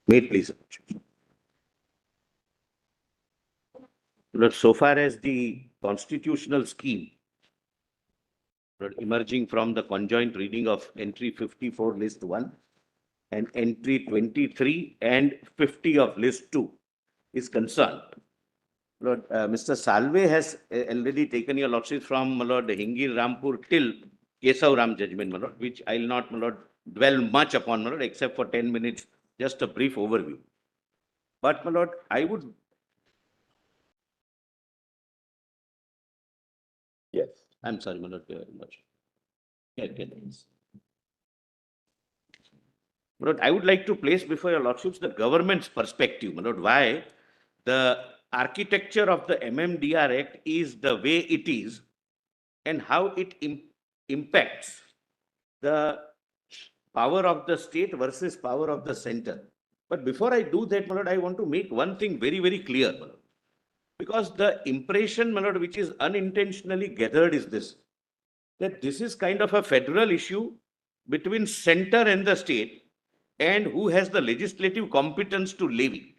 Wait, please. But so far as the constitutional scheme emerging from the conjoint reading of entry 54 list 1 and entry 23 and 50 of list 2 is concerned, Lord, Mr. Salve has already taken your lordship from Lord Hingir Rampur till KESORAM judgment, my lord, which I will not, my lord, dwell much upon, my lord, except for 10 minutes, just a brief overview. But, my lord, I would. Yes. I'm sorry, my lord. My lord, I would like to place before your lordships the government's perspective, my lord, why the architecture of the MMDR Act is the way it is and how it impacts the power of the state versus power of the center. But before I do that, my lord, I want to make one thing very, very clear, my lord. Because the impression, my lord, which is unintentionally gathered is this, that this is kind of a federal issue between center and the state, and who has the legislative competence to levy.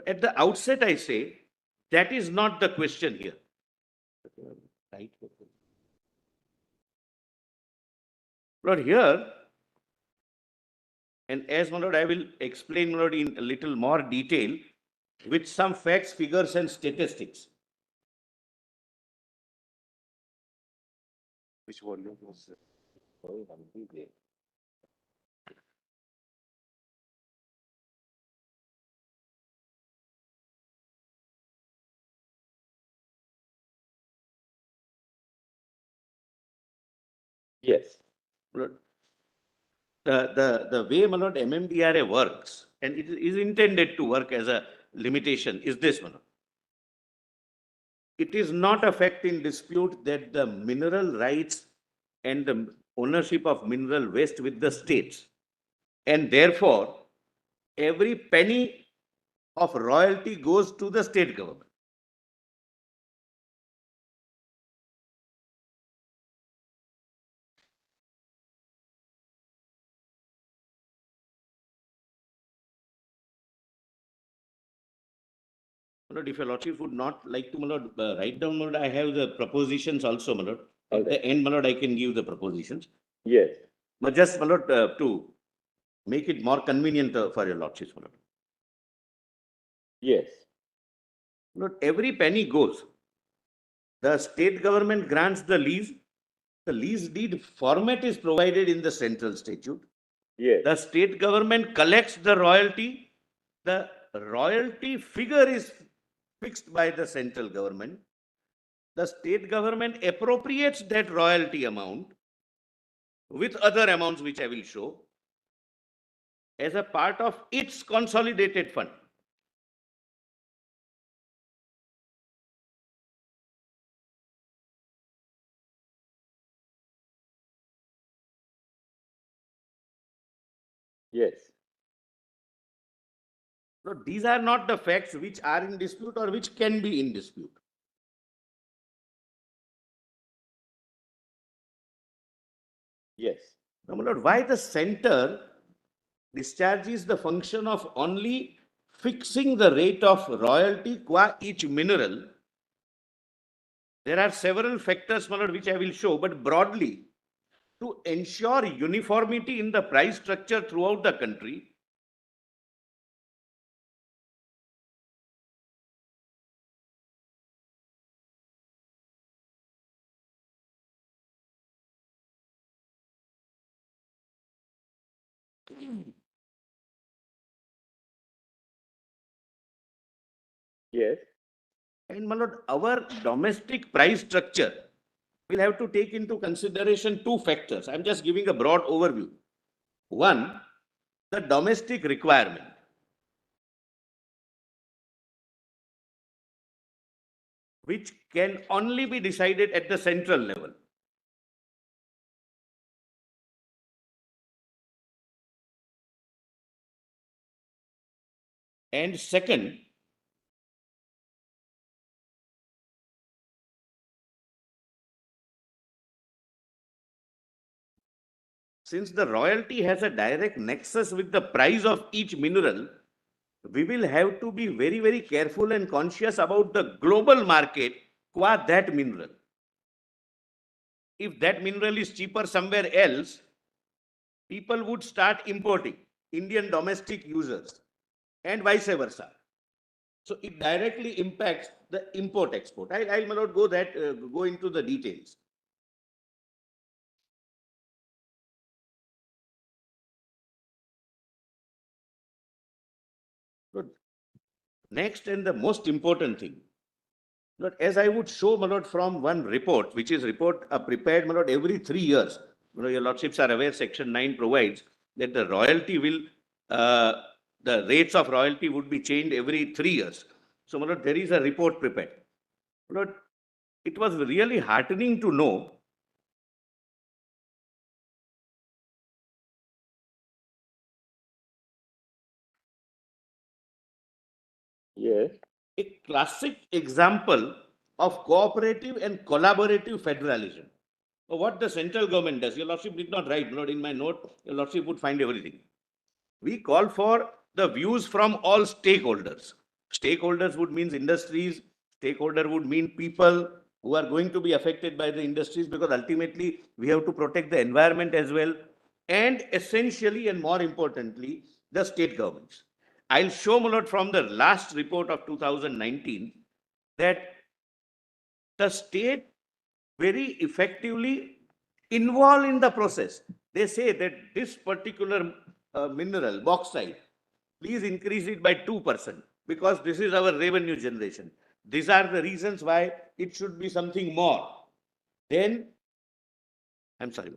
At the outset, I say that is not the question here. Right? Lord, here, and as my lord, I will explain, my lord, in a little more detail with some facts, figures, and statistics. Which volume was it? Yes. Lord, the way, my lord, MMDRA works, and it is intended to work as a limitation, is this, my lord. It is not a fact in dispute that the mineral rights and the ownership of mineral waste with the states, and therefore every penny of royalty goes to the state government. My lord, if your lordship would not like to, my lord, write down, my lord, I have the propositions also, my lord. At the end, my lord, I can give the propositions. Yes. But just, my lord, to make it more convenient for your lordships, my lord. Yes. Lord, every penny goes. The state government grants the lease. The lease deed format is provided in the central statute. Yes. The state government collects the royalty. The royalty figure is fixed by the central government. The state government appropriates that royalty amount with other amounts which I will show as a part of its consolidated fund. Yes. No, these are not the facts which are in dispute or which can be in dispute. Yes. Now, my lord, why the center discharges the function of only fixing the rate of royalty qua each mineral? There are several factors, my lord, which I will show, but broadly, to ensure uniformity in the price structure throughout the country, Yes. and my lord, our domestic price structure will have to take into consideration two factors. I'm just giving a broad overview. One, the domestic requirement. Which can only be decided at the central level. And second, since the royalty has a direct nexus with the price of each mineral, we will have to be very, very careful and conscious about the global market qua that mineral. If that mineral is cheaper somewhere else, people would start importing Indian domestic users and vice versa. So it directly impacts the import export. I may not go into the details. But next and the most important thing, but as I would show, my lord, from one report, which is report prepared, my lord, every 3 years. Your lordships are aware, Section 9 provides that the royalty will, the rates of royalty would be changed every 3 years. So, my lord, there is a report prepared. My lord, it was really heartening to know Yes. a classic example of cooperative and collaborative federalism. What the central government does, your lordship did not write, in my note, your lordship would find everything. We call for the views from all stakeholders. Stakeholders would mean industries, stakeholder would mean people who are going to be affected by the industries, because ultimately we have to protect the environment as well, and essentially and more importantly, the state governments. I'll show a lot from the last report of 2019 that the state very effectively involved in the process. They say that this particular mineral, bauxite, please increase it by 2% because this is our revenue generation. These are the reasons why it should be something more. Then, I'm sorry.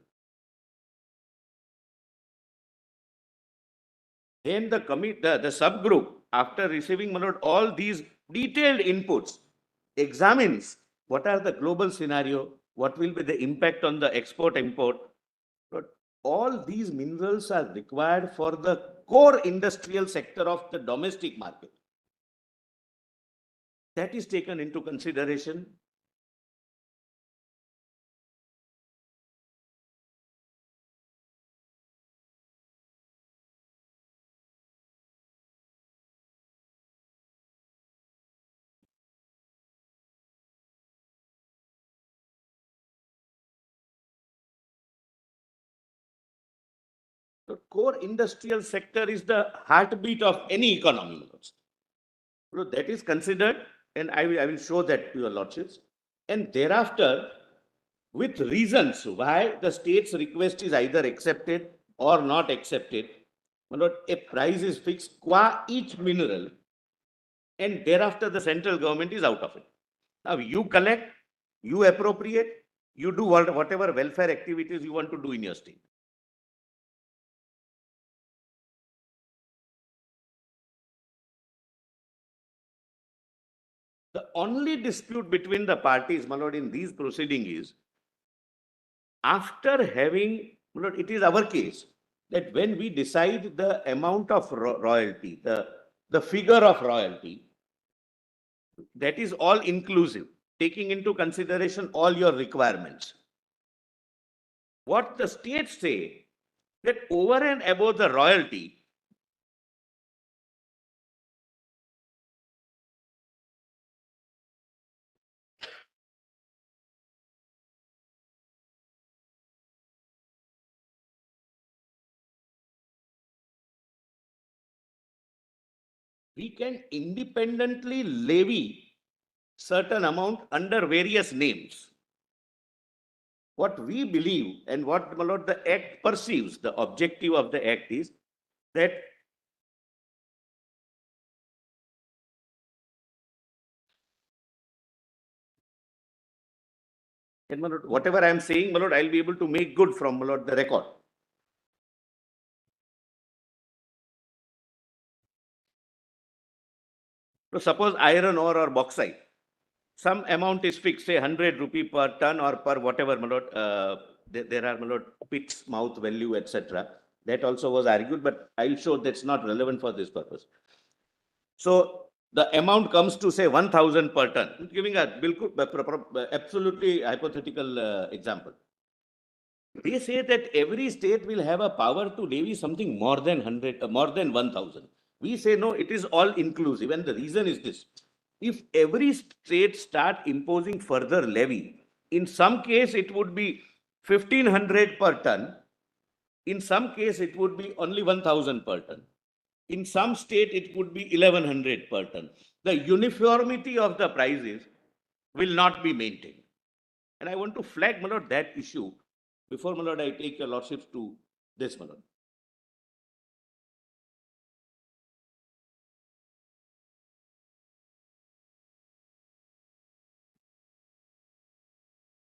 Then the subgroup, after receiving all these detailed inputs, examines what are the global scenario, what will be the impact on the export import. But all these minerals are required for the core industrial sector of the domestic market. That is taken into consideration. The core industrial sector is the heartbeat of any economy. So that is considered, and I will show that to your lordships. And thereafter, with reasons why the state's request is either accepted or not accepted, a price is fixed qua each mineral, and thereafter the central government is out of it. Now you collect, you appropriate, you do whatever welfare activities you want to do in your state. The only dispute between the parties, my lord, in these proceedings is, after having, it is our case that when we decide the amount of royalty, the figure of royalty, that is all inclusive, taking into consideration all your requirements. What the states say, that over and above the royalty, we can independently levy certain amount under various names. What we believe and what, my lord, the act perceives, the objective of the act is that and, my lord, whatever I am saying, my lord, I'll be able to make good from, my lord, the record. So suppose iron ore or bauxite, some amount is fixed, say 100 rupee per ton or per whatever, my lord, there are, my lord, pit's mouth value, etc. That also was argued, but I'll show that's not relevant for this purpose. So the amount comes to say 1,000 per ton, giving a absolutely hypothetical example. They say that every state will have a power to levy something more than 100, more than 1,000. We say no, it is all inclusive. And the reason is this. If every state start imposing further levy, in some case it would be 1,500 per ton. In some case, it would be only 1,000 per ton. In some state, it would be 1,100 per ton. The uniformity of the prices will not be maintained. And I want to flag, my lord, that issue before, my lord, I take your lordships to this, my lord.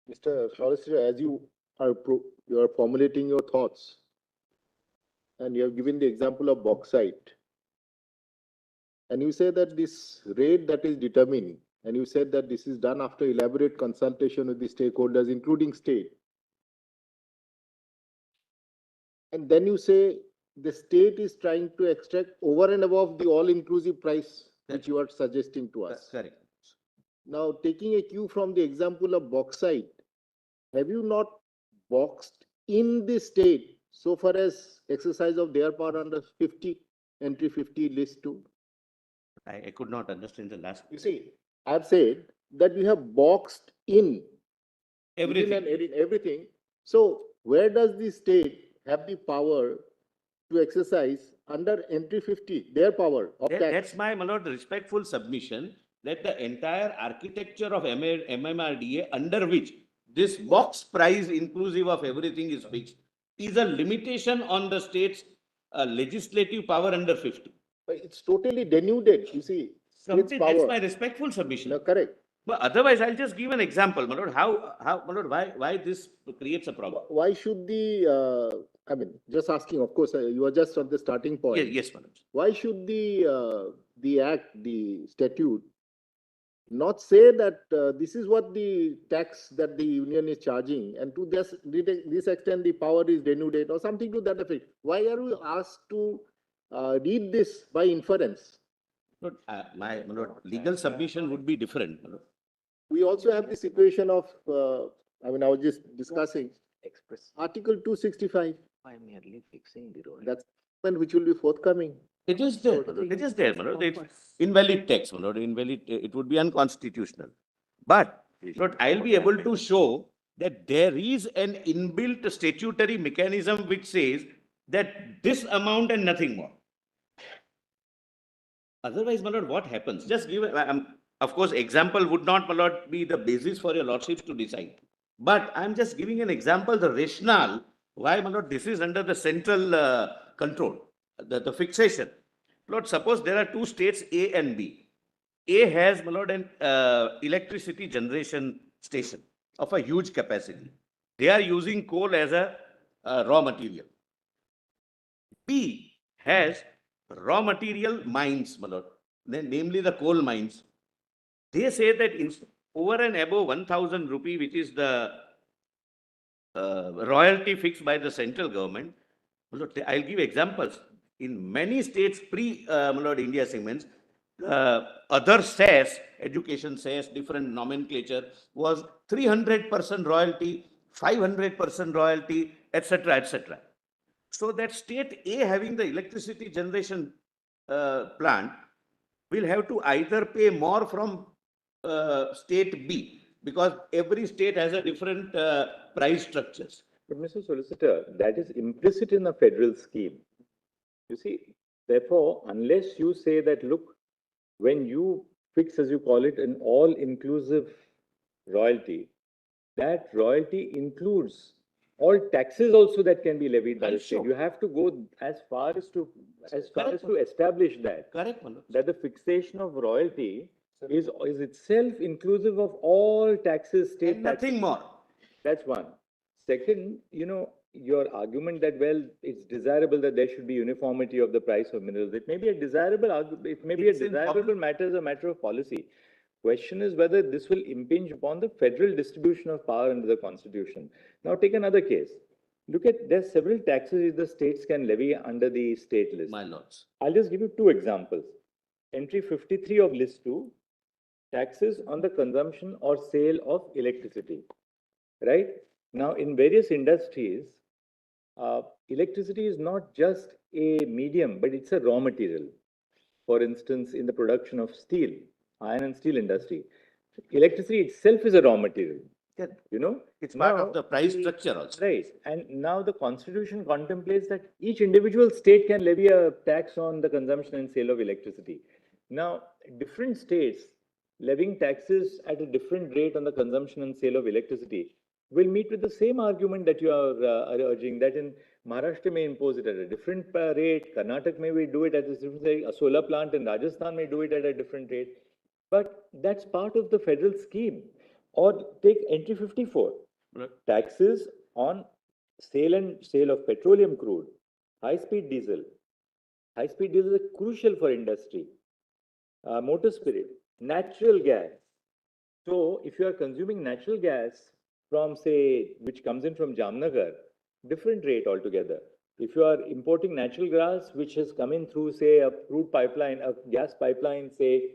Mr. Solicitor, as you are formulating your thoughts, and you have given the example of bauxite, and you say that this rate that is determined, and you said that this is done after elaborate consultation with the stakeholders, including state. And then you say the state is trying to extract over and above the all-inclusive price which you are suggesting to us. Correct. Now, taking a cue from the example of bauxite, have you not boxed in the state so far as exercise of their power under 50, entry 50 list 2? I could not understand the last. You see, I've said that we have boxed in Everything. everything. So, where does the state have the power to exercise under entry 50, their power of tax? That's my lord, respectful submission that the entire architecture of MMRDA, under which this box price inclusive of everything is fixed, is a limitation on the state's legislative power under 50. But it's totally denuded, you see. State's That's power. my respectful submission. No, correct. But otherwise, I'll just give an example, my lord, my lord, why this creates a problem. Why should the, I mean, just asking, of course, you are just on the starting point. Yes, my lord. Why should the act, the statute, not say that this is what the tax that the union is charging, and to this extent the power is denuded or something to that effect? Why are we asked to read this by inference? My lord, legal submission would be different, my lord. We also have the situation of, I mean, I was just discussing Article 265. By merely fixing the role. That's one which will be forthcoming. It is there, my lord. It is there, my lord. It's invalid text, my lord. Invalid, it would be unconstitutional. But I'll be able to show that there is an inbuilt statutory mechanism which says that this amount and nothing more. Otherwise, my lord, what happens? Just give, of course, example would not, my lord, be the basis for your lordships to decide. But I'm just giving an example, the rationale, why, my lord, this is under the central control, the fixation. Lord, suppose there are two states, A and B. A has, my lord, an electricity generation station of a huge capacity. They are using coal as a raw material. B has raw material mines, my lord, namely the coal mines. They say that over and above 1,000 rupee, which is the royalty fixed by the central government, I'll give examples. In many states, India segments, other SAS, education SAS, different nomenclature, was 300% royalty, 500% royalty, etc., etc. So that state A having the electricity generation plant will have to either pay more from state B, because every state has a different price structures. But Mr. Solicitor, that is implicit in a federal scheme. You see, therefore, unless you say that, look, when you fix, as you call it, an all-inclusive royalty, that royalty includes all taxes also that can be levied by the state. You have to go as far as to establish that. Correct, Manoj. That the fixation of royalty is itself inclusive of all taxes, state and taxes. nothing more. That's one. Second, your argument that, well, it's desirable that there should be uniformity of the price of minerals. It may be a desirable argument. It may be a desirable matter as a matter of policy. Question is whether this will impinge upon the federal distribution of power under the Constitution. Now, take another case. Look at, there's several taxes the states can levy under the state list. My lords. I'll just give you two examples. Entry 53 of list 2, taxes on the consumption or sale of electricity. Right? Now, in various industries, electricity is not just a medium, but it's a raw material. For instance, in the production of steel, iron and steel industry, electricity itself is a raw material. Yeah. You know, It's part now of the price structure also. right. And now the Constitution contemplates that each individual state can levy a tax on the consumption and sale of electricity. Now, different states levying taxes at a different rate on the consumption and sale of electricity will meet with the same argument that you are urging, that in Maharashtra may impose it at a different rate, Karnataka may do it at a different rate, a solar plant in Rajasthan may do it at a different rate. But that's part of the federal scheme. Or take entry 54, Right. taxes on sale of petroleum crude, high-speed diesel. High-speed diesel is crucial for industry, motor spirit, natural gas. So if you are consuming natural gas from, say, which comes in from Jamnagar, different rate altogether. If you are importing natural gas, which has come in through, say, a crude pipeline, a gas pipeline, say,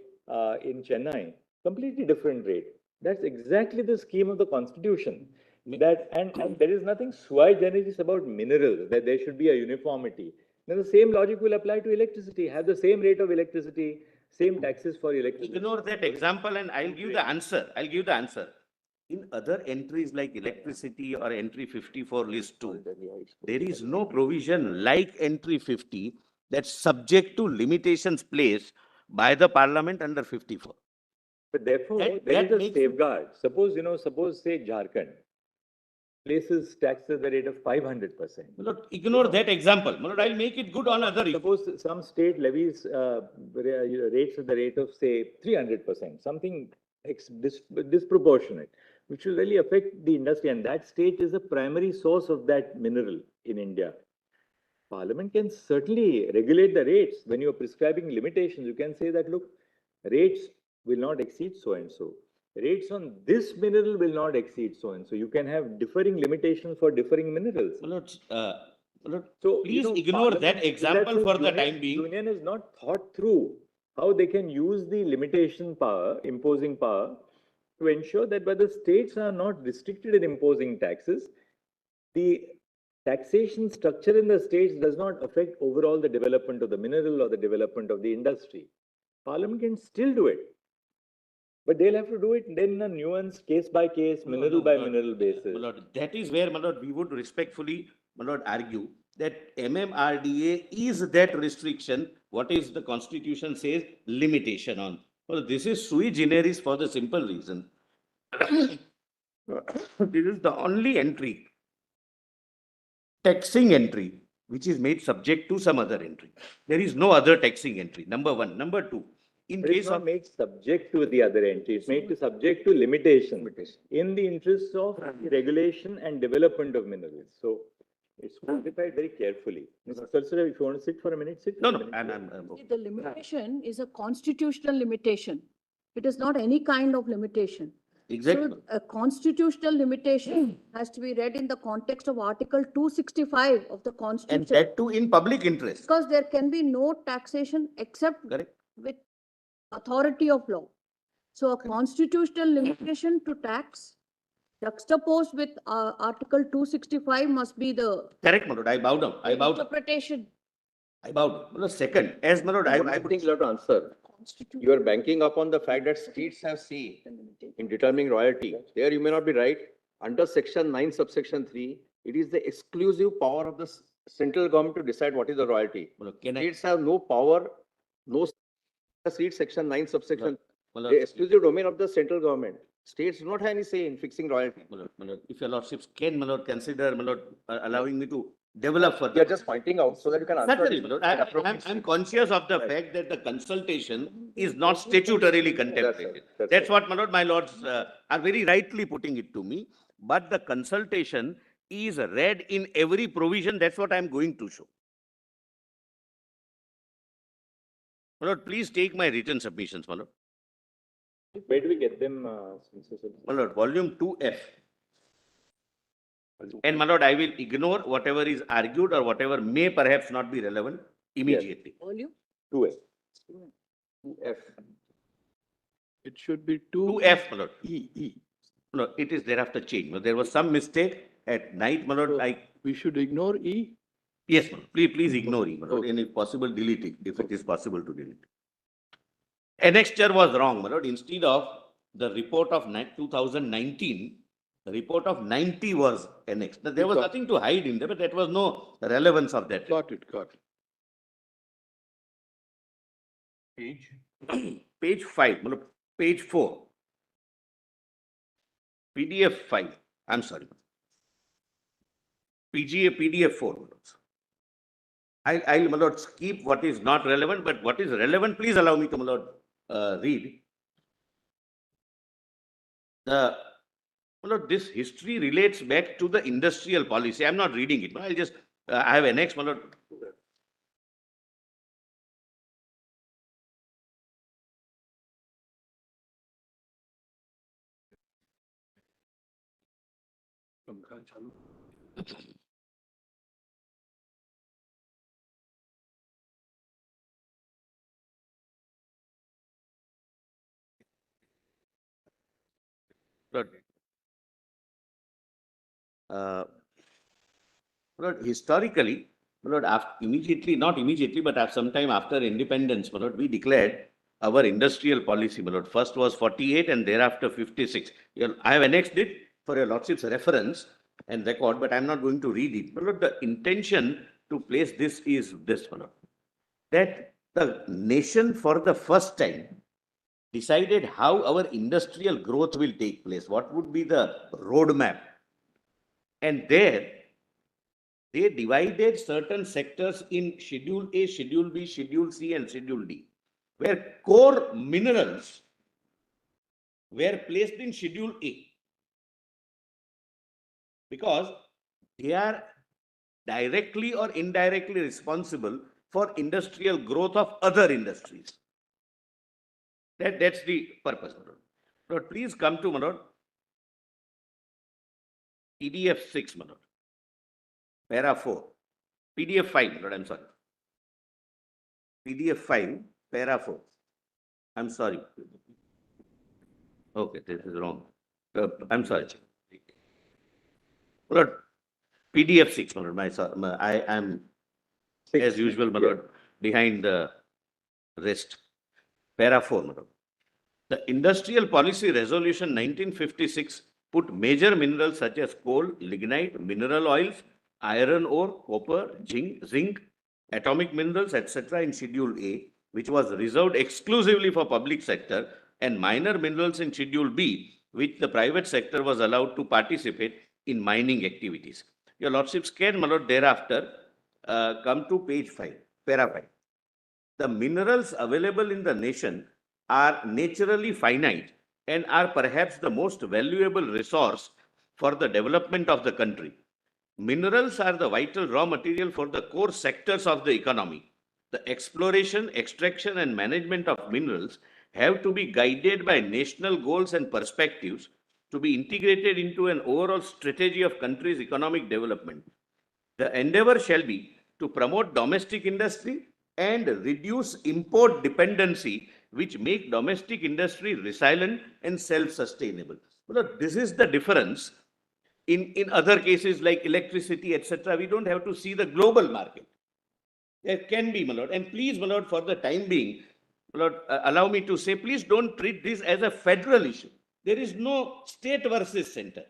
in Chennai, completely different rate. That's exactly the scheme of the Constitution. That and there is nothing sui generis about minerals, that there should be a uniformity. Then the same logic will apply to electricity. Have the same rate of electricity, same taxes for electricity. Ignore that example and I'll give the answer. I'll give the answer. In other entries like electricity or entry 54 list 2, there is no provision like entry 50 that's subject to limitations placed by the parliament under 54. But therefore, That- there that is a makes- safeguard. Suppose say Jharkhand places tax at the rate of 500%. Lord, ignore that example. Lord, I'll make it good on other issues. Suppose some state levies rates at the rate of, say, 300%, something disproportionate, which will really affect the industry. And that state is the primary source of that mineral in India. Parliament can certainly regulate the rates. When you're prescribing limitations, you can say that, look, rates will not exceed so and so. Rates on this mineral will not exceed so and so. You can have differing limitations for differing minerals. Lord, Lord, So, please you know, ignore that Parliament, in example sense, for the union- time being. Union is not thought through how they can use the limitation power, imposing power, to ensure that whether states are not restricted in imposing taxes, the taxation structure in the states does not affect overall the development of the mineral or the development of the industry. Parliament can still do it. But they'll have to do it then in a nuanced case by case, mineral by mineral basis. My lord, that is where, my lord, we would respectfully, my lord, argue that MMRDA is that restriction, what is the Constitution says, limitation on. Well, this is sui generis for the simple reason. This is the only entry, taxing entry, which is made subject to some other entry. There is no other taxing entry, number one. Number two, in But it's case not of, made subject to the other entry, it's made to subject to limitation in the interests of the regulation and development of minerals. So it's quantified very carefully. Mr. Solicitor, if you want to sit for a minute, sit. no, for a no, minute. I'm See, the limitation is a constitutional limitation. It is not any kind of limitation. exactly. So a constitutional limitation has to be read in the context of Article 265 of the And Constitution. that too in public interest. Because there can be no taxation except Correct. with authority of law. So a constitutional limitation to tax juxtaposed with Article 265 must be the Correct, my lord. I bow down. I bow down. interpretation. I bow down. My lord, second, as my lord, I I would, think you have to answer. Constitution. You are banking upon the fact that states have say in determining royalty. There you may not be right. Under section 9 subsection 3, it is the exclusive power of the central government to decide what is the royalty. my lord, can I, States have no power, no, read section 9 subsection, my the lord, exclusive domain of the central government. States do not have any say in fixing royalty. my lord, if your lordships can, my lord, consider, my lord, allowing me to develop further. We are just pointing out so that you can answer. Certainly, my lord. I'm conscious of the fact that the consultation is not statutorily contemplated. That's That's what, my lord, my lords are very rightly putting it to me. But the consultation is read in every provision. That's what I'm going to show. My lord, please take my written submissions, my lord. Where do we get them, Mr. Solicitor? My lord, volume 2F. And my lord, I will ignore whatever is argued or whatever may perhaps not be relevant immediately. Volume? 2A. 2F. It should be 2 2F, my lord. E. No, it is thereafter changed. No, there was some mistake. at night, my lord, So we should ignore E? yes, my lord, please ignore it, my lord, and if possible, delete it, if it is possible to delete. Annexure was wrong, my lord. Instead of the report of 2019, the report of 90 was annexed. There was nothing to hide in there, but that was no relevance of that. Got it. Page 5, my lord, page 4. PDF 5, I'm sorry. PDF 4. I'll, my lord, keep what is not relevant, but what is relevant, please allow me to, my lord, read. My lord, this history relates back to the industrial policy. I'm not reading it. I'll just, I have annexed, my lord. Lord, Lord, historically, Lord, immediately, not immediately, but sometime after independence, Lord, we declared our industrial policy, Lord. First was 48 and thereafter 56. I have annexed it for your lordship's reference and record, but I'm not going to read it. Lord, the intention to place this is this, Lord, that the nation for the first time decided how our industrial growth will take place, what would be the roadmap. And there, they divided certain sectors in Schedule A, Schedule B, Schedule C, and Schedule D, where core minerals were placed in Schedule A because they are directly or indirectly responsible for industrial growth of other industries. That's the purpose. Lord, please come to, my lord, PDF 6, my lord, para 4, PDF 5, my lord, I'm sorry. PDF 5, para 4. I'm sorry. Okay, this is wrong. I'm sorry. My lord, PDF 6, my lord, I am, as usual, my lord, behind the rest. Para 4, my lord. The Industrial Policy Resolution 1956 put major minerals such as coal, lignite, mineral oils, iron ore, copper, zinc, atomic minerals, etc. in Schedule A, which was reserved exclusively for public sector, and minor minerals in Schedule B, which the private sector was allowed to participate in mining activities. Your lordships can, my lord, thereafter come to page 5, para 5. The minerals available in the nation are naturally finite and are perhaps the most valuable resource for the development of the country. Minerals are the vital raw material for the core sectors of the economy. The exploration, extraction, and management of minerals have to be guided by national goals and perspectives to be integrated into an overall strategy of country's economic development. The endeavor shall be to promote domestic industry and reduce import dependency, which make domestic industry resilient and self-sustainable. Well, this is the difference. In other cases like electricity, etc., we don't have to see the global market. There can be, my lord. And please, my lord, for the time being, my lord, allow me to say, please don't treat this as a federal issue. There is no state versus center.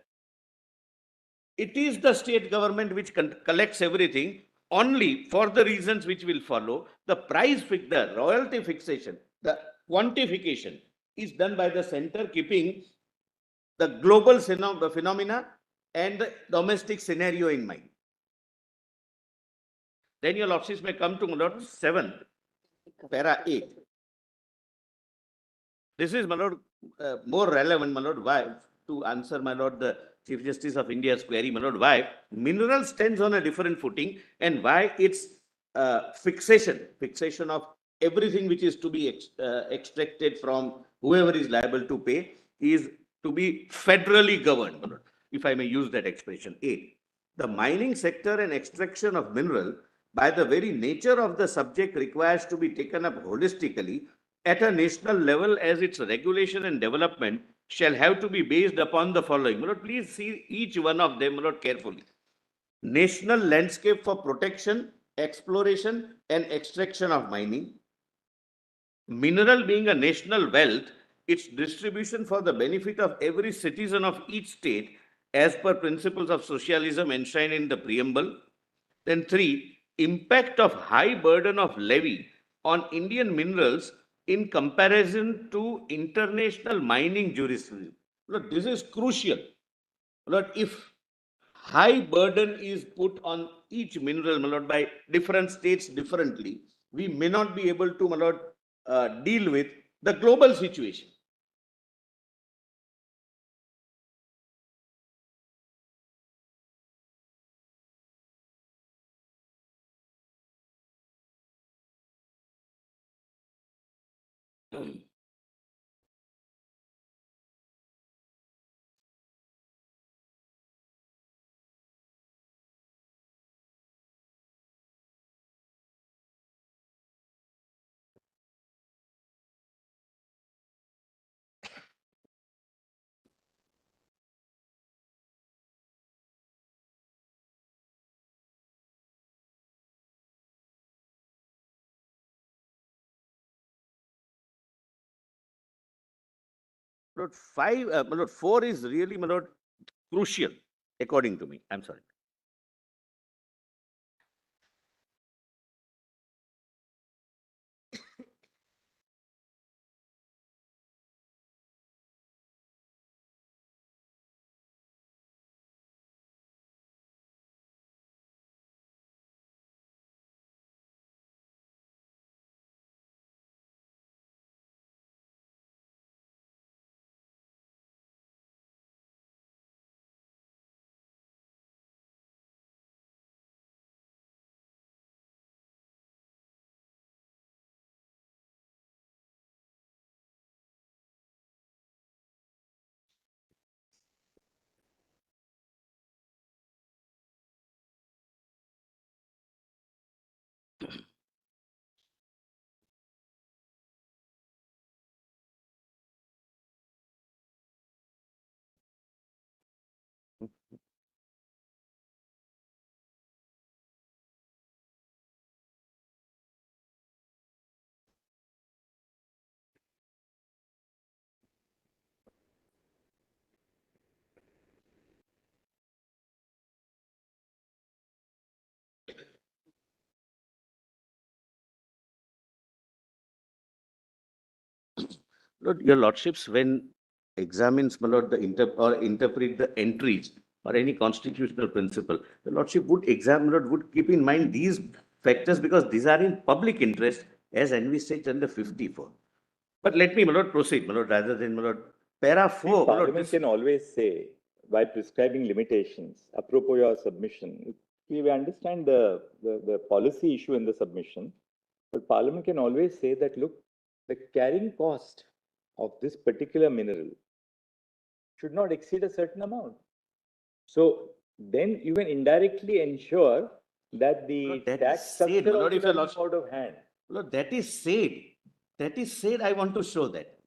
It is the state government which collects everything only for the reasons which will follow. The price, the royalty fixation, the quantification is done by the center, keeping the global phenomena and the domestic scenario in mind. Then your lordships may come to my lord 7, para 8. This is, my lord, more relevant, my lord, why, to answer, my lord, the Chief Justice of India's query, my lord, why mineral stands on a different footing and why its fixation of everything which is to be extracted from whoever is liable to pay is to be federally governed, my lord, if I may use that expression. 8. The mining sector and extraction of mineral, by the very nature of the subject, requires to be taken up holistically at a national level, as its regulation and development shall have to be based upon the following. My lord, please see each one of them, my lord, carefully. National landscape for protection, exploration and extraction of mining. Mineral being a national wealth, its distribution for the benefit of every citizen of each state as per principles of socialism enshrined in the preamble. Then 3, impact of high burden of levy on Indian minerals in comparison to international mining jurisdiction. Look, this is crucial. Look, if high burden is put on each mineral, my lord, by different states differently, we may not be able to, my lord, deal with the global situation. Lord, 5, my lord, 4 is really, my lord, crucial, according to me. I'm sorry. Lord, your lordships, when examines, my lord, interpret the entries or any constitutional principle, the lordship would examine, lord, would keep in mind these factors because these are in public interest as envisaged under 54. But let me, my lord, proceed, my lord, rather than, my lord, para 4. My lord, Parliament can always say, by prescribing limitations, apropos your submission, we understand the policy issue in the submission, but Parliament can always say that, look, the carrying cost of this particular mineral should not exceed a certain amount. So then you can indirectly ensure that the Lord, that tax is said, structure my lord, also if your doesn't lordship- go out of hand. Lord, that is said. That is said, I want to show that.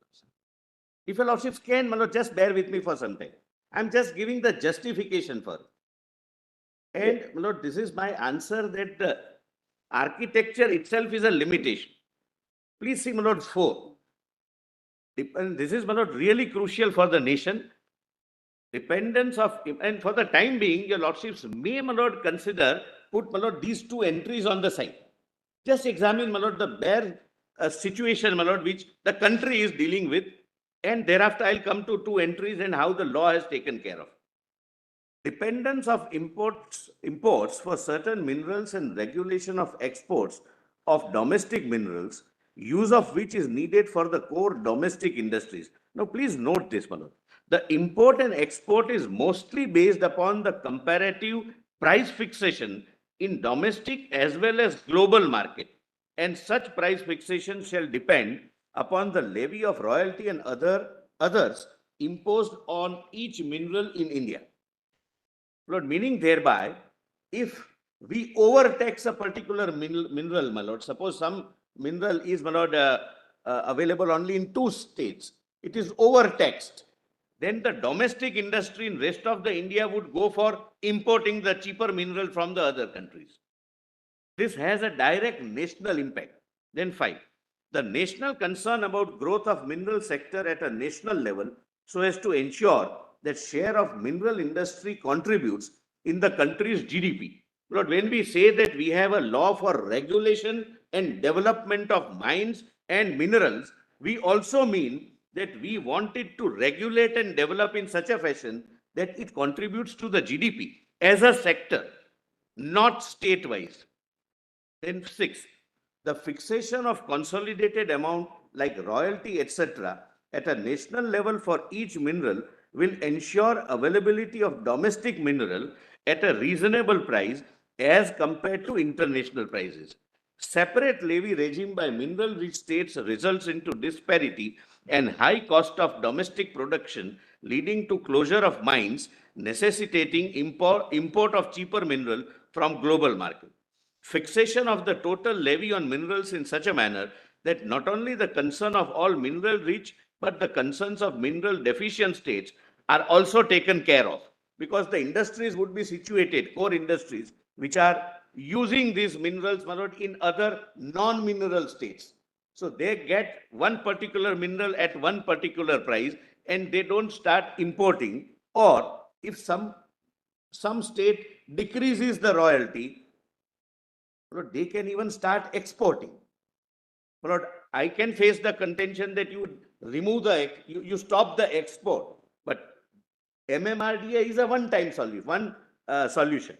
If your lordships can, my lord, just bear with me for some time. I'm just giving the justification for it. And, my lord, this is my answer that the architecture itself is a limitation. Please see, my lord, 4. And this is, my lord, really crucial for the nation. Dependence of, and for the time being, your lordships may, my lord, consider, put, my lord, these 2 entries on the side. Just examine, my lord, the bare situation, my lord, which the country is dealing with. And thereafter, I'll come to 2 entries and how the law has taken care of. Dependence of imports for certain minerals and regulation of exports of domestic minerals, use of which is needed for the core domestic industries. Now, please note this, my lord. The import and export is mostly based upon the comparative price fixation in domestic as well as global market. And such price fixation shall depend upon the levy of royalty and others imposed on each mineral in India. Lord, meaning thereby, if we overtax a particular mineral, my lord, suppose some mineral is, my lord, available only in 2 states, it is overtaxed. then the domestic industry in rest of the India would go for importing the cheaper mineral from the other countries. This has a direct national impact. Then 5, the national concern about growth of mineral sector at a national level so as to ensure that share of mineral industry contributes in the country's GDP. But when we say that we have a law for regulation and development of mines and minerals, we also mean that we want it to regulate and develop in such a fashion that it contributes to the GDP as a sector, not state-wise. Then 6, the fixation of consolidated amount like royalty, etc., at a national level for each mineral will ensure availability of domestic mineral at a reasonable price as compared to international prices. Separate levy regime by mineral-rich states results into disparity and high cost of domestic production, leading to closure of mines, necessitating import of cheaper mineral from global market. Fixation of the total levy on minerals in such a manner that not only the concern of all mineral rich, but the concerns of mineral deficient states are also taken care of, because the industries would be situated, core industries, which are using these minerals in other non-mineral states. So they get one particular mineral at one particular price and they don't start importing, or if some state decreases the royalty, they can even start exporting. But I can face the contention that you remove you stop the export. But MMRDA is a one-time solution.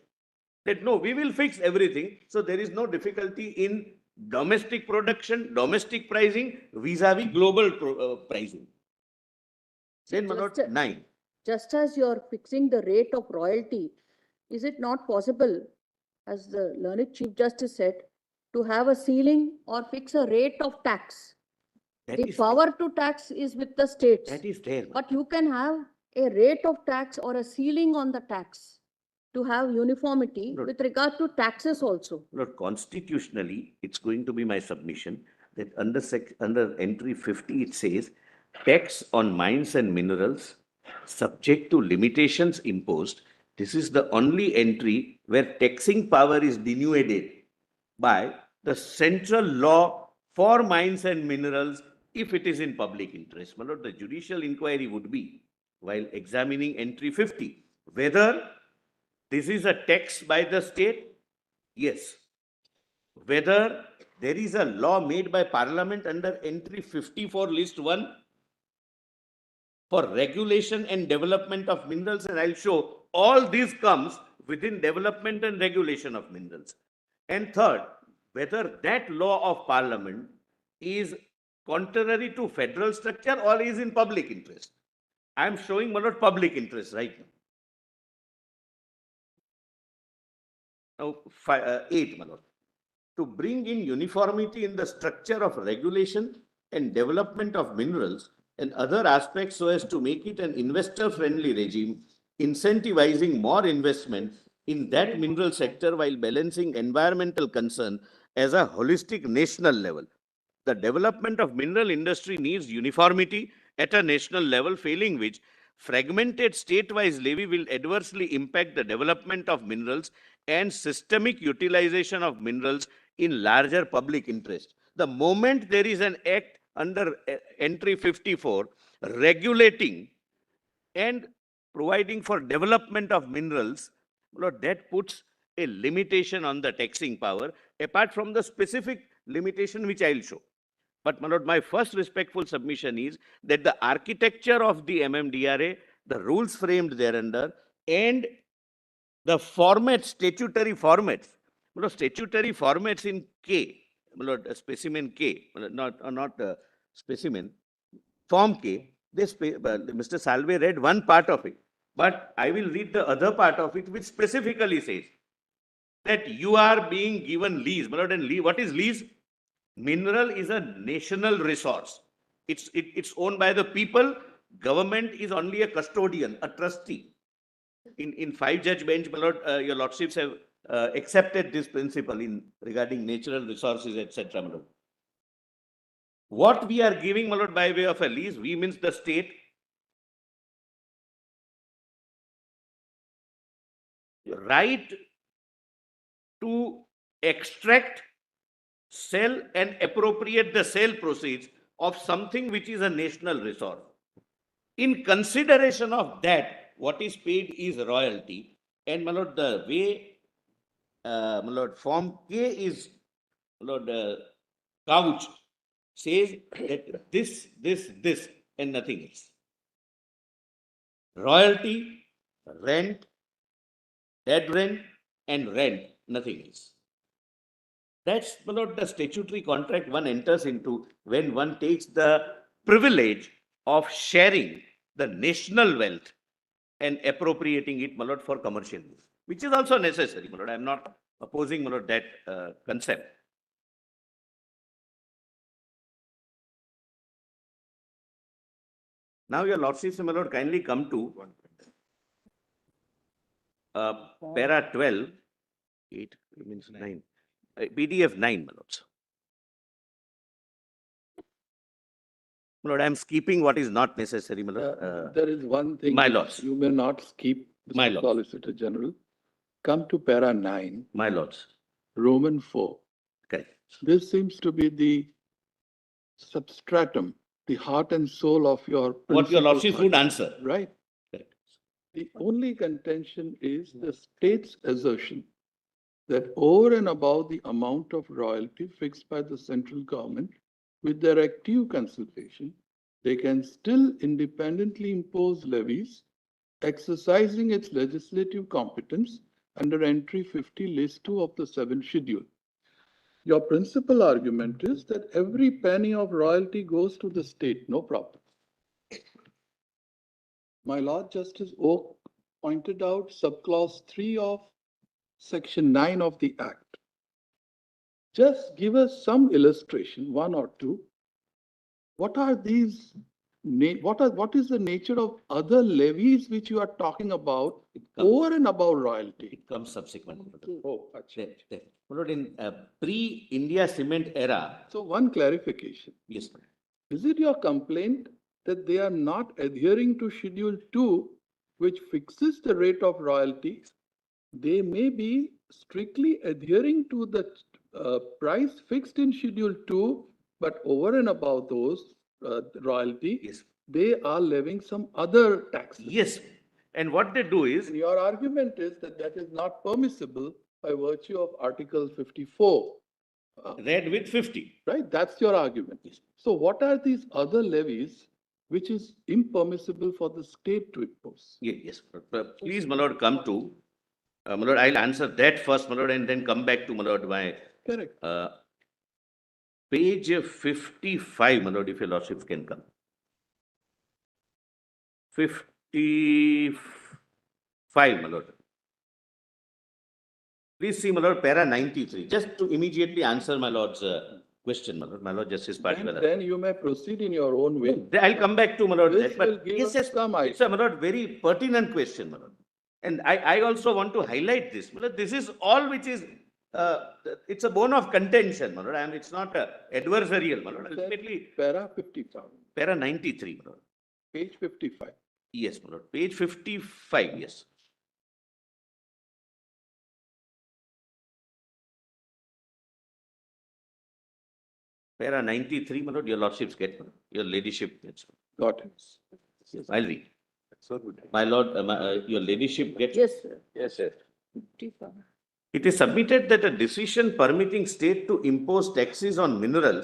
That no, we will fix everything. So there is no difficulty in domestic production, domestic pricing vis-a-vis global pricing. Then Just- 9. Just as you're fixing the rate of royalty, is it not possible, as the learned Chief Justice said, to have a ceiling or fix a rate of tax? That The is- power to tax is with the states. That is there. But you can have a rate of tax or a ceiling on the tax to have uniformity Right. with regard to taxes also. Lord, constitutionally, it's going to be my submission that under entry 50, it says tax on mines and minerals subject to limitations imposed. This is the only entry where taxing power is denuded by the central law for mines and minerals if it is in public interest. My lord, the judicial inquiry would be, while examining entry 50, whether this is a tax by the state. Yes. Whether there is a law made by Parliament under entry 54 list 1 for regulation and development of minerals, and I'll show all this comes within development and regulation of minerals. And third, whether that law of Parliament is contrary to federal structure or is in public interest. I am showing not public interest right now. Now, 8, Manoj. To bring in uniformity in the structure of regulation and development of minerals and other aspects so as to make it an investor-friendly regime, incentivizing more investment in that mineral sector while balancing environmental concern as a holistic national level. The development of mineral industry needs uniformity at a national level, failing which fragmented state-wise levy will adversely impact the development of minerals and systemic utilization of minerals in larger public interest. The moment there is an act under entry 54 regulating and providing for development of minerals, that puts a limitation on the taxing power, apart from the specific limitation which I'll show. But my first respectful submission is that the architecture of the MMDRA, the rules framed thereunder, and the statutory formats in K, specimen K, not specimen, form K, Mr. Salve read one part of it, but I will read the other part of it, which specifically says that you are being given lease. And what is lease? Mineral is a national resource. It's owned by the people. Government is only a custodian, a trustee. In 5-judge bench, your lordships have accepted this principle in regarding natural resources, etc. What we are giving, by way of a lease, we means the state, right to extract, sell and appropriate the sale proceeds of something which is a national resource. In consideration of that, what is paid is royalty. And my lord, the way, my lord, Form K is, my lord, couched, says that this, and nothing else. Royalty, rent, dead rent, and rent, nothing else. That's, my lord, the statutory contract one enters into when one takes the privilege of sharing the national wealth and appropriating it, my lord, for commercial use, which is also necessary, my lord. I am not opposing, my lord, that concept. Now, your lordships, my lord, kindly come to para 12, 8 means 9, PDF 9, my lords. My lord, I am skipping what is not necessary, my lord. There is one thing. my which lords. You may not skip, My Mr. lords. Solicitor General. Come to para 9, My lords, Roman 4. correct. This seems to be the substratum, the heart and soul of your What your principal lordships would argument, answer. Right. Correct. The only contention is the state's assertion that over and above the amount of royalty fixed by the central government with their active consultation, they can still independently impose levies, exercising its legislative competence under entry 50 list 2 of the 7th schedule. Your principal argument is that every penny of royalty goes to the state, no problem. My Lord Justice Oak pointed out subclause 3 of section 9 of the Act. Just give us some illustration, one or two. What are these? What is the nature of other levies which you are talking about over and above royalty? It comes subsequent. Oh, There. My lord, in pre-India cement era, so one clarification. yes, Is it your complaint that they are not adhering to Schedule 2, which fixes the rate of royalty? They may be strictly adhering to the price fixed in Schedule 2, but over and above those royalty, yes, they are levying some other taxes. yes. And what they do is, And your argument is that that is not permissible by virtue of Article 54. read with 50. Right? That's your argument. So what are these other levies which is impermissible for the state to impose? Yes. Please, my lord, come to, my lord, I'll answer that first, my lord, and then come back to, my lord, my Correct. page 55, my lord, if your lordships can come. 55, my lord. Please see, my lord, para 93, just to immediately answer my lord's question, my lord Justice Patiwala. Then you may proceed in your own way. I'll come back to, my lord, This that, will but give yes, us some it's a, my lord, very pertinent question, my lord. And I also want to highlight this, my lord, this is all which is, it's a bone of contention, my lord, and it's not adversarial, my lord. Ultimately, Para 55, para 93, my lord. page 55. Yes, my lord, page 55, yes. Para 93, my lord, your lordships get, your ladyship gets. Got it. Yes, I'll read. My lord, your ladyship gets. Yes, sir. Yes, sir. 55. It is submitted that a decision permitting state to impose taxes on mineral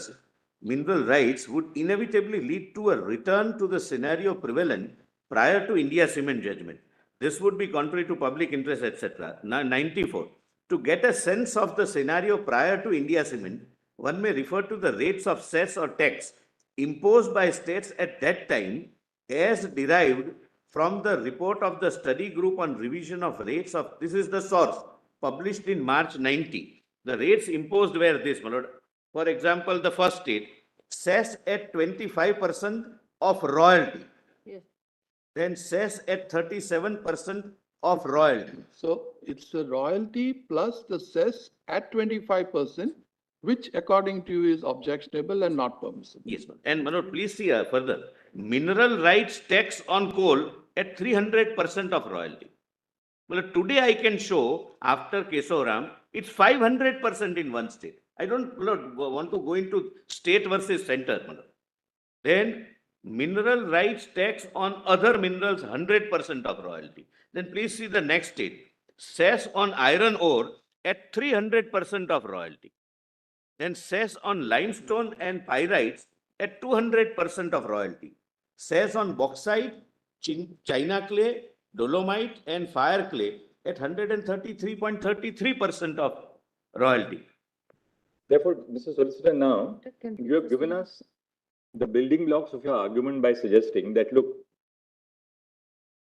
rights would inevitably lead to a return to the scenario prevalent prior to India cement judgment. This would be contrary to public interest, etc. 94. To get a sense of the scenario prior to India cement, one may refer to the rates of cess or tax imposed by states at that time as derived from the report of the study group on revision of rates of, this is the source, published in March 90. The rates imposed were this, my lord. For example, the first state, cess at 25% of royalty. Yes. Then cess at 37% of royalty. So it's a royalty plus the cess at 25%, which according to you is objectionable and not permissible. Yes, and my lord, please see further. Mineral rights tax on coal at 300% of royalty. Well, today I can show after KESORAM, it's 500% in one state. I don't want to go into state versus center. Then mineral rights tax on other minerals, 100% of royalty. Then please see the next state. Cess on iron ore at 300% of royalty. Then cess on limestone and pyrites at 200% of royalty. Cess on bauxite, china clay, dolomite and fire clay at 133.33% of royalty. Therefore, Mr. Solicitor, now you have given us the building blocks of your argument by suggesting that, look,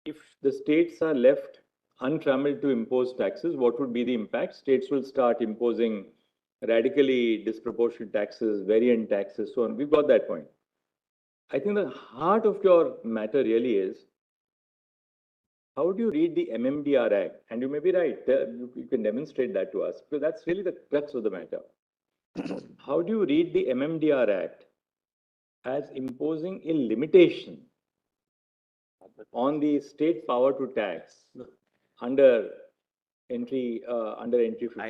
if the states are left untrammeled to impose taxes, what would be the impact? States will start imposing radically disproportionate taxes, variant taxes, so on. We've got that point. I think the heart of your matter really is, how do you read the MMDR Act? And you may be right, you can demonstrate that to us, because that's really the crux of the matter. How do you read the MMDR Act as imposing a limitation on the state power to tax under entry 54?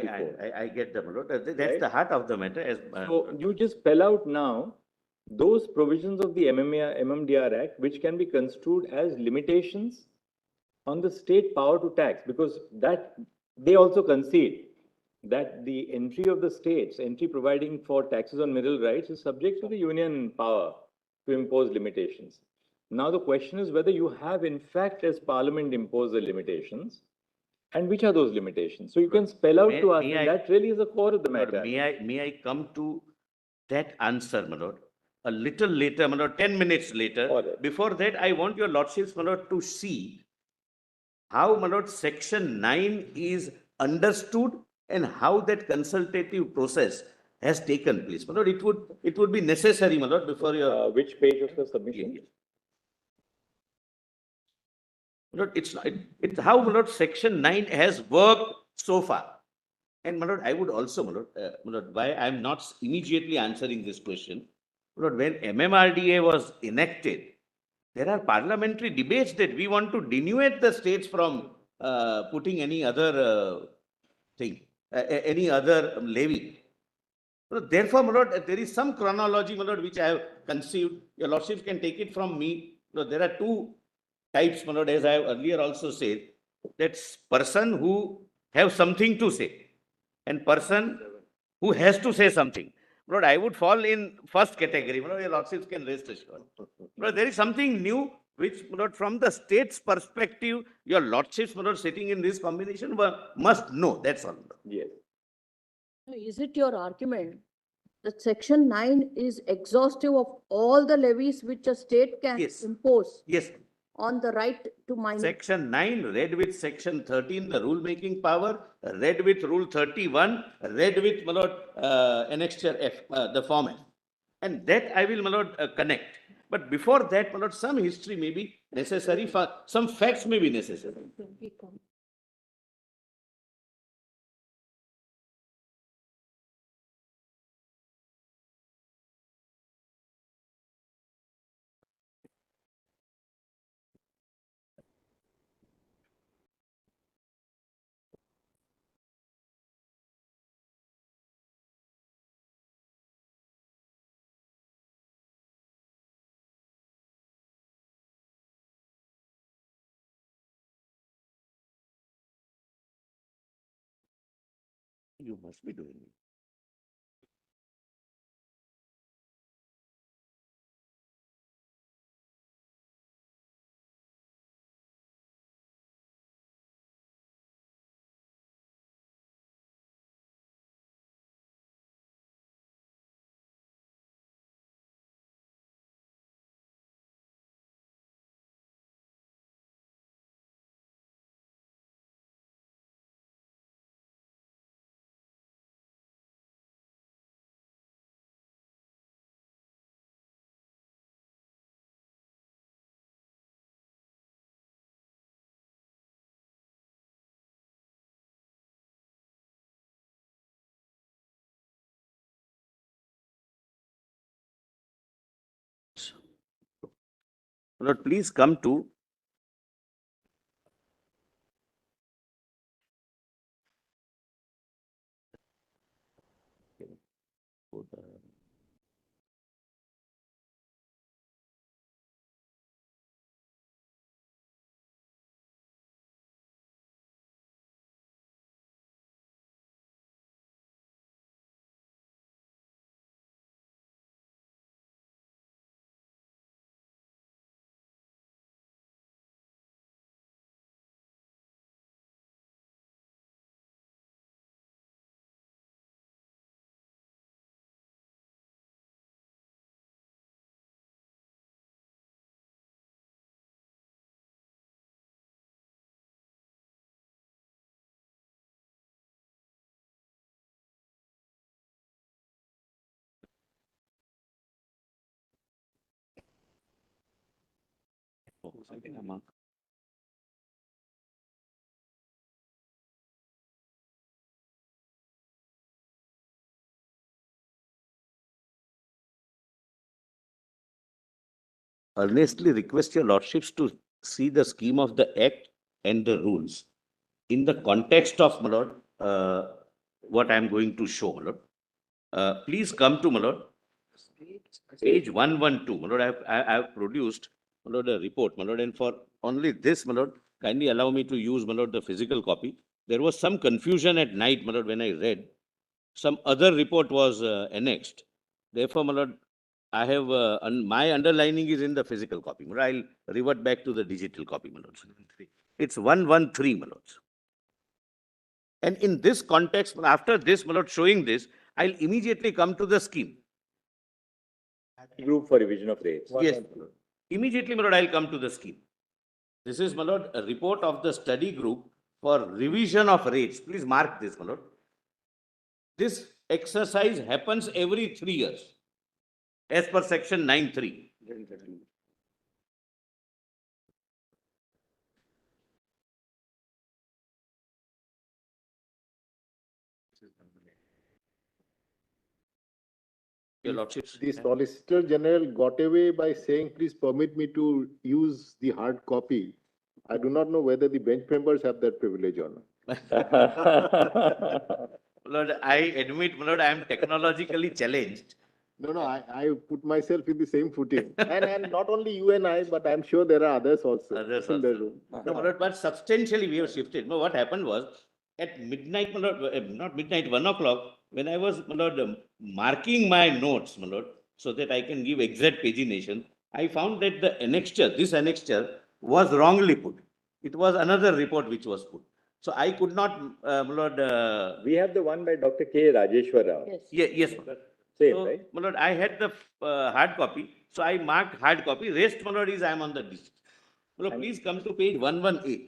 I get the that's Right? the heart of the matter. As, So you just spell out now those provisions of the MMDR Act which can be construed as limitations on the state power to tax, because that they also concede that the entry of the states, entry providing for taxes on mineral rights, is subject to the union power to impose limitations. Now the question is whether you have in fact as Parliament imposed the limitations, and which are those limitations. So you can spell out to us, and that really is the core of the matter. May I come to that answer, my lord, a little later, my lord, 10 minutes later. Right. Before that, I want your lordships, my lord, to see how, my lord, section 9 is understood and how that consultative process has taken place. My lord, it would be necessary, my lord, before your Which page of the submission? My lord, it's how, my lord, section 9 has worked so far. And my lord, I would also, my lord, why I'm not immediately answering this question. My lord, when MMRDA was enacted, there are parliamentary debates that we want to denuate the states from putting any other thing, any other levy. Therefore, my lord, there is some chronology, my lord, which I have conceived. Your lordships can take it from me. There are two types, my lord, as I have earlier also said, that's person who have something to say and person who has to say something. Lord, I would fall in first category. Lord, your lordships can rest assured. Lord, there is something new which, Lord, from the state's perspective, your lordships, Lord, sitting in this combination must know. That's all. Yes. Is it your argument that section 9 is exhaustive of all the levies which a state can Yes. impose Yes. on the right to mining? Section 9 read with section 13, the rule making power, read with rule 31, read with, my lord, annexure F, the format. And that I will, my lord, connect. But before that, my lord, some history may be necessary, for some facts may be necessary. You must be doing it. Lord, please come to Earnestly request your lordships to see the scheme of the act and the rules in the context of, my lord, what I am going to show, my lord. Please come to, my lord, page 112, my lord. I have produced, my lord, a report, my lord, and for only this, my lord, kindly allow me to use, my lord, the physical copy. There was some confusion at night, my lord, when I read. Some other report was annexed. Therefore, my lord, I have, my underlining is in the physical copy. My lord, I'll revert back to the digital copy, my lord. It's 113, my lords. And in this context, after this, my lord, showing this, I'll immediately come to the scheme. Group for revision of rates. Yes, my lord. Immediately, my lord, I'll come to the scheme. This is, my lord, a report of the study group for revision of rates. Please mark this, my lord. This exercise happens every 3 years, as per section 9(3). Your lordships. The Solicitor General got away by saying, please permit me to use the hard copy. I do not know whether the bench members have that privilege or not. Lord, I admit, my lord, I am technologically challenged. No, I put myself in the same footing. And not only you and I, but I'm sure there are others also. Others in the also. room. No, my lord, but substantially we have shifted. No, what happened was, at midnight, my lord, not midnight, 1 o'clock, when I was, my lord, marking my notes, my lord, so that I can give exact pagination, I found that the annexure, this annexure, was wrongly put. It was another report which was put. So I could not, my lord. We have the one by Dr. K. Rajeshwar Rao. Yes. Yes, my lord. Same, So, right? my lord, I had the hard copy, so I marked hard copy. Rest, my lord, is I am on the disk. My lord, please come to page 118.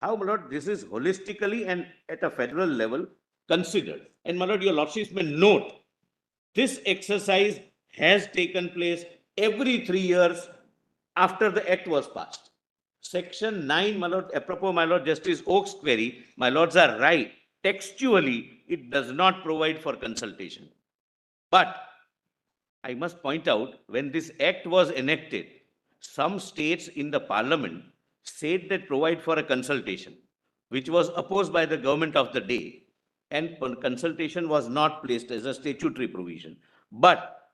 How, my lord, this is holistically and at a federal level considered. And, my lord, your lordships may note, this exercise has taken place every 3 years after the act was passed. Section 9, my lord, apropos, my lord, Justice Oak's query, my lords are right. Textually, it does not provide for consultation. But I must point out, when this act was enacted, some states in the parliament said that provide for a consultation, which was opposed by the government of the day, and consultation was not placed as a statutory provision. But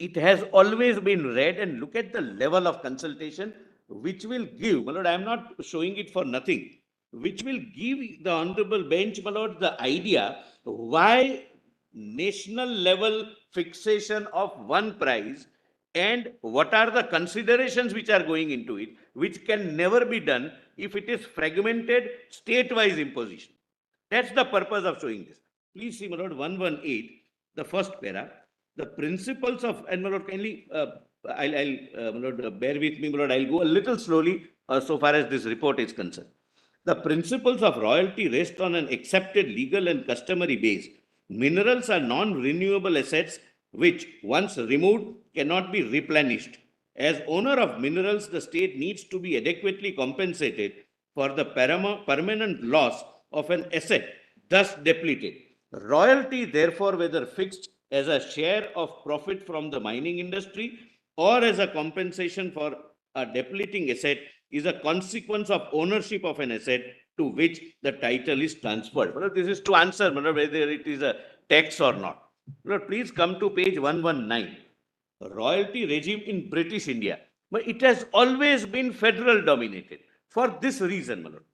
it has always been read, and look at the level of consultation, which will give, my lord, I am not showing it for nothing, which will give the honorable bench, my lord, the idea why national level fixation of one price and what are the considerations which are going into it, which can never be done if it is fragmented state-wise imposition. That's the purpose of showing this. Please see, my lord, 118, the first para. The principles of, and my lord, kindly, my lord, bear with me, my lord, I'll go a little slowly so far as this report is concerned. The principles of royalty rest on an accepted legal and customary base. Minerals are non-renewable assets which, once removed, cannot be replenished. As owner of minerals, the state needs to be adequately compensated for the permanent loss of an asset thus depleted. Royalty, therefore, whether fixed as a share of profit from the mining industry or as a compensation for a depleting asset, is a consequence of ownership of an asset to which the title is transferred. Well, this is to answer whether it is a tax or not. Well, please come to page 119. Royalty regime in British India. But it has always been federal dominated for this reason, my lord.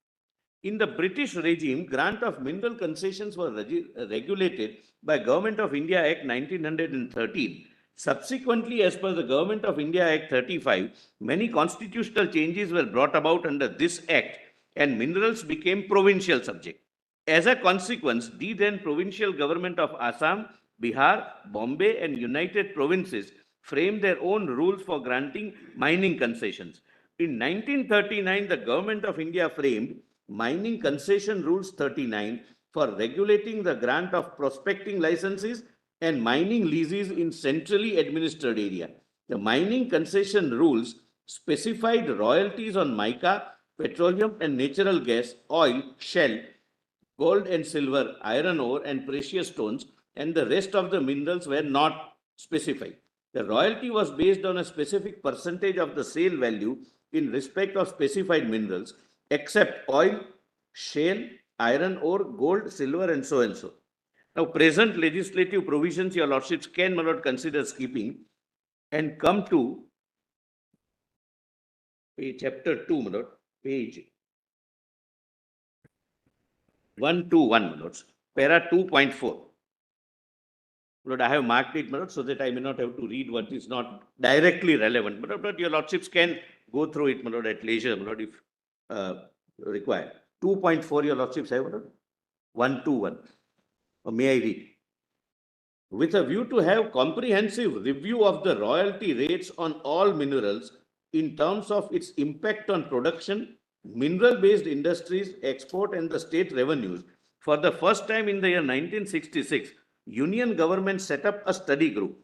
In the British regime, grant of mineral concessions were regulated by Government of India Act 1913. Subsequently, as per the Government of India Act 35, many constitutional changes were brought about under this act and minerals became provincial subject. As a consequence, the then provincial government of Assam, Bihar, Bombay and United Provinces framed their own rules for granting mining concessions. In 1939, the Government of India framed Mining Concession Rules 39 for regulating the grant of prospecting licenses and mining leases in centrally administered area. The mining concession rules specified royalties on mica, petroleum and natural gas, oil, shell, gold and silver, iron ore and precious stones, and the rest of the minerals were not specified. The royalty was based on a specific percentage of the sale value in respect of specified minerals, except oil, shale, iron ore, gold, silver, and so and so. Now, present legislative provisions, your lordships can not consider skipping and come to chapter 2, my lord, page 121, my lords, para 2.4. Lord, I have marked it, my lord, so that I may not have to read what is not directly relevant. But your lordships can go through it, my lord, at leisure, my lord, if required. 2.4, your lordships have, my lord? 121. Or may I read? With a view to have comprehensive review of the royalty rates on all minerals in terms of its impact on production, mineral-based industries, export and the state revenues, for the first time in the year 1966, Union government set up a study group.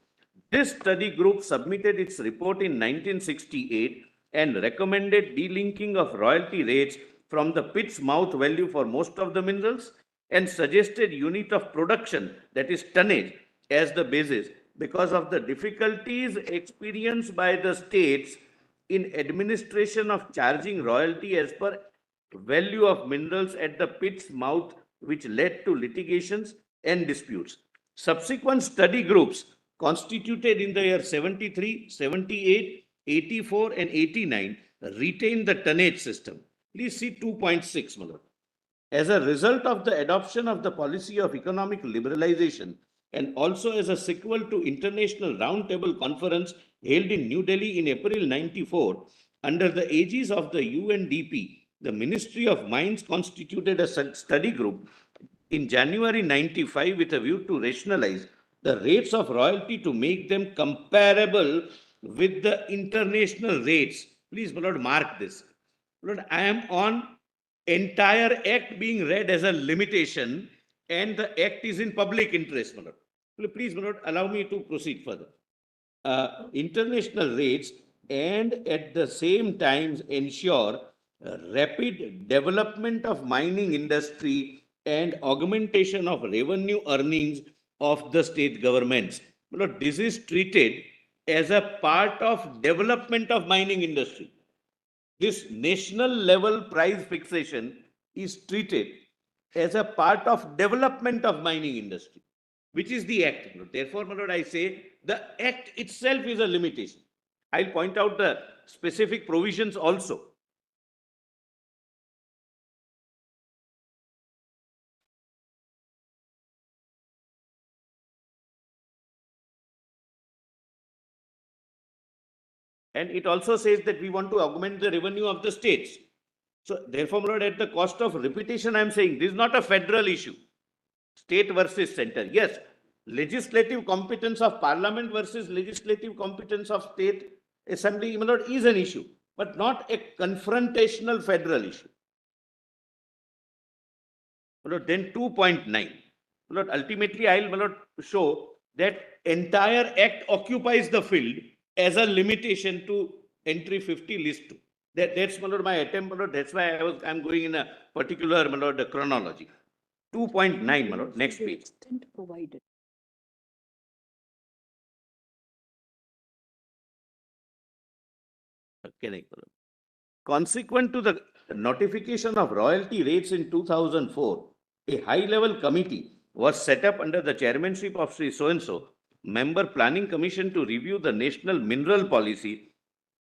This study group submitted its report in 1968 and recommended delinking of royalty rates from the pit's mouth value for most of the minerals and suggested unit of production, that is tonnage, as the basis because of the difficulties experienced by the states in administration of charging royalty as per value of minerals at the pit's mouth, which led to litigations and disputes. Subsequent study groups constituted in the year 73, 78, 84 and 89 retained the tonnage system. Please see 2.6, my lord. As a result of the adoption of the policy of economic liberalization and also as a sequel to International Roundtable Conference held in New Delhi in April 94, under the aegis of the UNDP, the Ministry of Mines constituted a study group in January 95 with a view to rationalize the rates of royalty to make them comparable with the international rates. Please, my lord, mark this. Lord, I am on entire act being read as a limitation and the act is in public interest, my lord. Please, my lord, allow me to proceed further. International rates and at the same time ensure rapid development of mining industry and augmentation of revenue earnings of the state governments. My lord, this is treated as a part of development of mining industry. This national level price fixation is treated as a part of development of mining industry, which is the act. Therefore, my lord, I say the act itself is a limitation. I'll point out the specific provisions also. And it also says that we want to augment the revenue of the states. So therefore, my lord, at the cost of repetition, I'm saying this is not a federal issue. State versus center. Yes, legislative competence of parliament versus legislative competence of state assembly, my lord, is an issue, but not a confrontational federal issue. My lord, then 2.9. My lord, ultimately, I'll, my lord, show that entire act occupies the field as a limitation to entry 50 list 2. That's, my lord, my attempt, my lord. That's why I'm going in a particular, my lord, chronology. 2.9, my lord, next page. Extent provided. Consequent to the notification of royalty rates in 2004, a high-level committee was set up under the chairmanship of Sri So-and-so, member planning commission to review the national mineral policy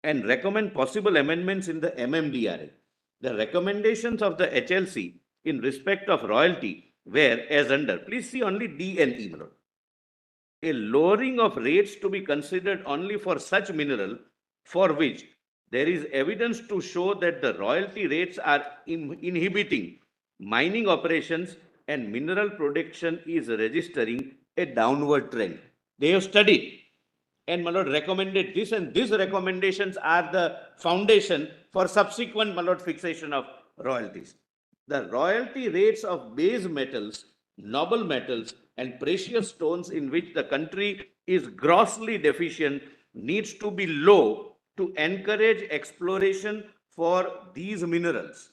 and recommend possible amendments in the MMDRA. The recommendations of the HLC in respect of royalty were as under. Please see only D and E. A lowering of rates to be considered only for such mineral for which there is evidence to show that the royalty rates are inhibiting mining operations and mineral production is registering a downward trend. They have studied and, my lord, recommended this, and these recommendations are the foundation for subsequent, my lord, fixation of royalties. The royalty rates of base metals, noble metals, and precious stones in which the country is grossly deficient needs to be low to encourage exploration for these minerals.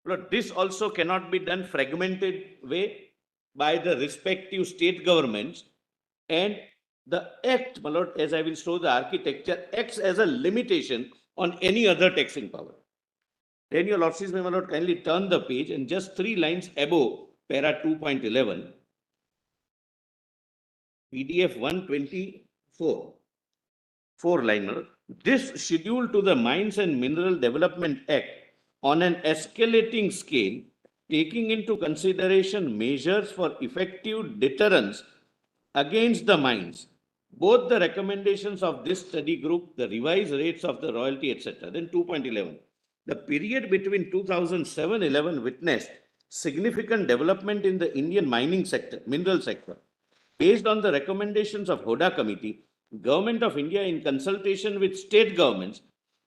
But this also cannot be done fragmented way by the respective state governments, and the act, my lord, as I will show the architecture, acts as a limitation on any other taxing power. Then your lordships may, my lord, kindly turn the page and just 3 lines above para 2.11, PDF 124, 4 line, my lord. This schedule to the Mines and Mineral Development Act on an escalating scale, taking into consideration measures for effective deterrence against the mines, both the recommendations of this study group, the revised rates of the royalty, etc. Then 2.11. The period between 2007-11 witnessed significant development in the Indian mining sector, mineral sector. Based on the recommendations of HODA committee, Government of India in consultation with state governments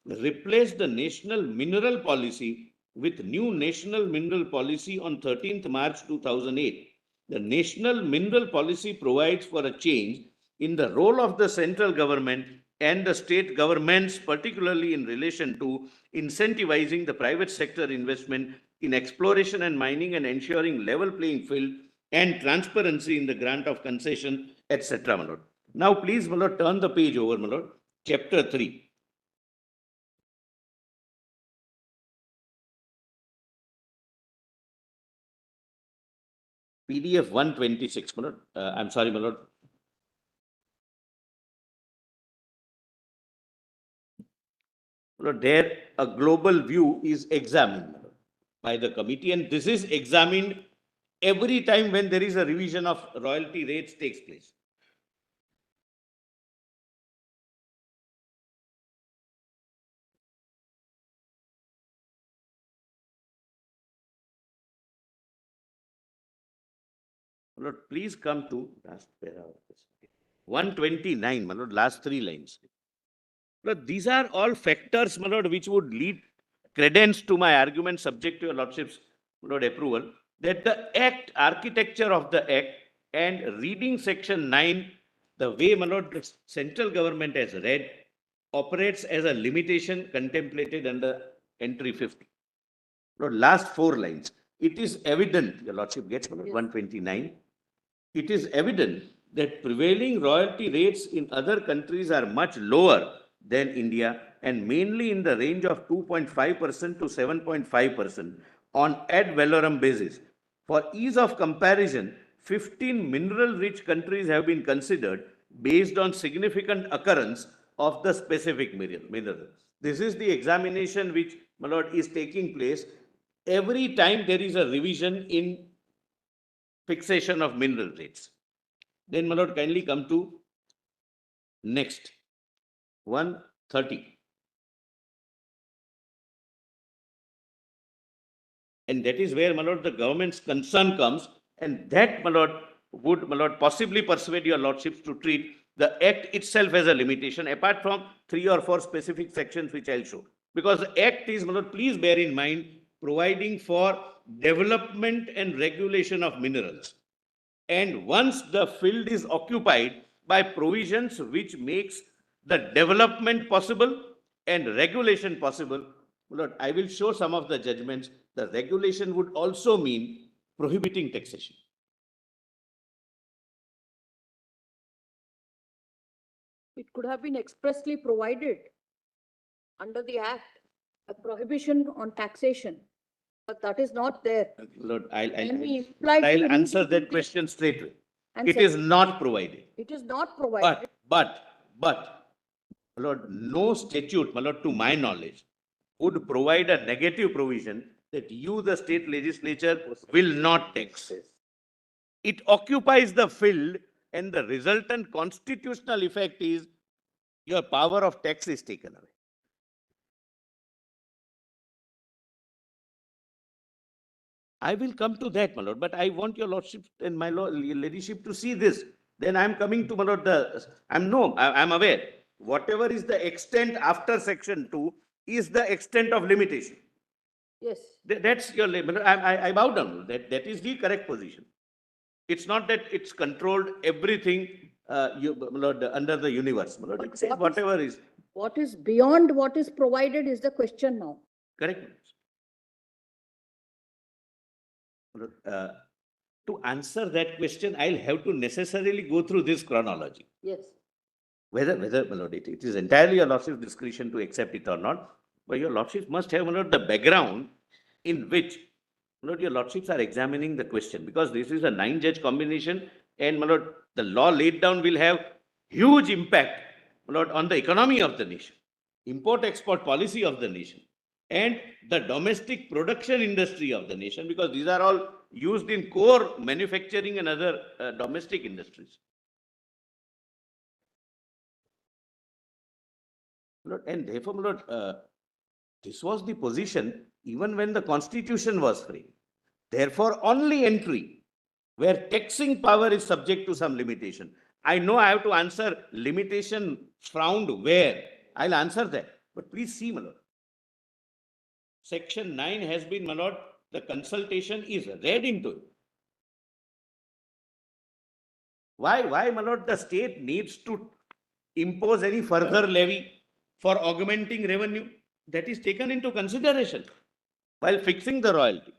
replaced the national mineral policy with new national mineral policy on 13th March 2008. The national mineral policy provides for a change in the role of the central government and the state governments, particularly in relation to incentivizing the private sector investment in exploration and mining and ensuring level playing field and transparency in the grant of concession, etc. My lord. Now, please, my lord, turn the page over, my lord. Chapter 3. PDF 126, my lord. I'm sorry, my lord. There, a global view is examined by the committee, and this is examined every time when there is a revision of royalty rates takes place. Lord, please come to last para of this. 129, my lord, last 3 lines. Lord, these are all factors, my lord, which would lead credence to my argument, subject to your lordship's, my lord, approval, that the act, architecture of the act, and reading section 9, the way, my lord, the central government has read, operates as a limitation contemplated under entry 50. Lord, last 4 lines. It is evident, your lordship gets, my lord, 129. It is evident that prevailing royalty rates in other countries are much lower than India and mainly in the range of 2.5% to 7.5% on ad valorem basis. For ease of comparison, 15 mineral-rich countries have been considered based on significant occurrence of the specific mineral. This is the examination which, my lord, is taking place every time there is a revision in fixation of mineral rates. Then, my lord, kindly come to next 130. And that is where, my lord, the government's concern comes, and that, my lord, would, my lord, possibly persuade your lordships to treat the act itself as a limitation, apart from 3 or 4 specific sections which I'll show. Because the act is, my lord, please bear in mind, providing for development and regulation of minerals. And once the field is occupied by provisions which makes the development possible and regulation possible, Lord, I will show some of the judgments. The regulation would also mean prohibiting taxation. It could have been expressly provided under the Act, a prohibition on taxation, but that is not there. Lord, Can we imply I'll answer that question straight away. It is not provided. It is not provided. But, Lord, no statute, my lord, to my knowledge, would provide a negative provision that you, the state legislature, will not tax. It occupies the field, and the resultant constitutional effect is your power of tax is taken away. I will come to that, my lord, but I want your lordship and my lord, ladyship to see this. Then I'm coming to, my lord, I'm aware. Whatever is the extent after section 2 is the extent of limitation. Yes. That's your, I bow down. That is the correct position. It's not that it's controlled everything, my lord, under the universe. My lord, it says whatever is What is beyond what is provided is the question now. correct. My lord, to answer that question, I'll have to necessarily go through this chronology. Yes. Whether, my lord, it is entirely your lordship's discretion to accept it or not, but your lordship must have, my lord, the background in which, my lord, your lordships are examining the question, because this is a 9-judge combination, and, my lord, the law laid down will have huge impact, my lord, on the economy of the nation, import-export policy of the nation, and the domestic production industry of the nation, because these are all used in core manufacturing and other domestic industries. Lord, and therefore, my lord, this was the position even when the Constitution was framed. Therefore, only entry where taxing power is subject to some limitation. I know I have to answer limitation found where. I'll answer that. But please see, my lord. Section 9 has been, my lord, the consultation is read into it. Why, my lord, the state needs to impose any further levy for augmenting revenue? That is taken into consideration while fixing the royalty.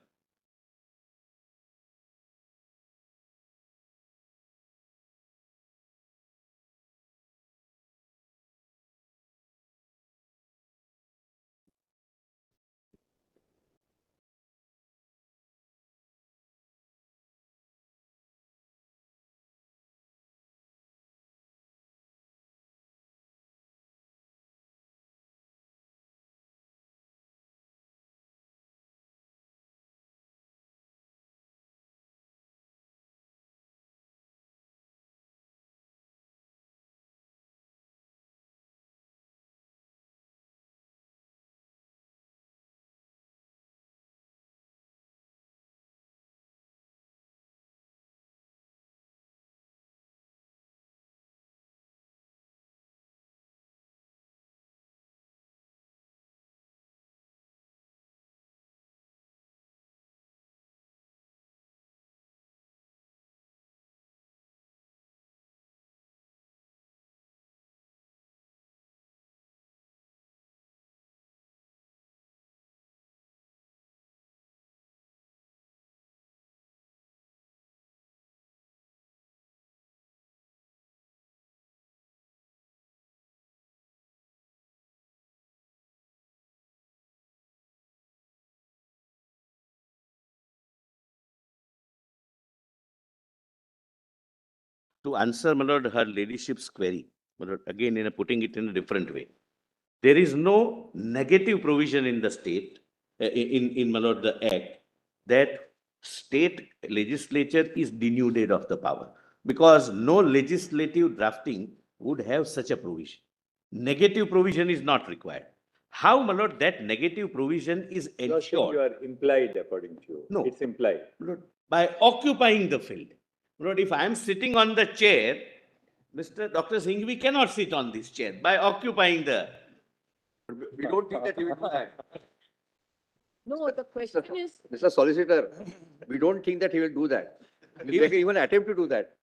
To answer, my lord, her ladyship's query, my lord, again, putting it in a different way. There is no negative provision in the state, in my lord, the act, that state legislature is denuded of the power, because no legislative drafting would have such a provision. Negative provision is not required. How, my lord, that negative provision is You ensured? are implied according to you. No. It's implied. Lord, by occupying the field. Lord, if I am sitting on the chair, Mr. Dr. Singhvi cannot sit on this chair by occupying the. We don't think that he will do that. No, the question is, Mr. Solicitor, we don't think that he will do that. He will even attempt to do that.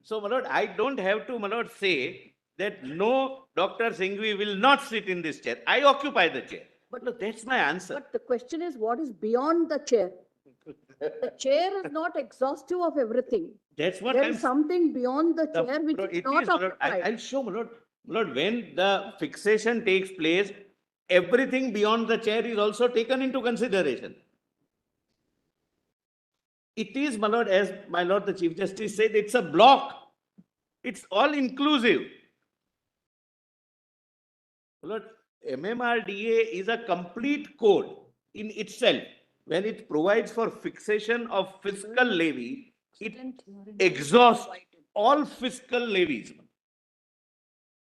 So, my lord, I don't have to, my lord, say that no, Dr. Singhvi will not sit in this chair. I occupy the chair. But look, that's my answer. but the question is, what is beyond the chair? The chair is not exhaustive of everything. That's what There I'm. is something beyond the The- chair which Lord, is it not is, my lord. occupied. I'll show, my lord. My lord, when the fixation takes place, everything beyond the chair is also taken into consideration. It is, my lord, as my lord the Chief Justice said, it's a block. It's all inclusive. My lord, MMRDA is a complete code in itself. When it provides for fixation of fiscal levy, it exhausts all fiscal levies.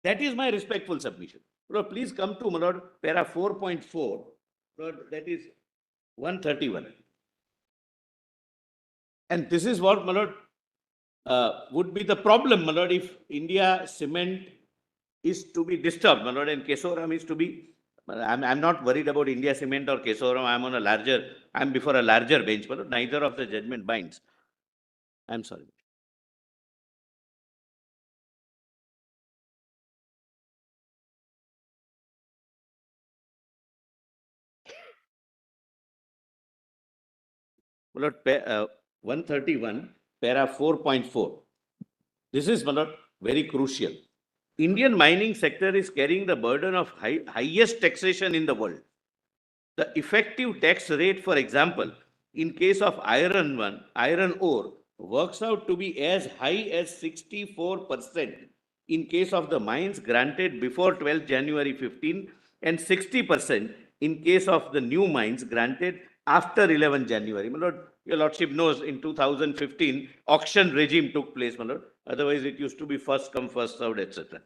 That is my respectful submission. Lord, please come to, my lord, para 4.4. Lord, that is 131. And this is what, my lord, would be the problem, my lord, if India cement is to be disturbed, my lord, and KESORAM is to be. I'm not worried about India cement or KESORAM. I'm before a larger bench, my lord. Neither of the judgment binds. I'm sorry. My lord, 131, para 4.4. This is, my lord, very crucial. Indian mining sector is carrying the burden of highest taxation in the world. The effective tax rate, for example, in case of iron ore, works out to be as high as 64% in case of the mines granted before 12th January 15 and 60% in case of the new mines granted after 11 January. My lord, your lordship knows in 2015, auction regime took place, my lord. Otherwise, it used to be first come, first served, etc.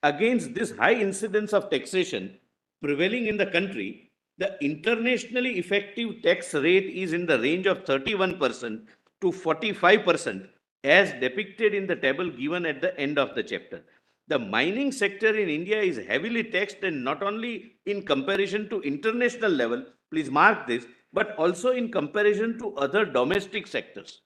Against this high incidence of taxation prevailing in the country, the internationally effective tax rate is in the range of 31% to 45%, as depicted in the table given at the end of the chapter. The mining sector in India is heavily taxed, and not only in comparison to international level, please mark this, but also in comparison to other domestic sectors.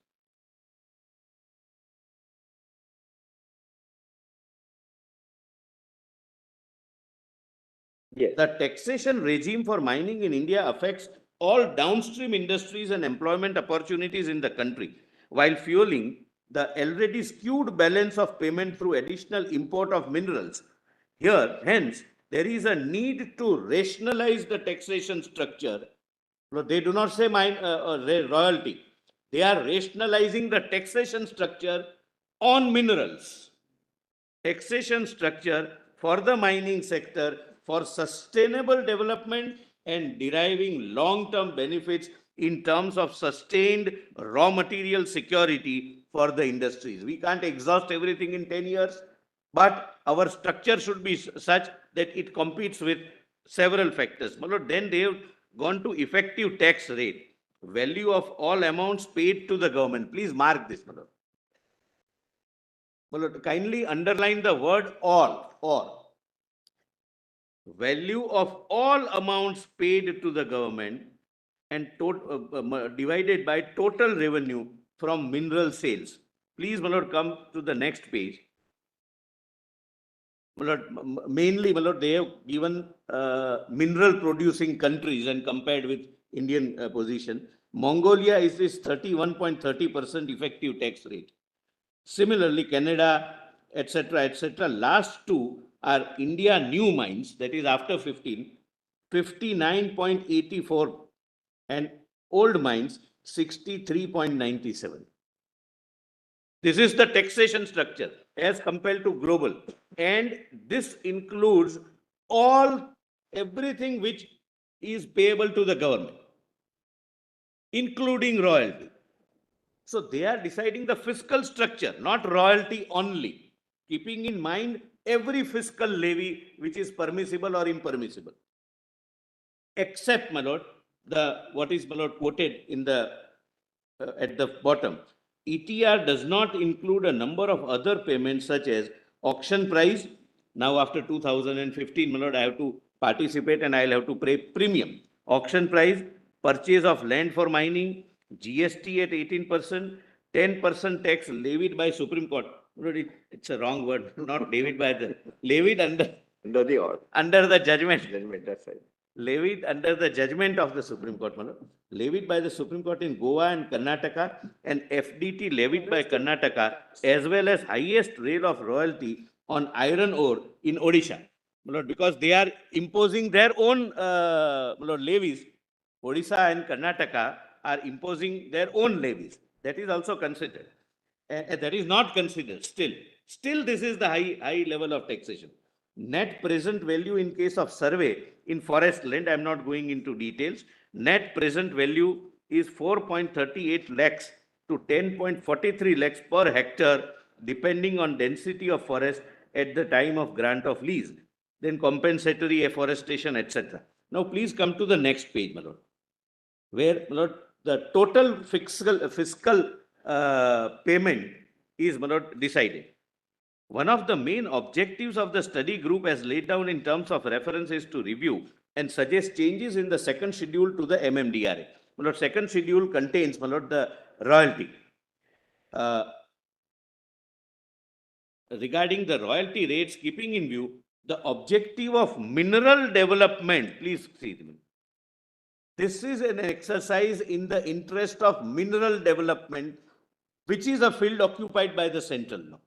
Yes. The taxation regime for mining in India affects all downstream industries and employment opportunities in the country, while fueling the already skewed balance of payment through additional import of minerals. Here, hence, there is a need to rationalize the taxation structure. They do not say royalty. They are rationalizing the taxation structure on minerals. Taxation structure for the mining sector for sustainable development and deriving long-term benefits in terms of sustained raw material security for the industries. We can't exhaust everything in 10 years, but our structure should be such that it competes with several factors. Then they have gone to effective tax rate, value of all amounts paid to the government. Please mark this. Kindly underline the word all, or. Value of all amounts paid to the government and divided by total revenue from mineral sales. Please, my lord, come to the next page. My lord, mainly, my lord, they have given mineral producing countries and compared with Indian position. Mongolia is this 31.30% effective tax rate. Similarly, Canada, etc., etc. Last two are India new mines, that is after 15, 59.84, and old mines, 63.97. This is the taxation structure as compared to global. And this includes everything which is payable to the government, including royalty. So they are deciding the fiscal structure, not royalty only, keeping in mind every fiscal levy which is permissible or impermissible. Except, my lord, what is, my lord, quoted in the at the bottom. ETR does not include a number of other payments such as auction price. Now after 2015, my lord, I have to participate and I'll have to pay premium. Auction price, purchase of land for mining, GST at 18%, 10% tax levied by Supreme Court. It's a wrong word, not levied by the, levied under Under the order. under the judgment. That's right. Levied under the judgment of the Supreme Court, levied by the Supreme Court in Goa and Karnataka, and FDT levied by Karnataka, as well as highest rate of royalty on iron ore in Odisha. Because they are imposing their own levies. Odisha and Karnataka are imposing their own levies. That is also considered. That is not considered still. Still, this is the high level of taxation. Net present value in case of survey in forest land, I am not going into details. Net present value is 4.38 lakhs to 10.43 lakhs per hectare, depending on density of forest at the time of grant of lease. Then compensatory afforestation, etc. Now, please come to the next page, my lord, where, my lord, the total fiscal payment is, my lord, decided. One of the main objectives of the study group as laid down in terms of reference is to review and suggest changes in the second schedule to the MMDRA. My lord, second schedule contains, my lord, the royalty. regarding the royalty rates, keeping in view the objective of mineral development, please see. This is an exercise in the interest of mineral development, which is a field occupied by the central now.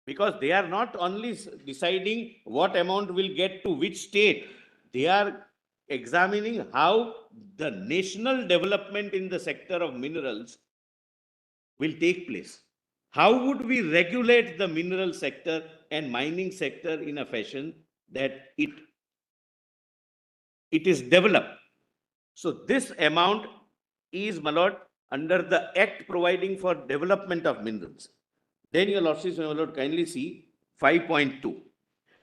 Because they are not only deciding what amount will get to which state, they are examining how the national development in the sector of minerals will take place. How would we regulate the mineral sector and mining sector in a fashion that it is developed? So this amount is, my lord, under the act providing for development of minerals. Then your lordships, my lord, kindly see 5.2.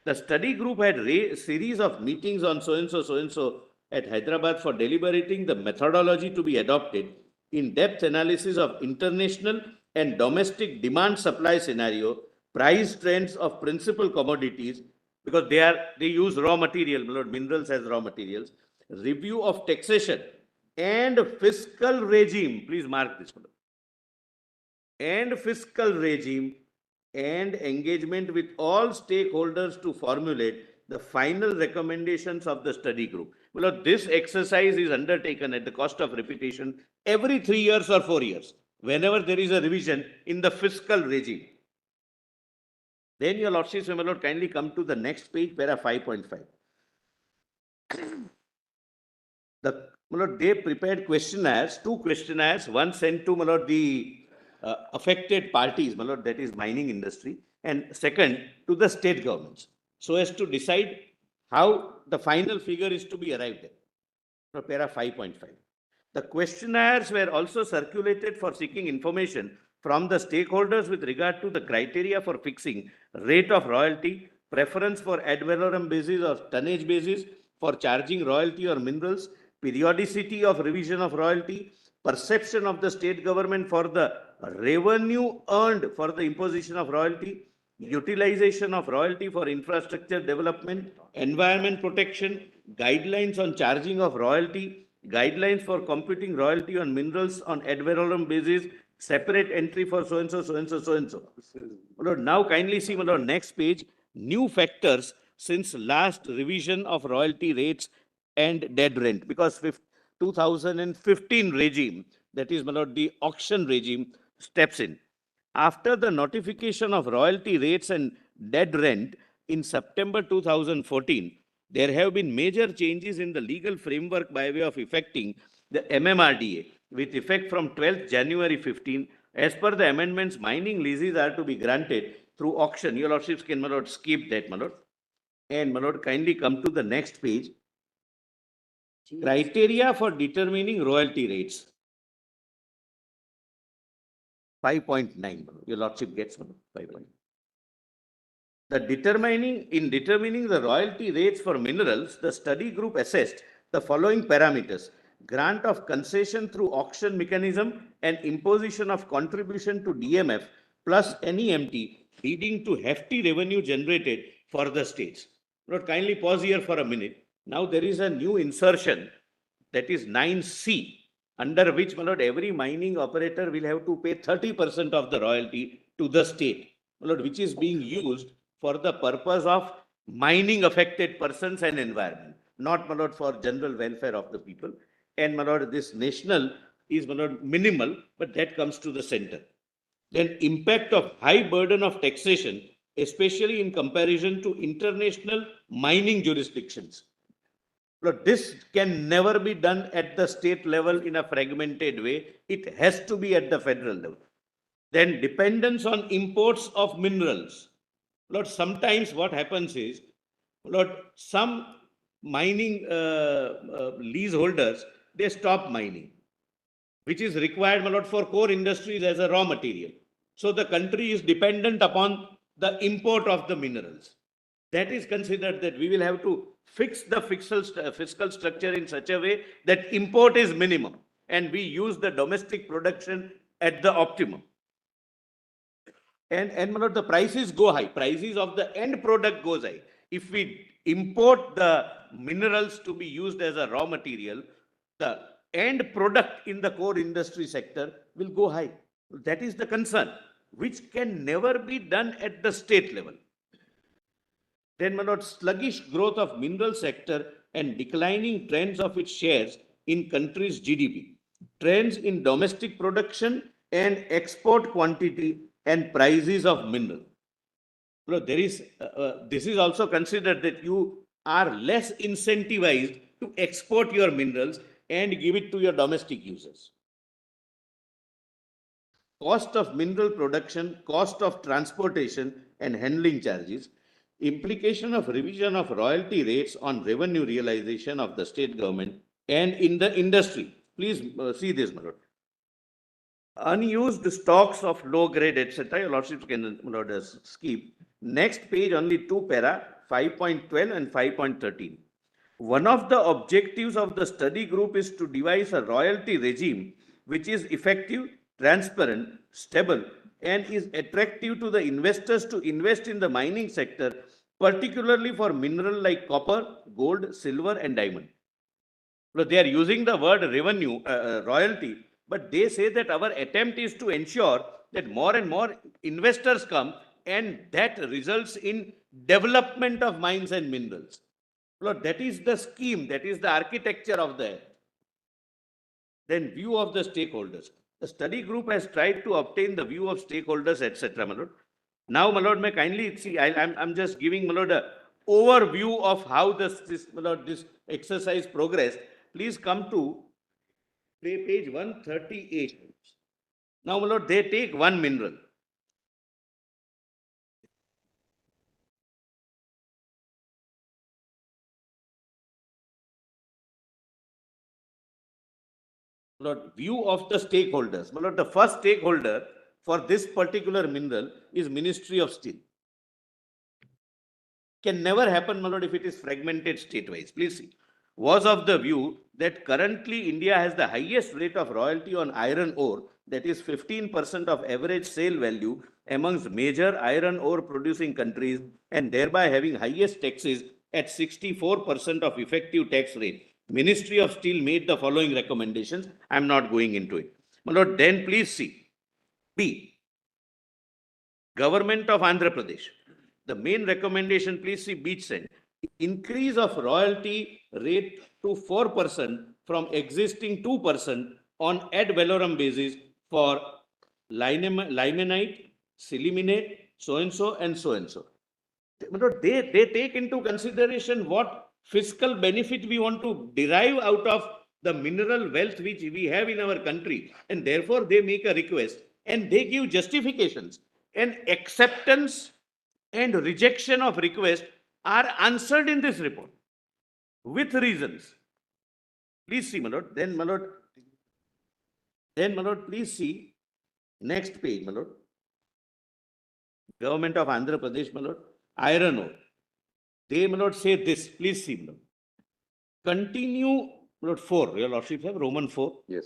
The study group had a series of meetings on so-and-so at Hyderabad for deliberating the methodology to be adopted, in-depth analysis of international and domestic demand-supply scenario, price trends of principal commodities, because they use raw material, my lord, minerals as raw materials, review of taxation and fiscal regime, please mark this, my lord, and fiscal regime, and engagement with all stakeholders to formulate the final recommendations of the study group. Well, this exercise is undertaken at the cost of repetition every 3 years or 4 years, whenever there is a revision in the fiscal regime. Then your lordships, my lord, kindly come to the next page, para 5.5. My lord, they prepared questionnaires, 2 questionnaires, one sent to, my lord, the affected parties, my lord, that is mining industry, and second to the state governments, so as to decide how the final figure is to be arrived at. Para 5.5. The questionnaires were also circulated for seeking information from the stakeholders with regard to the criteria for fixing rate of royalty, preference for ad valorem basis or tonnage basis for charging royalty or minerals, periodicity of revision of royalty, perception of the state government for the revenue earned for the imposition of royalty, utilization of royalty for infrastructure development, environment protection, guidelines on charging of royalty, guidelines for computing royalty on minerals on ad valorem basis, separate entry for so-and-so, so-and-so, so-and-so. Now kindly see, my lord, next page, new factors since last revision of royalty rates and dead rent, because 2015 regime, that is, my lord, the auction regime, steps in. After the notification of royalty rates and dead rent in September 2014, there have been major changes in the legal framework by way of effecting the MMRDA with effect from 12th January 15. As per the amendments, mining leases are to be granted through auction. Your lordships can, my lord, skip that, my lord. And, my lord, kindly come to the next page. Criteria for determining royalty rates. 5.9. Your lordship gets 5.9. In determining the royalty rates for minerals, the study group assessed the following parameters: grant of concession through auction mechanism and imposition of contribution to DMF plus NEMT, leading to hefty revenue generated for the states. Lord, kindly pause here for a minute. Now there is a new insertion, that is 9C, under which, my lord, every mining operator will have to pay 30% of the royalty to the state, my lord, which is being used for the purpose of mining affected persons and environment, not, my lord, for general welfare of the people. And, my lord, this national is, my lord, minimal, but that comes to the center. Then impact of high burden of taxation, especially in comparison to international mining jurisdictions. Look, this can never be done at the state level in a fragmented way. It has to be at the federal level. Then dependence on imports of minerals. Lord, sometimes what happens is, Lord, some mining leaseholders, they stop mining, which is required, my lord, for core industries as a raw material. So the country is dependent upon the import of the minerals. That is considered that we will have to fix the fiscal structure in such a way that import is minimum and we use the domestic production at the optimum. And my lord, the prices go high. Prices of the end product goes high. If we import the minerals to be used as a raw material, the end product in the core industry sector will go high. That is the concern, which can never be done at the state level. Then, my lord, sluggish growth of mineral sector and declining trends of its shares in country's GDP, trends in domestic production and export quantity and prices of mineral. No, there is, this is also considered that you are less incentivized to export your minerals and give it to your domestic users. Cost of mineral production, cost of transportation and handling charges, implication of revision of royalty rates on revenue realization of the state government and in the industry. Please see this, my lord. Unused stocks of low grade, etc. Your lordship can, my lord, skip. Next page, only two para, 5.12 and 5.13. One of the objectives of the study group is to devise a royalty regime which is effective, transparent, stable, and is attractive to the investors to invest in the mining sector, particularly for mineral like copper, gold, silver, and diamond. So they are using the word revenue, royalty, but they say that our attempt is to ensure that more and more investors come, and that results in development of mines and minerals. So that is the scheme, that is the architecture of the act. Then view of the stakeholders. The study group has tried to obtain the view of stakeholders, etc. My lord. Now, my lord, may kindly see, I'm just giving, my lord, an overview of how this, my lord, this exercise progressed. Please come to page 138. Now, my lord, they take one mineral. My lord, view of the stakeholders. My lord, the first stakeholder for this particular mineral is Ministry of Steel. Can never happen, my lord, if it is fragmented state-wise. Please see. Was of the view that currently India has the highest rate of royalty on iron ore, that is 15% of average sale value amongst major iron ore producing countries, and thereby having highest taxes at 64% of effective tax rate. Ministry of Steel made the following recommendations. I am not going into it. My lord, then please see. B. Government of Andhra Pradesh. The main recommendation, please see beach send. Increase of royalty rate to 4% from existing 2% on ad valorem basis for limonite, siliminate, so-and-so and so-and-so. They take into consideration what fiscal benefit we want to derive out of the mineral wealth which we have in our country, and therefore they make a request and they give justifications, and acceptance and rejection of request are answered in this report with reasons. Please see, my lord. Then, my lord, please see next page, my lord. Government of Andhra Pradesh, my lord, iron ore. They, my lord, say this. Please see, my lord. Continue, my lord, 4. Your lordship have Roman 4. Yes.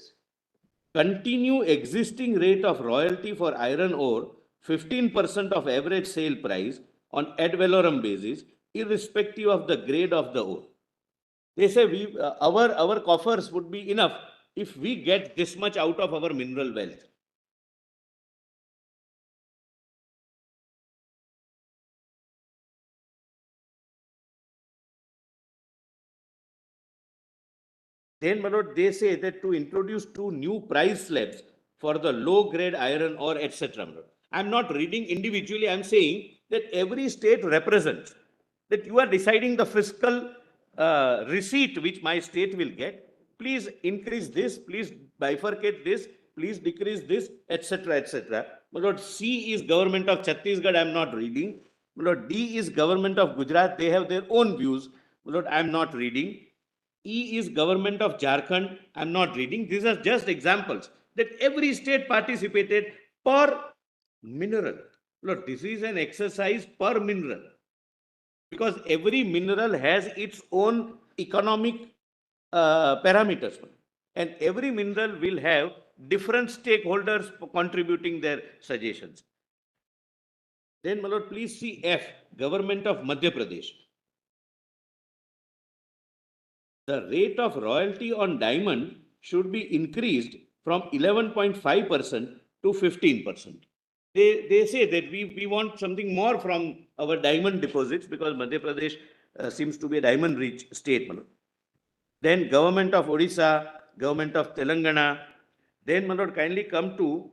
Continue existing rate of royalty for iron ore, 15% of average sale price on ad valorem basis, irrespective of the grade of the ore. They say we, our coffers would be enough if we get this much out of our mineral wealth. Then, my lord, they say that to introduce 2 new price slabs for the low grade iron ore, etc. I'm not reading individually. I'm saying that every state represents that you are deciding the fiscal receipt which my state will get. Please increase this, please bifurcate this, please decrease this, etc., etc. My lord, C is government of Chhattisgarh. I'm not reading. My lord, D is government of Gujarat. They have their own views. My lord, I'm not reading. E is government of Jharkhand. I'm not reading. These are just examples that every state participated per mineral. Look, this is an exercise per mineral, because every mineral has its own economic parameters, and every mineral will have different stakeholders contributing their suggestions. Then, my lord, please see F, government of Madhya Pradesh. The rate of royalty on diamond should be increased from 11.5% to 15%. They say that we want something more from our diamond deposits because Madhya Pradesh seems to be a diamond rich state. Then government of Odisha, government of Telangana, then Manoj, kindly come to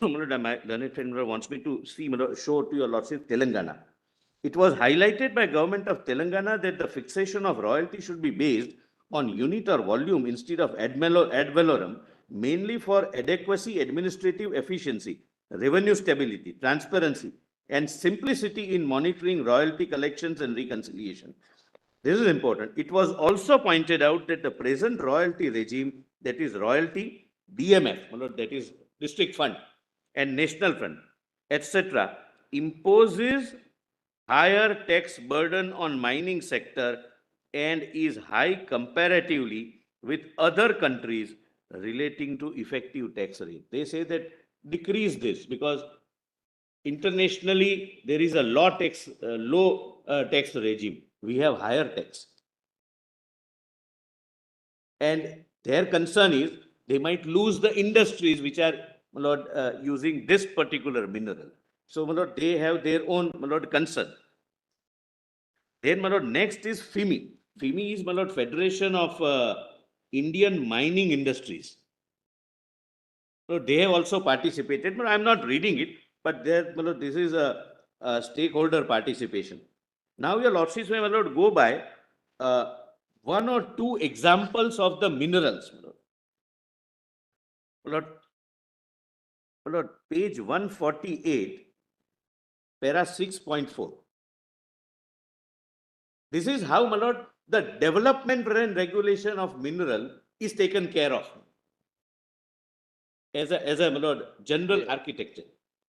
my learned friend wants me to see, show to your lordship Telangana. It was highlighted by government of Telangana that the fixation of royalty should be based on unit or volume instead of ad valorem, mainly for adequacy, administrative efficiency, revenue stability, transparency, and simplicity in monitoring royalty collections and reconciliation. This is important. It was also pointed out that the present royalty regime, that is royalty, DMF, that is district fund and national fund, etc., imposes higher tax burden on mining sector and is high comparatively with other countries relating to effective tax rate. They say that decrease this because internationally there is a low tax regime. We have higher tax. And their concern is they might lose the industries which are using this particular mineral. So they have their own concern. Then next is FIMI. FIMI is Federation of Indian Mining Industries. So they have also participated, but I'm not reading it, but there, this is a stakeholder participation. Now your lordships may go by one or two examples of the minerals. Page 148, para 6.4. This is how the development and regulation of mineral is taken care of as a general architecture.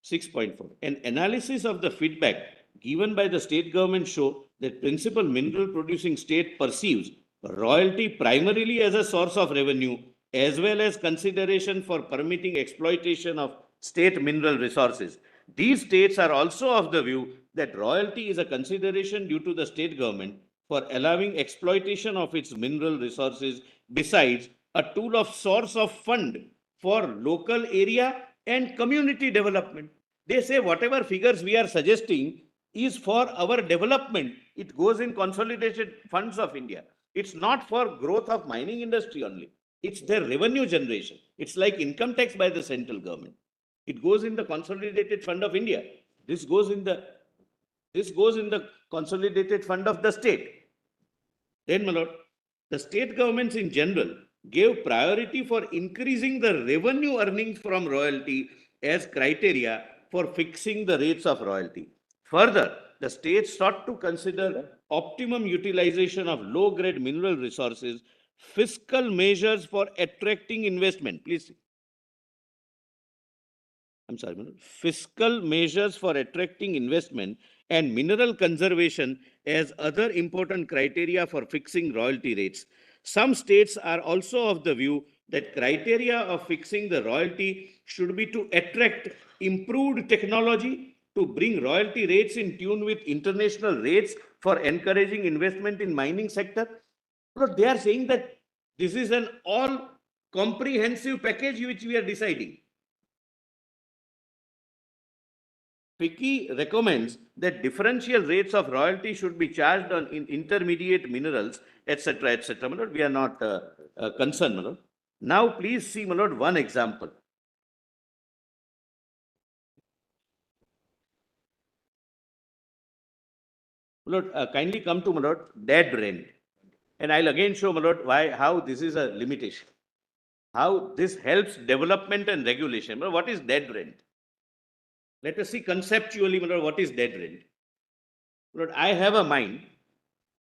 6.4. An analysis of the feedback given by the state government show that principal mineral producing state perceives royalty primarily as a source of revenue as well as consideration for permitting exploitation of state mineral resources. These states are also of the view that royalty is a consideration due to the state government for allowing exploitation of its mineral resources besides a tool of source of fund for local area and community development. They say whatever figures we are suggesting is for our development. It goes in consolidated funds of India. It's not for growth of mining industry only. It's their revenue generation. It's like income tax by the central government. It goes in the consolidated fund of India. This goes in the consolidated fund of the state. Then, my lord, the state governments in general gave priority for increasing the revenue earnings from royalty as criteria for fixing the rates of royalty. Further, the states sought to consider optimum utilization of low-grade mineral resources, fiscal measures for attracting investment. Please. Fiscal measures for attracting investment and mineral conservation as other important criteria for fixing royalty rates. Some states are also of the view that criteria of fixing the royalty should be to attract improved technology to bring royalty rates in tune with international rates for encouraging investment in mining sector. But they are saying that this is an all comprehensive package which we are deciding. FICCI recommends that differential rates of royalty should be charged on intermediate minerals, etc., etc. We are not concerned, my lord. Now, please see, my lord, one example. My lord, kindly come to, my lord, dead rent. And I'll again show, my lord, how this is a limitation. How this helps development and regulation. My lord, what is dead rent? Let us see conceptually, my lord, what is dead rent. Lord, I have a mine.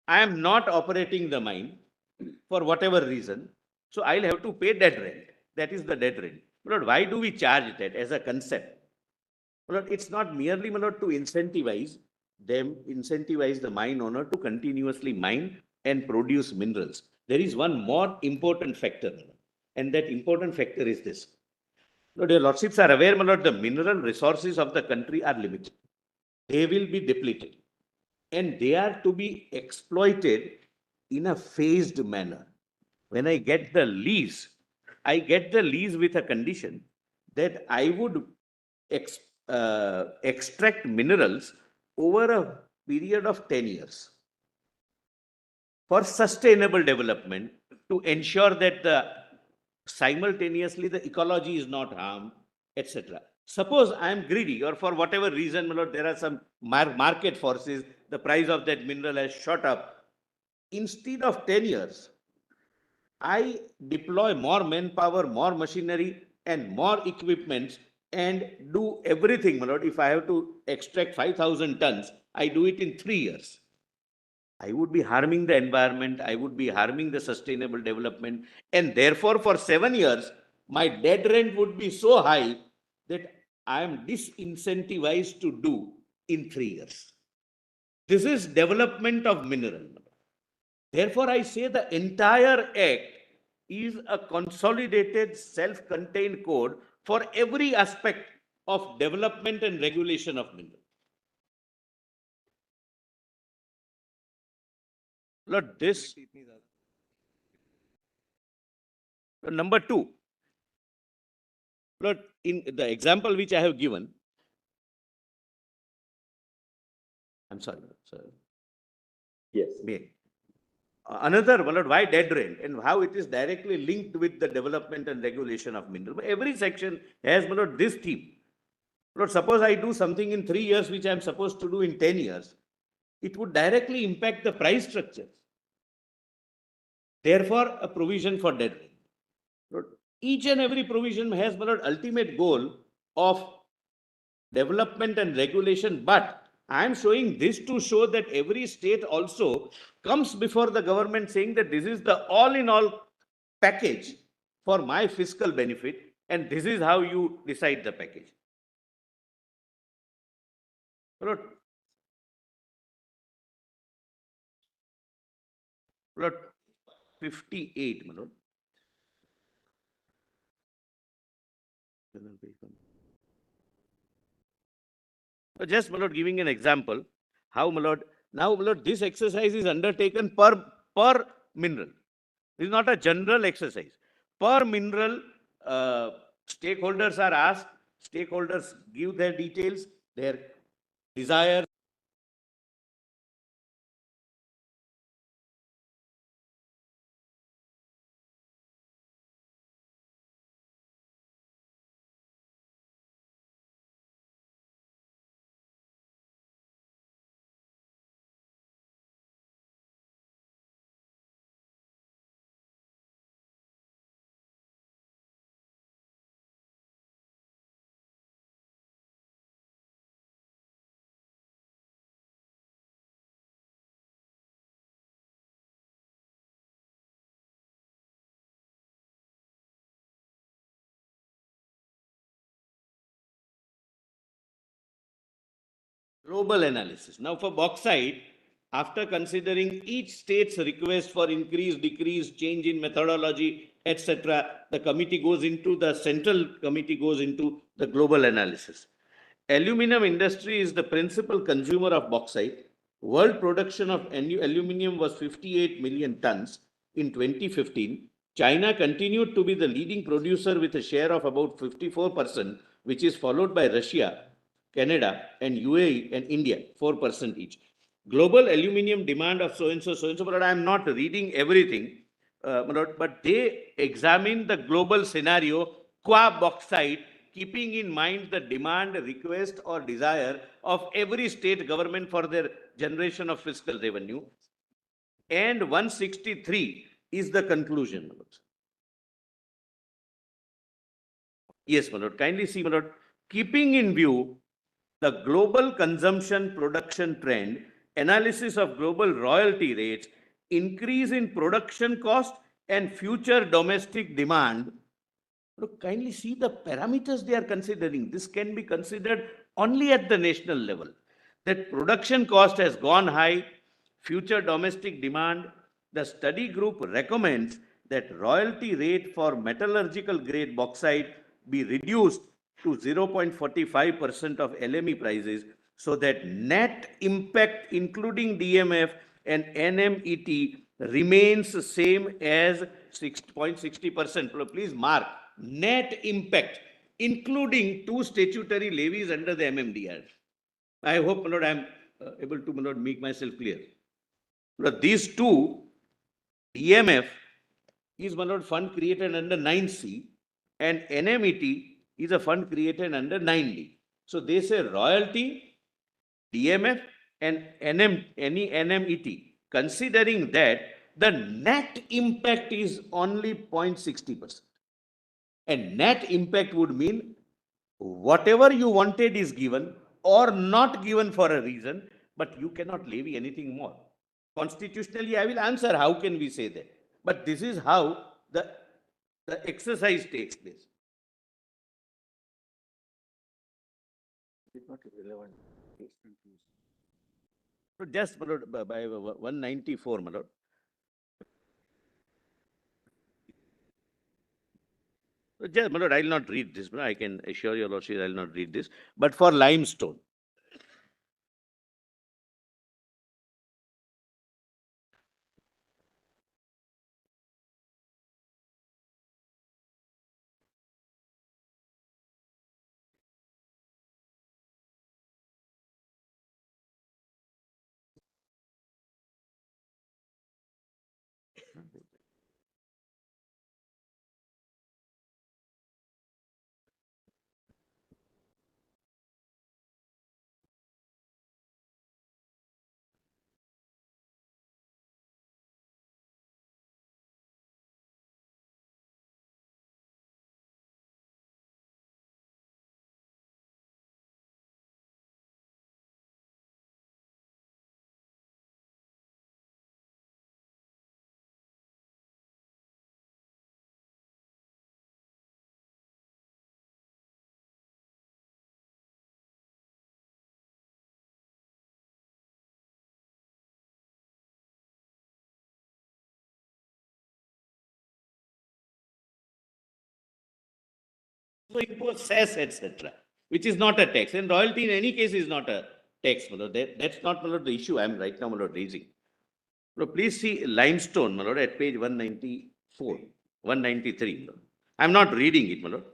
I am not operating the mine for whatever reason. So I'll have to pay dead rent. That is the dead rent. Lord, why do we charge that as a concept? Lord, it's not merely, my lord, to incentivize the mine owner to continuously mine and produce minerals. There is one more important factor, and that important factor is this. Lord, your lordships are aware, my lord, the mineral resources of the country are limited. They will be depleted. And they are to be exploited in a phased manner. When I get the lease, I get the lease with a condition that I would extract minerals over a period of 10 years for sustainable development to ensure that simultaneously the ecology is not harmed, etc. Suppose I am greedy or for whatever reason, my lord, there are some market forces, the price of that mineral has shot up. Instead of 10 years, I deploy more manpower, more machinery, and more equipments and do everything, my lord. If I have to extract 5,000 tons, I do it in 3 years. I would be harming the environment, I would be harming the sustainable development, and therefore for 7 years, my dead rent would be so high that I am disincentivized to do in 3 years. This is development of mineral. Therefore, I say the entire act is a consolidated, self-contained code for every aspect of development and regulation of mineral. Lord, this. Number two, Lord, in the example which I have given, I'm sorry, sir. Yes. Another, Lord, why dead rent and how it is directly linked with the development and regulation of mineral. Every section has, Lord, this theme. Lord, suppose I do something in 3 years which I am supposed to do in 10 years, it would directly impact the price structures. Therefore, a provision for dead rent. Lord, each and every provision has, Lord, ultimate goal of development and regulation, but I am showing this to show that every state also comes before the government saying that this is the all-in-all package for my fiscal benefit, and this is how you decide the package. Lord, 58, my lord. Just, my lord, giving an example, how, my lord, now, my lord, this exercise is undertaken per mineral. This is not a general exercise. Per mineral, stakeholders are asked, stakeholders give their details, their desires. Global analysis. Now for bauxite, after considering each state's request for increase, decrease, change in methodology, etc., the committee goes into, the central committee goes into the global analysis. Aluminum industry is the principal consumer of bauxite. World production of aluminum was 58 million tons in 2015. China continued to be the leading producer with a share of about 54%, which is followed by Russia, Canada, and UAE and India, 4% each. Global aluminum demand of so and so, but I am not reading everything, but they examine the global scenario qua bauxite, keeping in mind the demand, request, or desire of every state government for their generation of fiscal revenue. And 163 is the conclusion. Yes, my lord. Kindly see, my lord. Keeping in view the global consumption production trend, analysis of global royalty rates, increase in production cost, and future domestic demand. Look, kindly see the parameters they are considering. This can be considered only at the national level. That production cost has gone high, future domestic demand. The study group recommends that royalty rate for metallurgical grade bauxite be reduced to 0.45% of LME prices so that net impact including DMF and NMET remains same as 6.60%. Please mark net impact, including two statutory levies under the MMDR. I hope, my lord, I am able to, my lord, make myself clear. But these two, DMF is, my lord, fund created under 9C, and NMET is a fund created under 9D. So they say royalty, DMF, and any NMET, considering that the net impact is only 0.60%. And net impact would mean whatever you wanted is given or not given for a reason, but you cannot levy anything more. Constitutionally, I will answer how can we say that. But this is how the exercise takes place. It's not relevant. So just, my lord, by 194, my lord. So just, my lord, I will not read this. I can assure your lordship, I will not read this. But for limestone, so impose cess, etc., which is not a tax. And royalty in any case is not a tax. My lord. That's not, my lord, the issue I am right now, my lord, raising. No, please see limestone, my lord, at page 194, 193. My lord. I'm not reading it, my lord.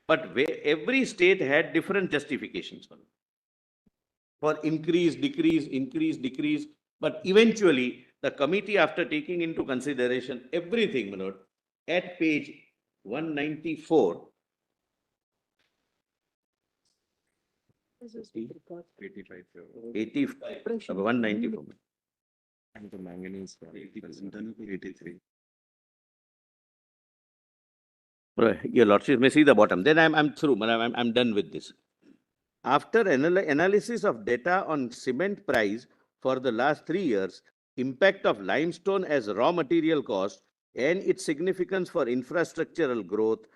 But every state had different justifications, my lord, for increase, decrease. But eventually, the committee, after taking into consideration everything, my lord, at page 194, 85, 194. And the manganese 80%, 83. Your lordship may see the bottom. Then I'm through. I'm done with this. After analysis of data on cement price for the last 3 years, impact of limestone as raw material cost, and its significance for infrastructural growth,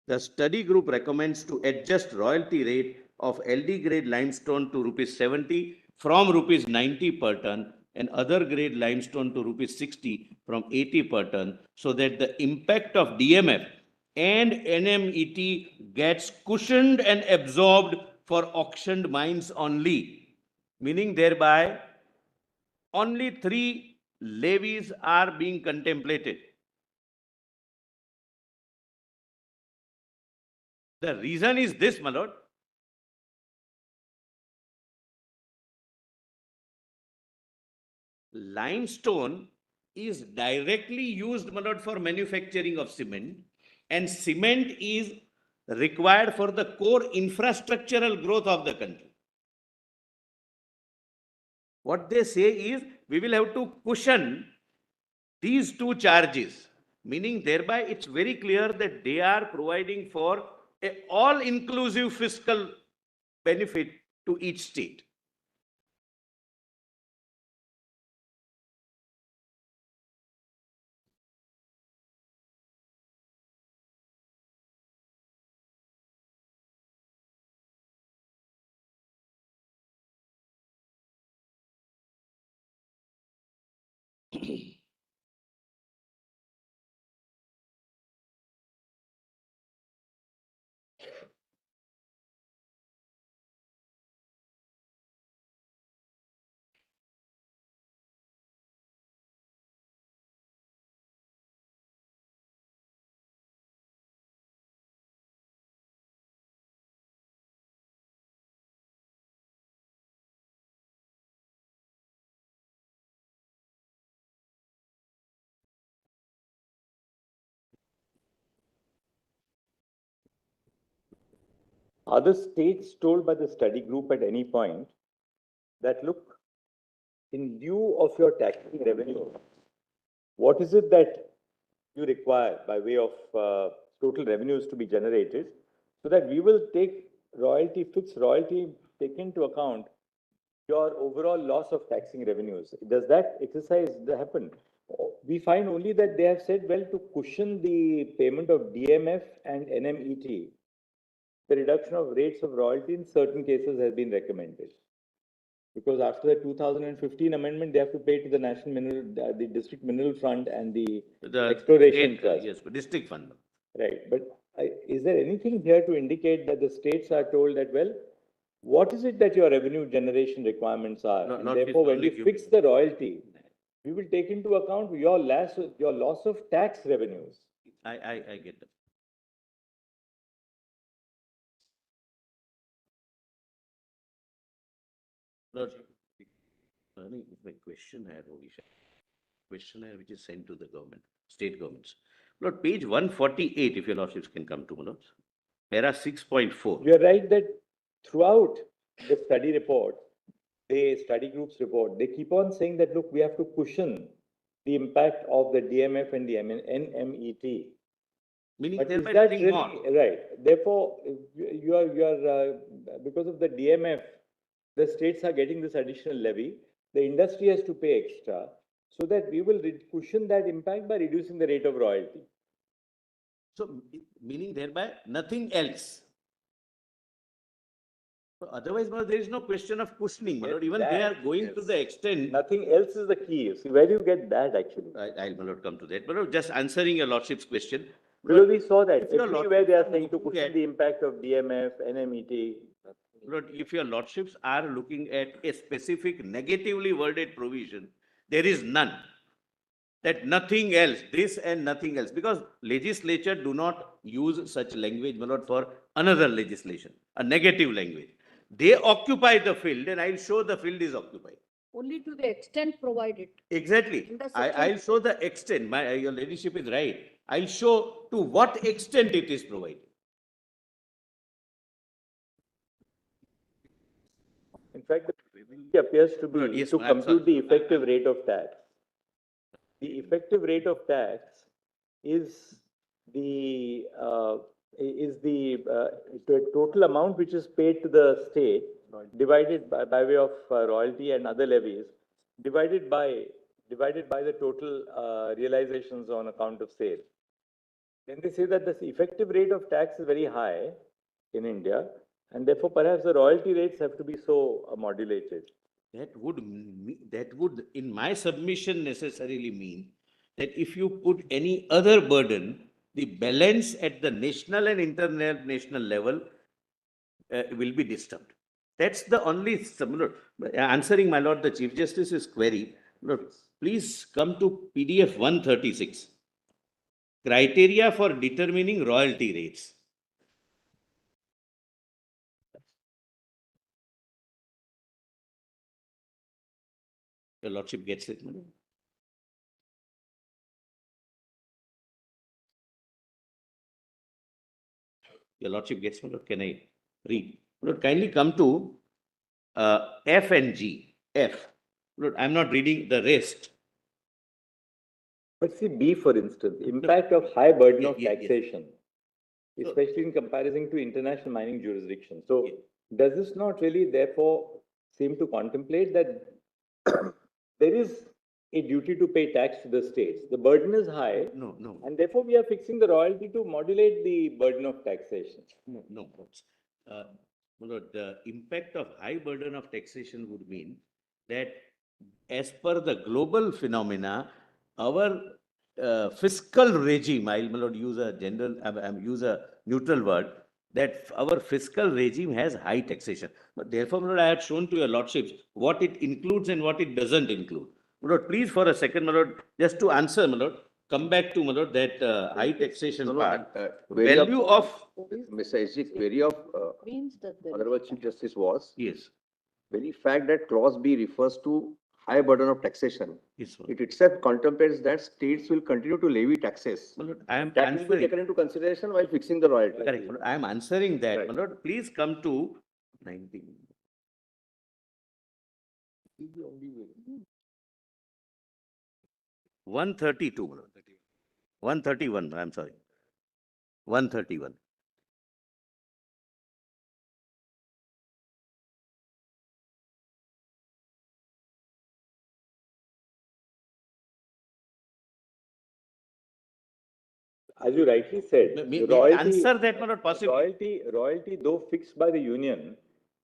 the study group recommends to adjust royalty rate of LD grade limestone to rupees 70 from rupees 90 per ton, and other grade limestone to rupees 60 from 80 per ton, so that the impact of DMF and NMET gets cushioned and absorbed for auctioned mines only, meaning thereby only 3 levies are being contemplated. The reason is this, my lord. Limestone is directly used, my lord, for manufacturing of cement, and cement is required for the core infrastructural growth of the country. What they say is we will have to cushion these two charges, meaning thereby it's very clear that they are providing for an all-inclusive fiscal benefit to each state. Are the states told by the study group at any point that, look, in lieu of your taxing revenue, what is it that you require by way of total revenues to be generated, so that we will take royalty, fixed royalty, take into account your overall loss of taxing revenues? Does that exercise happen? We find only that they have said, well, to cushion the payment of DMF and NMET, the reduction of rates of royalty in certain cases has been recommended. Because after the 2015 amendment, they have to pay to the National Mineral, the District Mineral Fund and the Exploration state, Trust. yes, district fund. Right, but is there anything here to indicate that the states are told that, well, what is it that your revenue generation requirements are? No, And not therefore, if when only we you- fix the royalty, we will take into account your loss of tax revenues. I get that. Lord, my question here, Odisha. Questionnaire which is sent to the government, state governments. Lord, page 148, if your lordships can come to, my lords. Para 6.4. You're right that throughout the study report, the study group's report, they keep on saying that, look, we have to cushion the impact of the DMF and the NMET. Meaning But is thereby that doing really more. right? Therefore, you are because of the DMF, the states are getting this additional levy. The industry has to pay extra, so that we will cushion that impact by reducing the rate of royalty. So, meaning thereby nothing else. So otherwise, my lord, there is no question of cushioning, my Yes, lord. Even they are going to the extent. Nothing else is the key. See, where do you get that actually? I'll, my lord, come to that. But lord, just answering your lordship's question. Because we saw that if your everywhere they are lordships saying to looking cushion at- the impact of DMF, NMET. Lord, if your lordships are looking at a specific negatively worded provision, there is none. That nothing else, this and nothing else, because legislature do not use such language, my lord, for another legislation, a negative language. They occupy the field, and I'll show the field is occupied. Only to the extent provided. Exactly. In the I'll show the extent. Your ladyship is right. I'll show to what extent it is provided. In fact, the provision appears to be Yes, to I'm compute the sorry. effective rate of tax. The effective rate of tax is the total amount which is paid to the state divided by way of royalty and other levies, divided by the total realizations on account of sale. Then they say that the effective rate of tax is very high in India, and therefore perhaps the royalty rates have to be so modulated. That would, in my submission, necessarily mean that if you put any other burden, the balance at the national and international level will be disturbed. That's the only similar. Answering my lord, the Chief Justice's query, Lord, please come to PDF 136. Criteria for determining royalty rates. Your lordship gets it, madam? Your lordship gets me, Lord, can I read? Lord, kindly come to F and G. F. Lord, I'm not reading the rest. But see, B, for instance, impact of high burden of Yes. taxation, especially in comparison to international mining jurisdictions. So, does this not really, therefore, seem to contemplate that there is a duty to pay tax to the states? The burden is high. No. And therefore, we are fixing the royalty to modulate the burden of taxation. No. My lord, the impact of high burden of taxation would mean that as per the global phenomena, our fiscal regime, I'll, my lord, use a use a neutral word, that our fiscal regime has high taxation. But therefore, my lord, I had shown to your lordships what it includes and what it doesn't include. My lord, please for a second, my lord, just to answer, my lord, come back to, my lord, that high taxation part. Value of Mr. S.G. query of Means that there is. Honorable Chief Justice was yes. very fact that clause B refers to high burden of taxation, Yes, sir. it itself contemplates that states will continue to levy taxes. My lord, I am That will be answering. taken into consideration while fixing the royalty. Correct, my lord. I am answering that. Right. My lord, please come to 19. 132, my lord. 131, I'm sorry. 131. As you rightly said, May I answer that, my lord, possibly? royalty, though fixed by the union,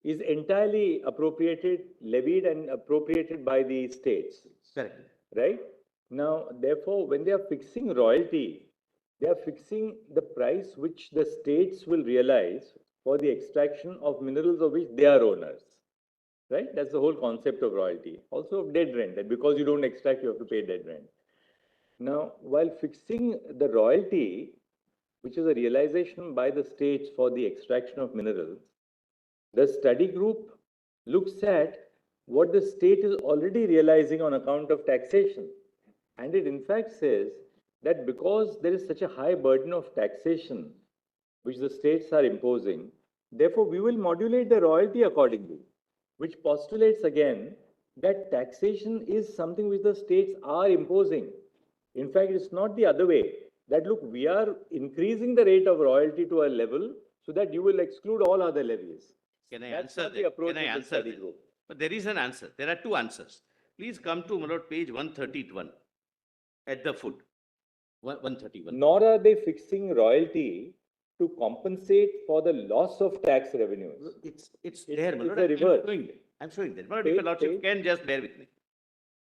is entirely appropriated, levied and appropriated by the states, Correct. right? Now, therefore, when they are fixing royalty, they are fixing the price which the states will realize for the extraction of minerals of which they are owners, right? That's the whole concept of royalty. Also of dead rent, that because you don't extract, you have to pay dead rent. Now, while fixing the royalty, which is a realization by the states for the extraction of minerals, the study group looks at what the state is already realizing on account of taxation. And it in fact says that because there is such a high burden of taxation which the states are imposing, therefore we will modulate the royalty accordingly, which postulates again that taxation is something which the states are imposing. In fact, it's not the other way. That look, we are increasing the rate of royalty to a level so that you will exclude all other levies. Can I That's answer not the that? approach Can I of the answer study that? group. But there is an answer. There are two answers. Please come to, my lord, page 131 at the foot. 131. Nor are they fixing royalty to compensate for the loss of tax revenues. It's there, my it's lord. a reverse. I'm showing that. My lord, if your lordship can just bear with me.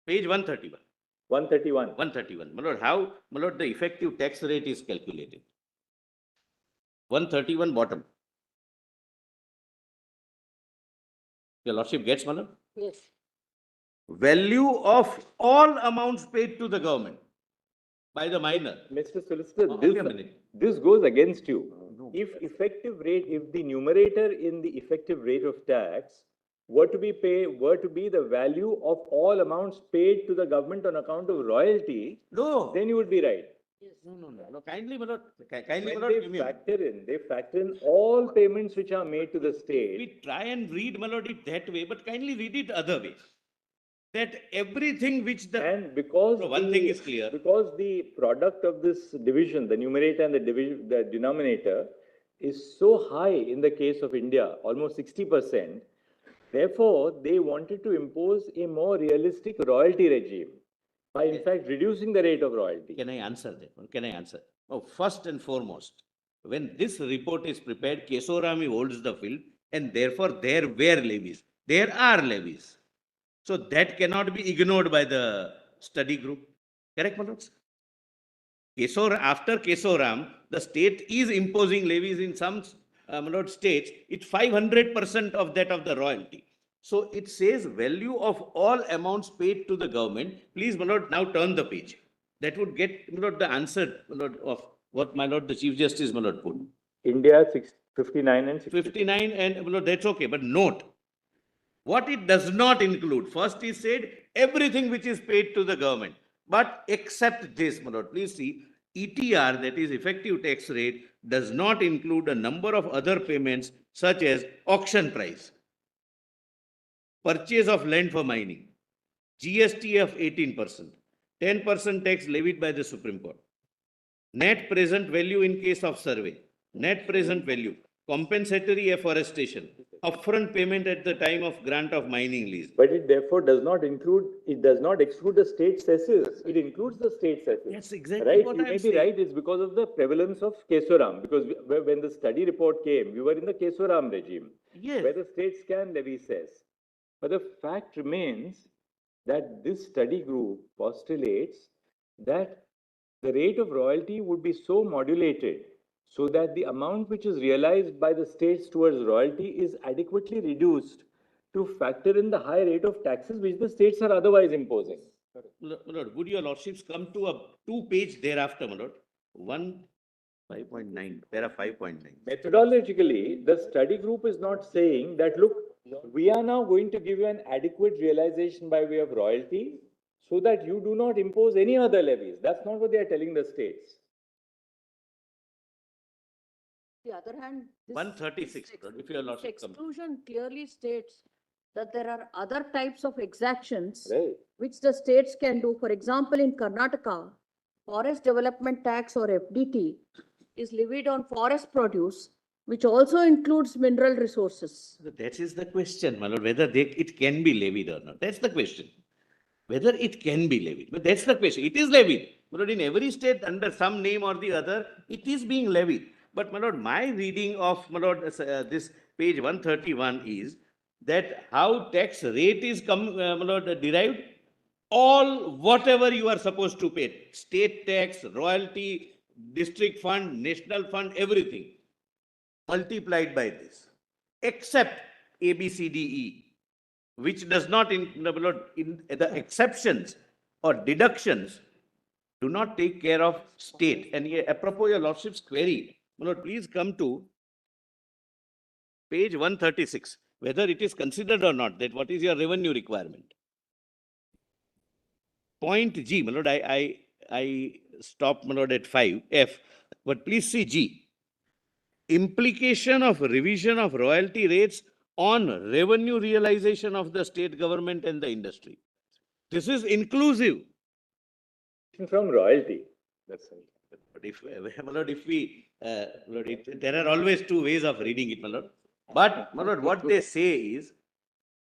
Page 131. 131. 131. My lord, how, my lord, the effective tax rate is calculated? 131 bottom. Your lordship gets, my lord? Yes. Value of all amounts paid to the government by the miner. Mr. Solicitor, Only a minute. this goes against you. If effective rate, if the numerator in the effective rate of tax were to be the value of all amounts paid to the government on account of royalty, No. then you would be right. No. Kindly, my lord, kindly, my When lord, they give me. they factor in all payments which are made to the state. We try and read, my lord, it that way, but kindly read it other way. That everything which the. And because No, one thing is clear. because the product of this division, the numerator and the denominator, is so high in the case of India, almost 60%. Therefore, they wanted to impose a more realistic royalty regime by, in fact, reducing the rate of royalty. Can I answer that one? Can I answer? Oh, first and foremost, when this report is prepared, KESORAM holds the field, and therefore there were levies. There are levies. So that cannot be ignored by the study group. Correct, Manoj? After KESORAM, the state is imposing levies in some states. It's 500% of that of the royalty. So it says value of all amounts paid to the government. Please, my lord, now turn the page. That would get, my lord, the answer, my lord, of what my lord, the Chief Justice, my lord, put. India 59 and 60. 59 and, my lord, that's okay. But note, what it does not include. First he said everything which is paid to the government. But except this, my lord, please see, ETR, that is effective tax rate, does not include a number of other payments such as auction price, purchase of land for mining, GST of 18%, 10% tax levied by the Supreme Court, net present value in case of survey, net present value, compensatory afforestation, upfront payment at the time of grant of mining lease. But it therefore does not exclude the state cesses. It includes the state cesses. That's exactly right. what You I'm may be saying. right. It's because of the prevalence of KESORAM. Because when the study report came, we were in the KESORAM regime, Yes. where the states can levy cess. But the fact remains that this study group postulates that the rate of royalty would be so modulated so that the amount which is realized by the states towards royalty is adequately reduced to factor in the high rate of taxes which the states are otherwise imposing. My lord, would your lordships come to a 2-page thereafter, my lord? 5.9, para 5.9. Methodologically, the study group is not saying that, look, We are now going to give you an adequate realization by way of royalty so that you do not impose any other levies. That's not what they are telling the states. The other hand, this 136, if your this lordship comes. exclusion clearly states that there are other types of exactions Right. which the states can do. For example, in Karnataka, forest development tax or FDT is levied on forest produce, which also includes mineral resources. That is the question, my lord, whether it can be levied or not. That's the question. Whether it can be levied. But that's the question. It is levied. My lord, in every state, under some name or the other, it is being levied. But my lord, my reading of, my lord, this page 131 is that how tax rate is my lord, derived, all whatever you are supposed to pay, state tax, royalty, district fund, national fund, everything, multiplied by this, except A, B, C, D, E, which does not in the exceptions or deductions do not take care of state. And here, apropos your lordship's query, my lord, please come to page 136, whether it is considered or not, that what is your revenue requirement. Point G, my lord, I stopped, my lord, at 5F, but please see G. Implication of revision of royalty rates on revenue realization of the state government and the industry. This is inclusive. From royalty. That's right. But if, my lord, if we, Lord, there are always two ways of reading it, my lord. But, my lord, what they say is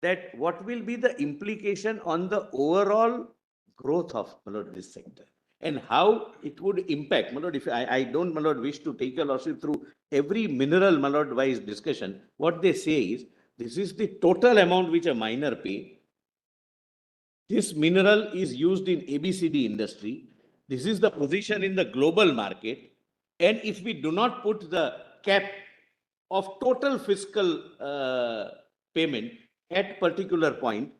that what will be the implication on the overall growth of, my lord, this sector and how it would impact. My lord, if I don't, my lord, wish to take your lordship through every mineral, my lord, wise discussion. What they say is this is the total amount which a miner pay. This mineral is used in ABCD industry. This is the position in the global market. And if we do not put the cap of total fiscal payment at particular point,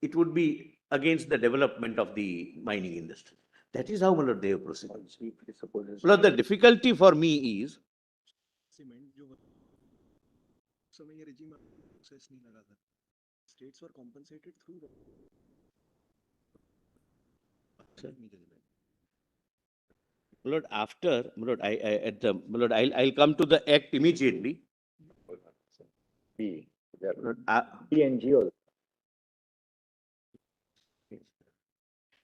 it would be against the development of the mining industry. That is how, my lord, they have proceeded. Lord, the difficulty for me is cement जो उस समय ये regime process नहीं लगा था. States were compensated through the Lord, after, Lord, Lord, I'll come to the act immediately. B. Lord, B and G also.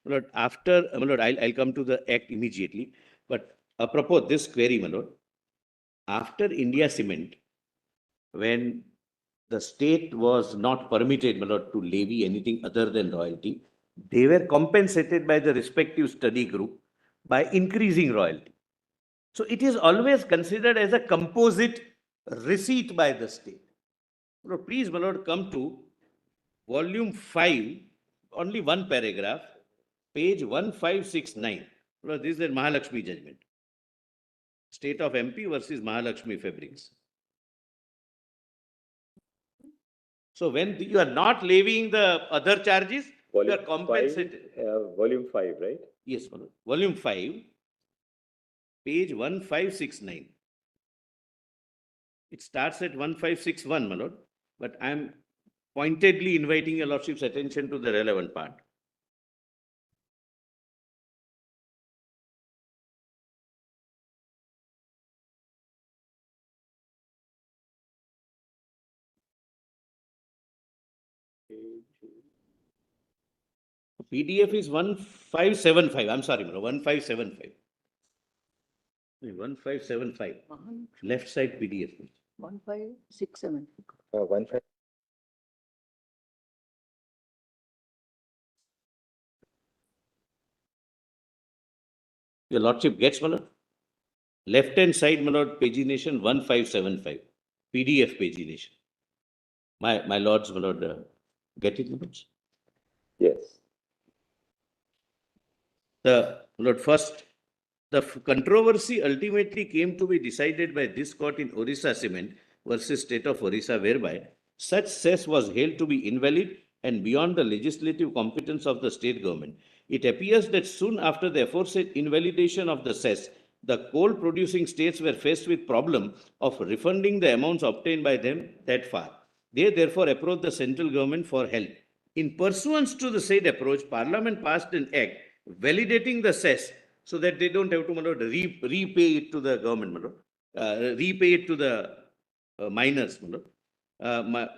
Lord, after, my lord, I'll come to the act immediately. But apropos this query, my lord, after India Cement, when the state was not permitted, my lord, to levy anything other than royalty, they were compensated by the respective study group by increasing royalty. So it is always considered as a composite receipt by the state. Lord, please, my lord, come to volume 5, only one paragraph, page 1569. Lord, this is the Mahalakshmi judgment. State of MP versus Mahalakshmi Fabrics. So when you are not levying the other charges, you are compensated. Volume 5, right? Yes, my lord. Volume 5, page 1569. It starts at 1561, my lord, but I am pointedly inviting your lordship's attention to the relevant part. PDF is 1575. I'm sorry, 1575. 1575. Left side PDF. 1567. 1.5. Your lordship gets, my lord? Left hand side, my lord, pagination 1575. PDF pagination. My lords, my lord, get it, my lords? Yes. Lord, first, the controversy ultimately came to be decided by this court in Orissa Cement versus State of Orissa, whereby such cess was held to be invalid and beyond the legislative competence of the state government. It appears that soon after the aforesaid invalidation of the cess, the coal-producing states were faced with problem of refunding the amounts obtained by them that far. They therefore approached the central government for help. In pursuance to the said approach, Parliament passed an act validating the cess so that they don't have to repay it to the government, repay it to the miners.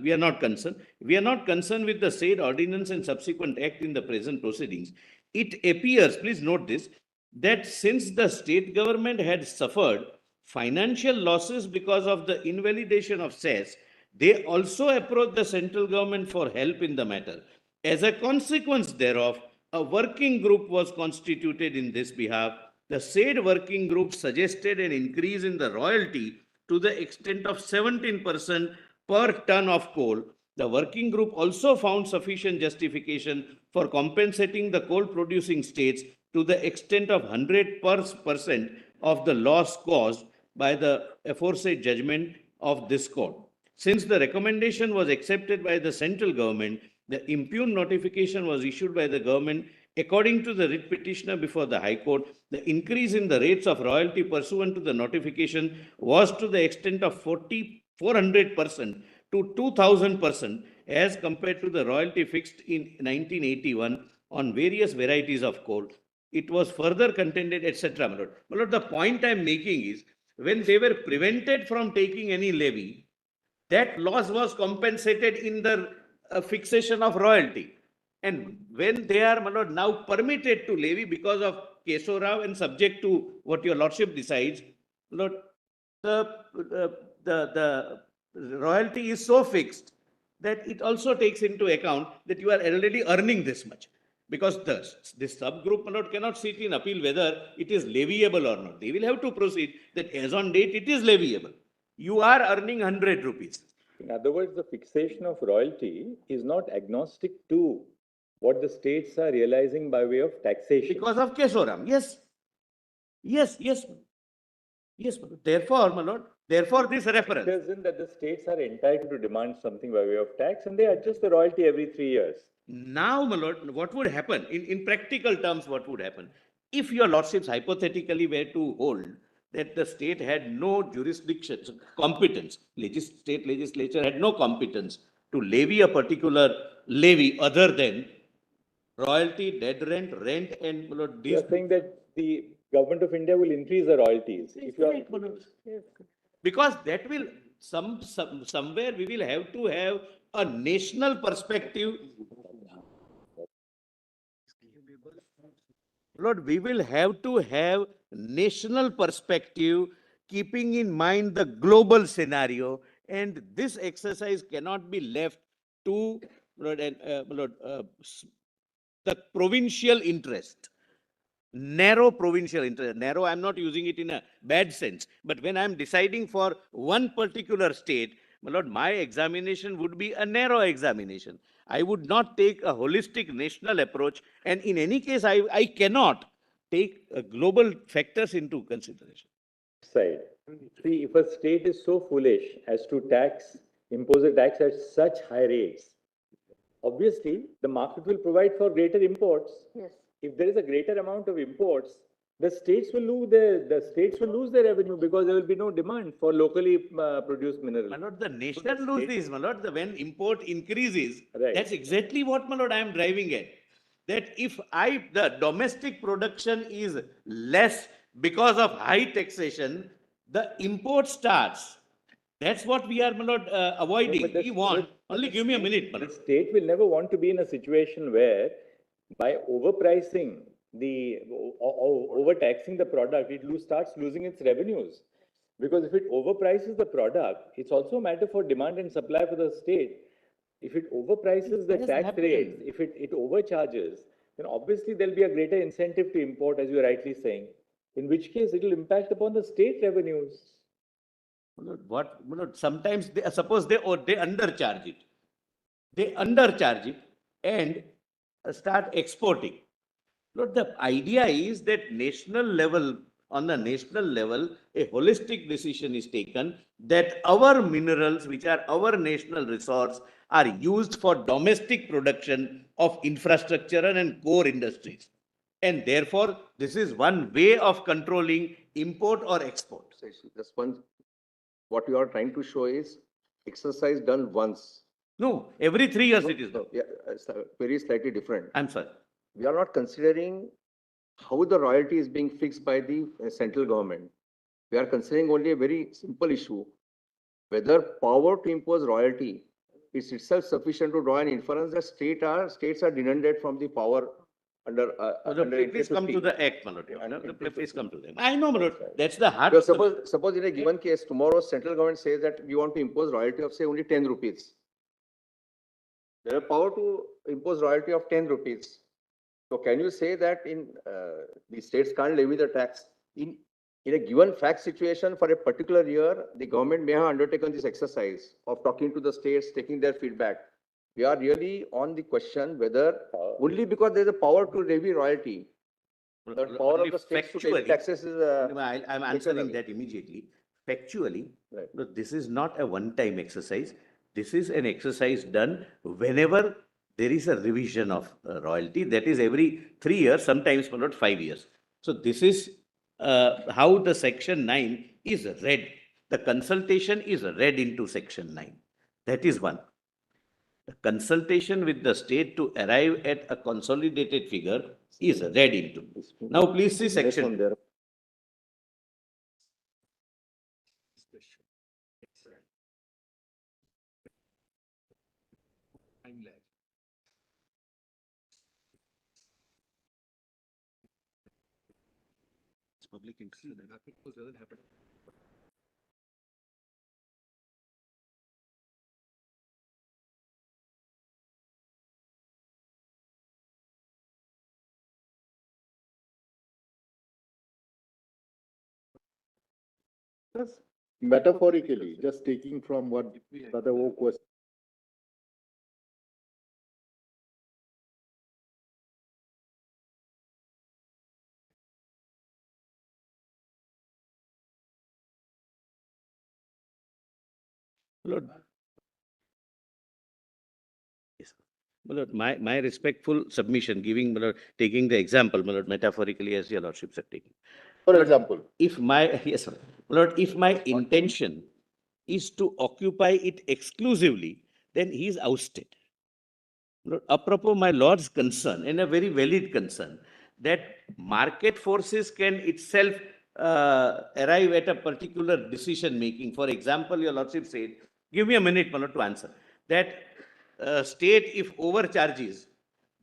We are not concerned. We are not concerned with the said ordinance and subsequent act in the present proceedings. It appears, please note this, that since the state government had suffered financial losses because of the invalidation of cess, they also approached the central government for help in the matter. As a consequence thereof, a working group was constituted in this behalf. The said working group suggested an increase in the royalty to the extent of 17% per ton of coal. The working group also found sufficient justification for compensating the coal producing states to the extent of 100% of the loss caused by the aforesaid judgment of this court. Since the recommendation was accepted by the central government, the impugned notification was issued by the government. According to the writ petitioner before the High Court, the increase in the rates of royalty pursuant to the notification was to the extent of 400% to 2000% as compared to the royalty fixed in 1981 on various varieties of coal. It was further contended, etc. My lord, the point I am making is, when they were prevented from taking any levy, that loss was compensated in the fixation of royalty. And when they are, my lord, now permitted to levy because of KESORAM and subject to what your lordship decides, my lord, the royalty is so fixed that it also takes into account that you are already earning this much. Because this subgroup, my lord, cannot sit in appeal whether it is leviable or not. They will have to proceed that as on date it is leviable. You are earning 100 rupees. In other words, the fixation of royalty is not agnostic to what the states are realizing by way of taxation. Because of KESORAM, yes. Yes. Therefore, my lord, therefore this reference. It isn't that the states are entitled to demand something by way of tax and they adjust the royalty every 3 years. Now, my lord, what would happen, in practical terms, what would happen? If your lordships hypothetically were to hold that the state had no jurisdiction, competence, state legislature had no competence to levy a particular levy other than royalty, dead rent, and my lord, You are saying that the government of India will increase the royalties. If you are, because that will, somewhere we will have to have a national perspective. Lord, we will have to have national perspective, keeping in mind the global scenario, and this exercise cannot be left to the provincial interest. Narrow provincial interest. Narrow, I'm not using it in a bad sense, but when I'm deciding for one particular state, my lord, my examination would be a narrow examination. I would not take a holistic national approach, and in any case, I cannot take global factors into consideration. side. See, if a state is so foolish as to impose a tax at such high rates, obviously the market will provide for greater imports. Yes. If there is a greater amount of imports, the states will lose their revenue because there will be no demand for locally produced minerals. My lord, the nation loses, my lord, when import increases. Right. That's exactly what, my lord, I am driving at. That if the domestic production is less because of high taxation, the import starts. That's what we are, my lord, avoiding. We want, only give me a minute, my lord. The state will never want to be in a situation where by overpricing overtaxing the product, it starts losing its revenues. Because if it overprices the product, it's also a matter for demand and supply for the state. If it overprices the tax rates, if it overcharges, then obviously there'll be a greater incentive to import, as you're rightly saying, in which case it will impact upon the state revenues. Sometimes suppose they undercharge it. They undercharge it and start exporting. Look, the idea is that on the national level, a holistic decision is taken that our minerals, which are our national resource, are used for domestic production of infrastructure and core industries. And therefore, this is one way of controlling import or export. Just one, what you are trying to show is exercise done once No, every 3 years it is. No, yeah, query is slightly different. I'm sorry. We are not considering how the royalty is being fixed by the central government. We are considering only a very simple issue, whether power to impose royalty is itself sufficient to draw an inference that states are denuded from the power under, Please come to the act, my lord. Please come to them. I know, my lord. That's the heart. Because suppose in a given case, tomorrow central government says that we want to impose royalty of say only 10 rupees. They have power to impose royalty of 10 rupees. So can you say that in the states can't levy the tax in a given fact situation for a particular year, the government may have undertaken this exercise of talking to the states, taking their feedback. We are really on the question whether only because there is a power to levy royalty, the power of the states to levy taxes is. I'm answering that immediately. Factually, Right. look, this is not a one-time exercise. This is an exercise done whenever there is a revision of royalty. That is every 3 years, sometimes for not 5 years. So this is how the section 9 is read. The consultation is read into section 9. That is one. The consultation with the state to arrive at a consolidated figure is read into. Now please see section. Time lag. It's public interest. The rapid pause doesn't happen. Metaphorically, just taking from what Brother Oak was. Lord. Yes. My lord, my respectful submission, giving, my lord, taking the example, my lord, metaphorically as your lordships are taking. For example, If my, yes, sir. My lord, if my intention is to occupy it exclusively, then he is ousted. My lord, apropos my lord's concern, and a very valid concern, that market forces can itself arrive at a particular decision making. For example, your lordship said, give me a minute, my lord, to answer, that state if overcharges,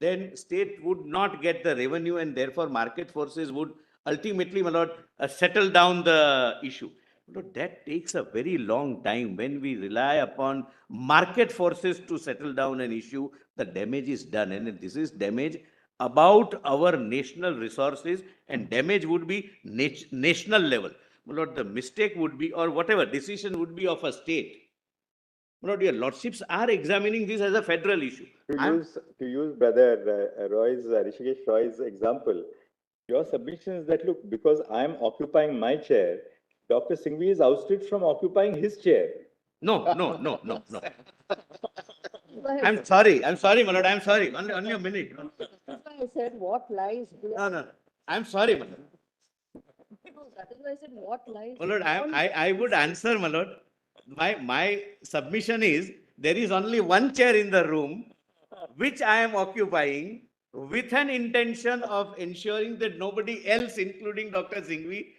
then state would not get the revenue and therefore market forces would ultimately, my lord, settle down the issue. My lord, that takes a very long time. When we rely upon market forces to settle down an issue, the damage is done. And this is damage about our national resources, and damage would be national level. My lord, the mistake would be, or whatever decision would be of a state. My lord, your lordships are examining this as a federal issue. To use Brother Rishikesh Roy's example, your submission is that, look, because I'm occupying my chair, Dr. Singhvi is ousted from occupying his chair. No. I'm sorry, my lord, I'm sorry. Only a minute. That's why I said, what lies? No. I'm sorry, my lord. No, that is why I said, what lies? My lord, I would answer, my lord. My submission is, there is only one chair in the room, which I am occupying with an intention of ensuring that nobody else, including Dr. Singhvi,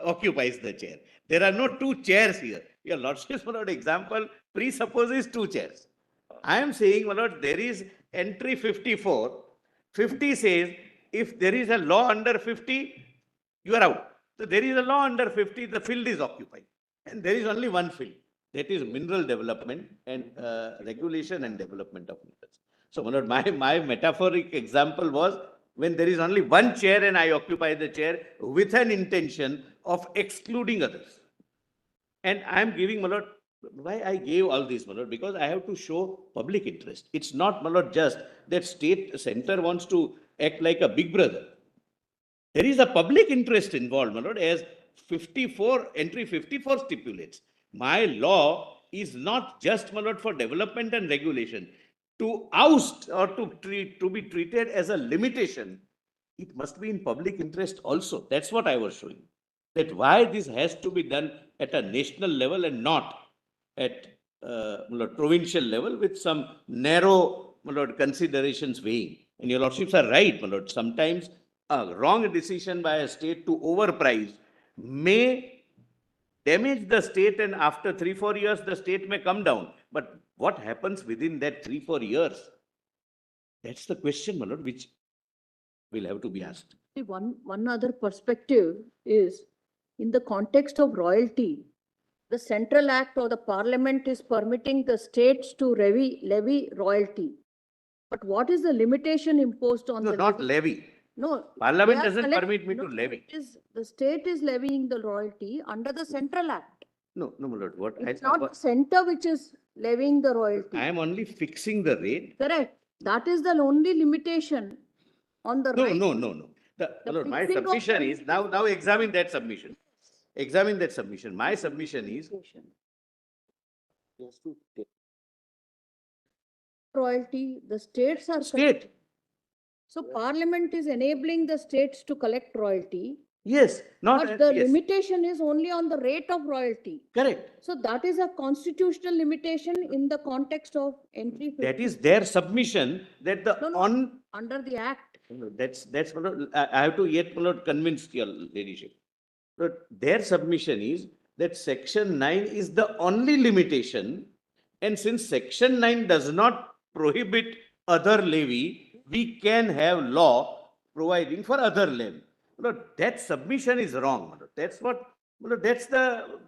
occupies the chair. There are no two chairs here. Your lordship's, my lord, example presupposes two chairs. I am saying, my lord, there is entry 54. 50 says, if there is a law under 50, you are out. So there is a law under 50, the field is occupied. And there is only one field. That is mineral development and regulation and development of minerals. So, my lord, my metaphoric example was when there is only one chair and I occupy the chair with an intention of excluding others. And I am giving, my lord, why I gave all this, my lord, because I have to show public interest. It's not, my lord, just that state center wants to act like a big brother. There is a public interest involved, my lord, as 54, entry 54 stipulates. My law is not just, my lord, for development and regulation. To oust or to be treated as a limitation, it must be in public interest also. That's what I was showing. That why this has to be done at a national level and not at provincial level with some narrow considerations weighing. And your lordships are right, my lord. Sometimes a wrong decision by a state to overprice may damage the state, and after 3-4 years, the state may come down. But what happens within that 3-4 years? That's the question, my lord, which will have to be asked. One other perspective is, in the context of royalty, the Central Act or the Parliament is permitting the states to levy royalty. But what is the limitation imposed on No, the? not levy. No. Parliament they are doesn't permit me no, to levy. The state is levying the royalty under the Central Act. No, my lord. What It's not the center which is levying the royalty. I am only fixing the rate. Correct. That is the only limitation on the No, right. no. My lord, my submission is, now examine that submission. Examine that submission. My submission is, Just to take Royalty, the states are. state. So Parliament is enabling the states to collect royalty, Yes, not, but the yes, limitation is only on the rate of royalty. correct. So that is a constitutional limitation in the context of entry. That is their submission that the No, under the act. that's, my lord, I have to yet, my lord, convince your ladyship. But their submission is that section 9 is the only limitation, and since section 9 does not prohibit other levy, we can have law providing for other levy. But that submission is wrong, my lord. That's what, my lord, that's the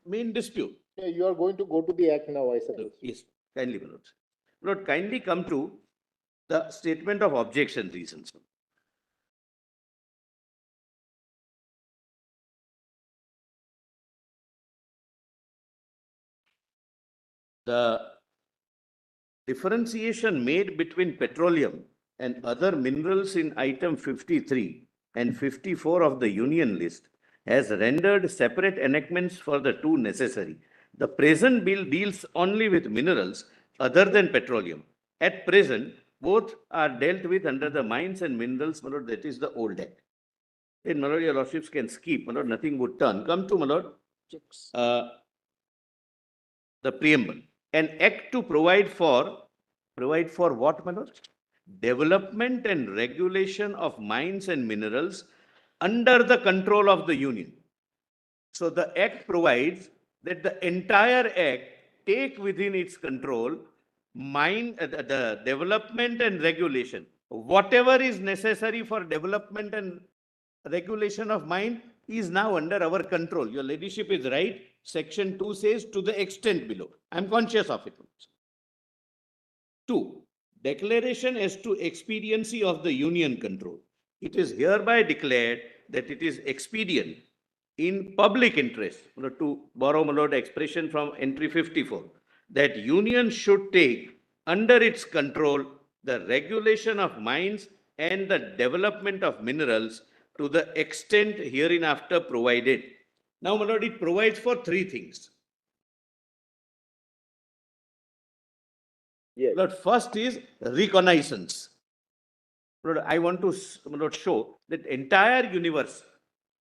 main dispute. Yeah, you are going to go to the act now, I suppose. Yes, kindly, my lord. My lord, kindly come to the statement of objection reasons. The differentiation made between petroleum and other minerals in item 53 and 54 of the union list has rendered separate enactments for the two necessary. The present bill deals only with minerals other than petroleum. At present, both are dealt with under the mines and minerals, my lord, that is the old act. In my lord, your lordships can skip, my lord, nothing would turn. Come to, my lord, the preamble. An act to provide for what, my lord? Development and regulation of mines and minerals under the control of the union. So the act provides that the entire act take within its control the development and regulation. Whatever is necessary for development and regulation of mine is now under our control. Your ladyship is right. Section 2 says to the extent below. I am conscious of it. 2. Declaration as to expediency of the union control. It is hereby declared that it is expedient in public interest, to borrow my lord expression from entry 54, that union should take under its control the regulation of mines and the development of minerals to the extent hereinafter provided. Now, my lord, it provides for three things. Yes. Lord, first is reconnaissance. Lord, I want to, Lord, show that entire universe,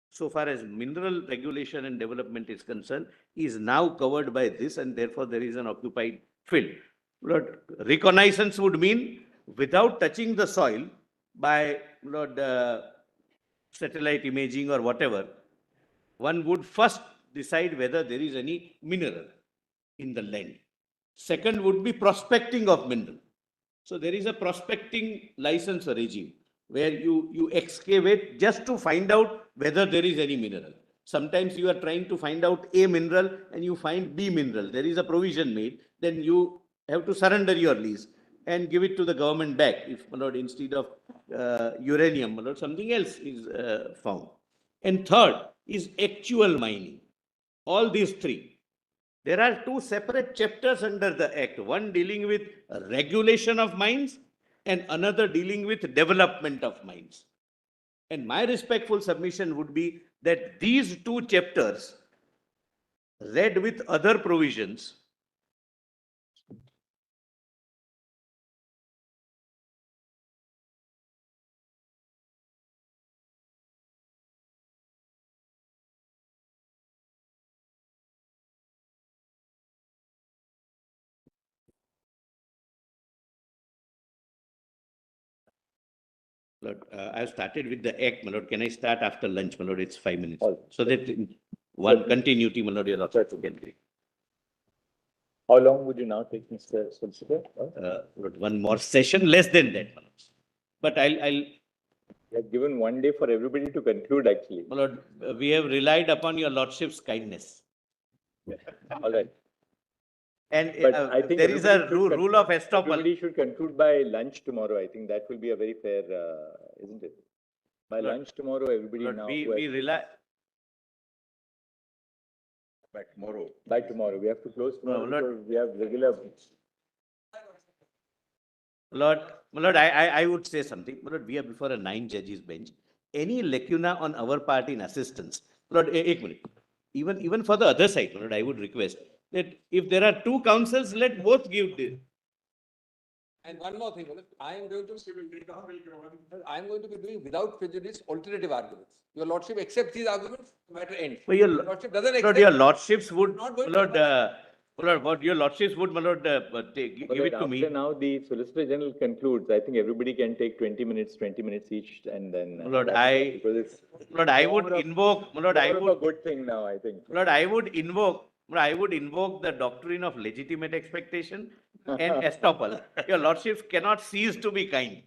so far as mineral regulation and development is concerned, is now covered by this, and therefore there is an occupied field. Lord, reconnaissance would mean without touching the soil by, Lord, satellite imaging or whatever, one would first decide whether there is any mineral in the land. Second would be prospecting of mineral. So there is a prospecting license regime where you excavate just to find out whether there is any mineral. Sometimes you are trying to find out a mineral and you find B mineral. There is a provision made. Then you have to surrender your lease and give it to the government back if, my lord, instead of uranium, my lord, something else is found. And third is actual mining. All these three. There are two separate chapters under the Act, one dealing with regulation of mines and another dealing with development of mines. And my respectful submission would be that these two chapters, read with other provisions, Lord, I've started with the act, my lord. Can I start after lunch, my lord? It's 5 minutes. All right. So that in one continuity, my lord, your lordship can be. How long would you now take, Mr. Solicitor? Lord, one more session, less than that, my lord. But I'll, You have given 1 day for everybody to conclude, actually. my lord, we have relied upon your lordship's kindness. All right. And But I think there is a everybody should rule of estoppel. Everybody should conclude by lunch tomorrow. I think that will be a very fair, isn't it? By Lord, lunch tomorrow, everybody Lord, now. we rely, By tomorrow. By tomorrow. We have to close tomorrow Lord. because we have regular. my lord, I would say something. My lord, we are before a 9 judges bench. Any lacuna on our part in assistance, my lord, ek minute. Even for the other side, my lord, I would request that if there are 2 counsels, let both give the. And one more thing, I am going to be doing without prejudice alternative arguments. Your lordship accepts these arguments, the matter ends. Well, Your lordship doesn't Lord, accept. your lordships would, Not my going lord, to- my lord, what your lordships would, my lord, give it to After me. now the Solicitor General concludes, I think everybody can take 20 minutes each, and then. Lord, because it's Lord, I would more of- invoke, my lord, I more of a would, good thing now, I think. Lord, I would invoke the doctrine of legitimate expectation and estoppel. Your lordships cannot cease to be kind.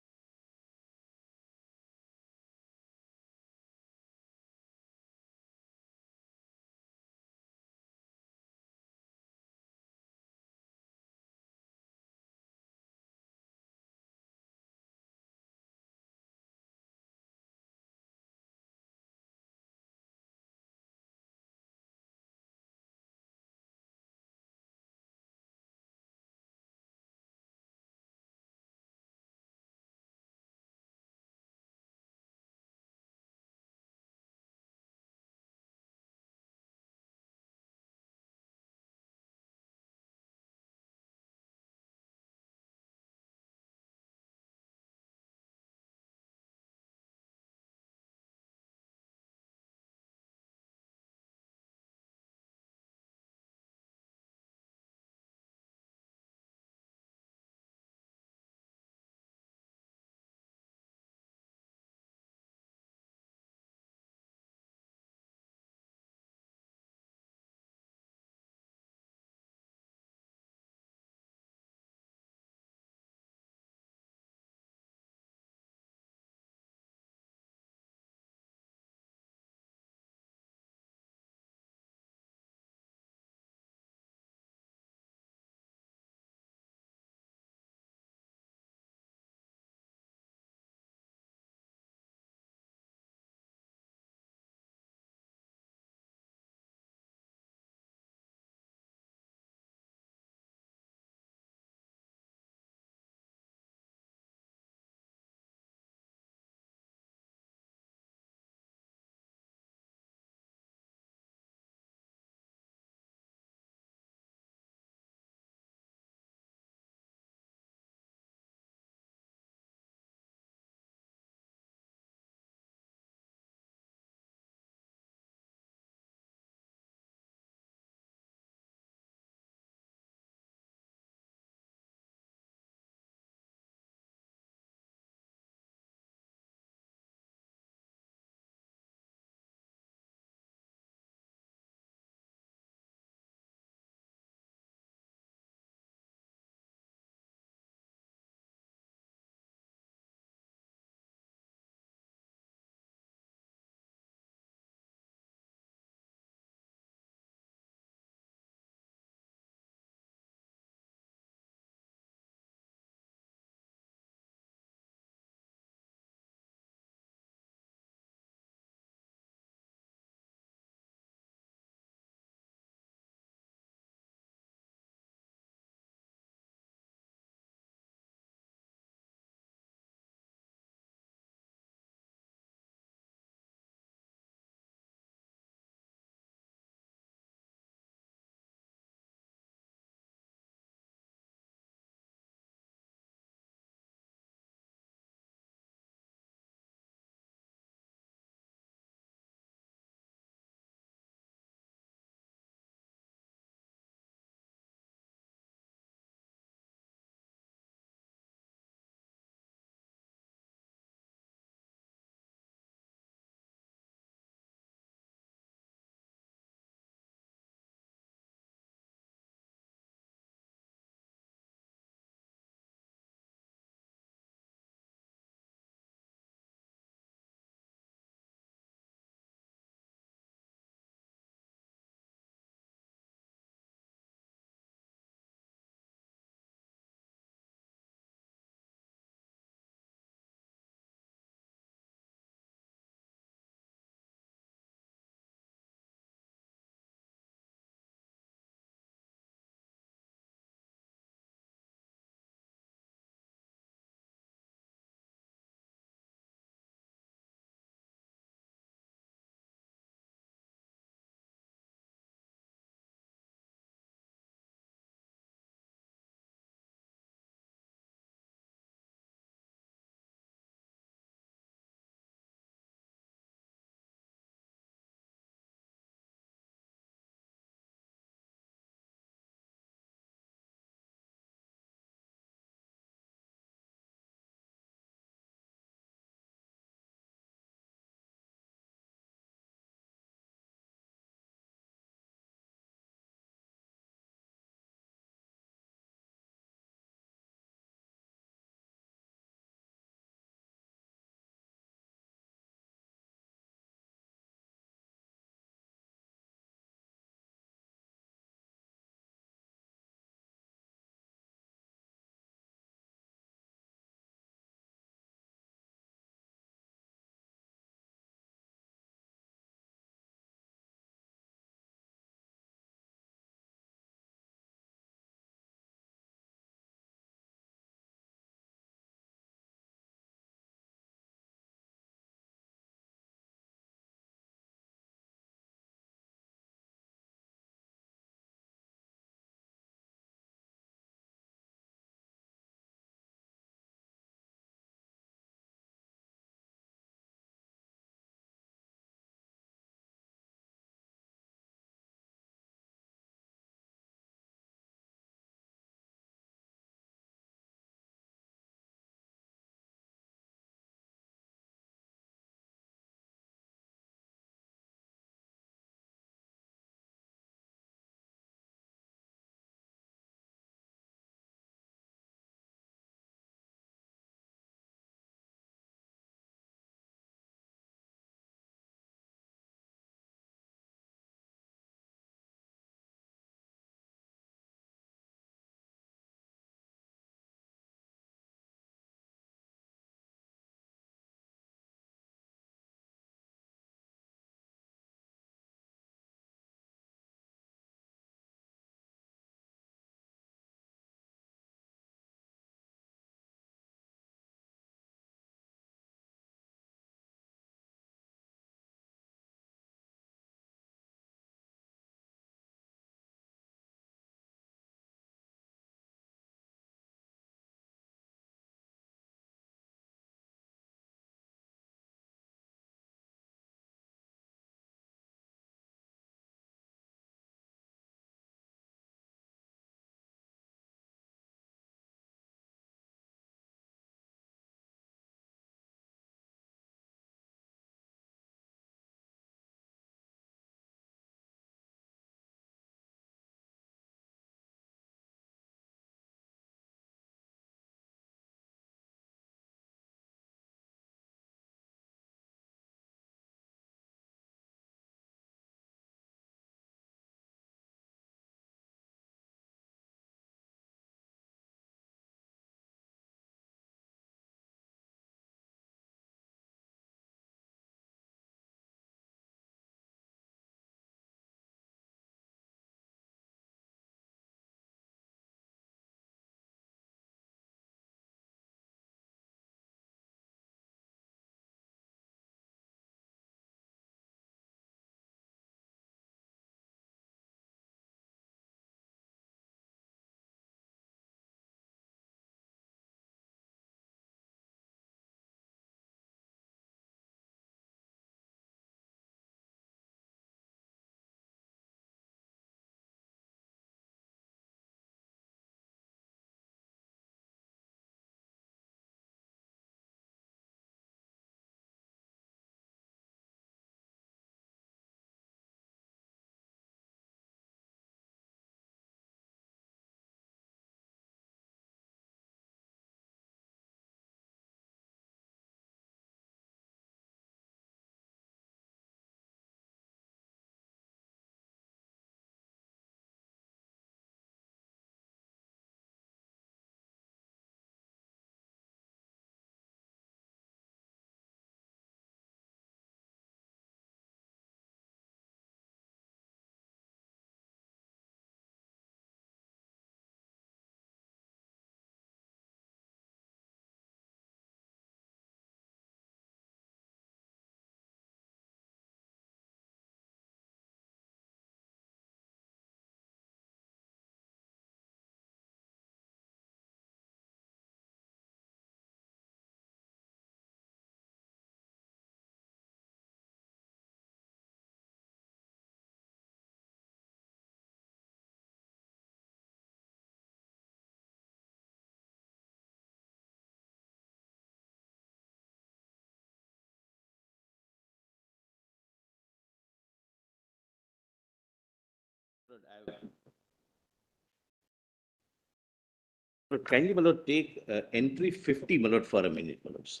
But kindly, my lord, take entry 50, my lord, for a minute, my lords.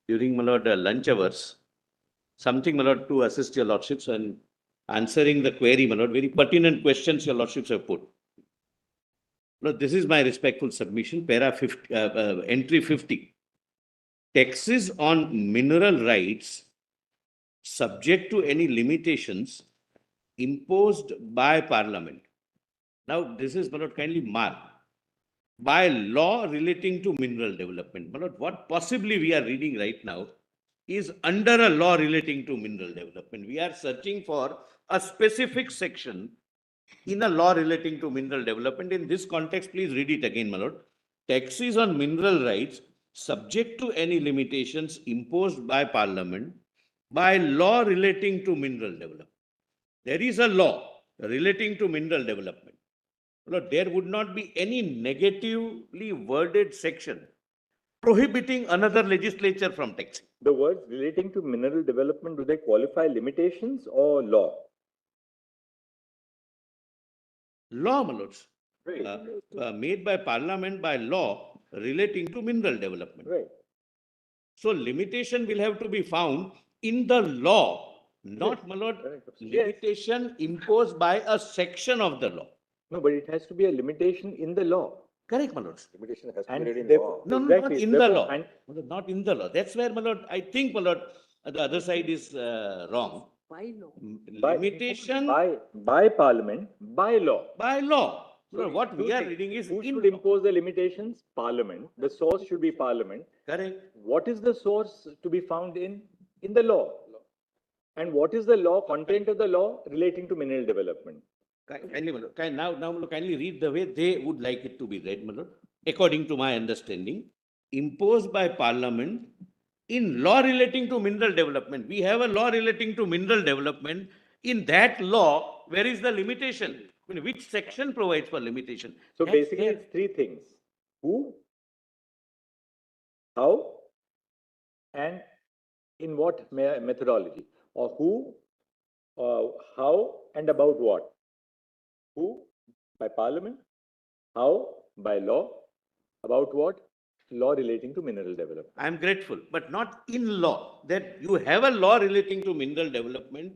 During, my lord, lunch hours, something, my lord, to assist your lordships and answering the query, my lord, very pertinent questions your lordships have put. No, this is my respectful submission, para 50, entry 50. Taxes on mineral rights subject to any limitations imposed by Parliament. Now, this is, my lord, kindly mark, by law relating to mineral development. My lord, what possibly we are reading right now is under a law relating to mineral development. We are searching for a specific section in a law relating to mineral development. In this context, please read it again, my lord. Taxes on mineral rights subject to any limitations imposed by Parliament by law relating to mineral development. There is a law relating to mineral development. Lord, there would not be any negatively worded section prohibiting another legislature from taxing. The words relating to mineral development, do they qualify limitations or law? Law, my lords, Right. made by Parliament by law relating to mineral development. Right. So limitation will have to be found in the law, not, my lord, Correct. limitation imposed by a section of the law. No, but it has to be a limitation in the law. Correct, my lords. Limitation has to And be read in therefore- law. No, Exactly. not in the Therefore, law. and- Not in the law. That's where, my lord, I think, my lord, the other side is wrong. By law. Limitation by Parliament, by law. by law. So what Two we are things. reading is Who in should law. impose the limitations? Parliament. The source should be Parliament. Correct. What is the source to be found in the law? And what is the law, content of the law relating to mineral development? Kindly, my lord, now, my lord, kindly read the way they would like it to be read, my lord. According to my understanding, imposed by Parliament in law relating to mineral development. We have a law relating to mineral development. In that law, where is the limitation? I mean, which section provides for limitation? So That's basically, there. it's three things: who, how, and in what methodology, or who, how, and about what. Who, by Parliament; how, by law; about what, law relating to mineral development. I am grateful, but not in law. That you have a law relating to mineral development.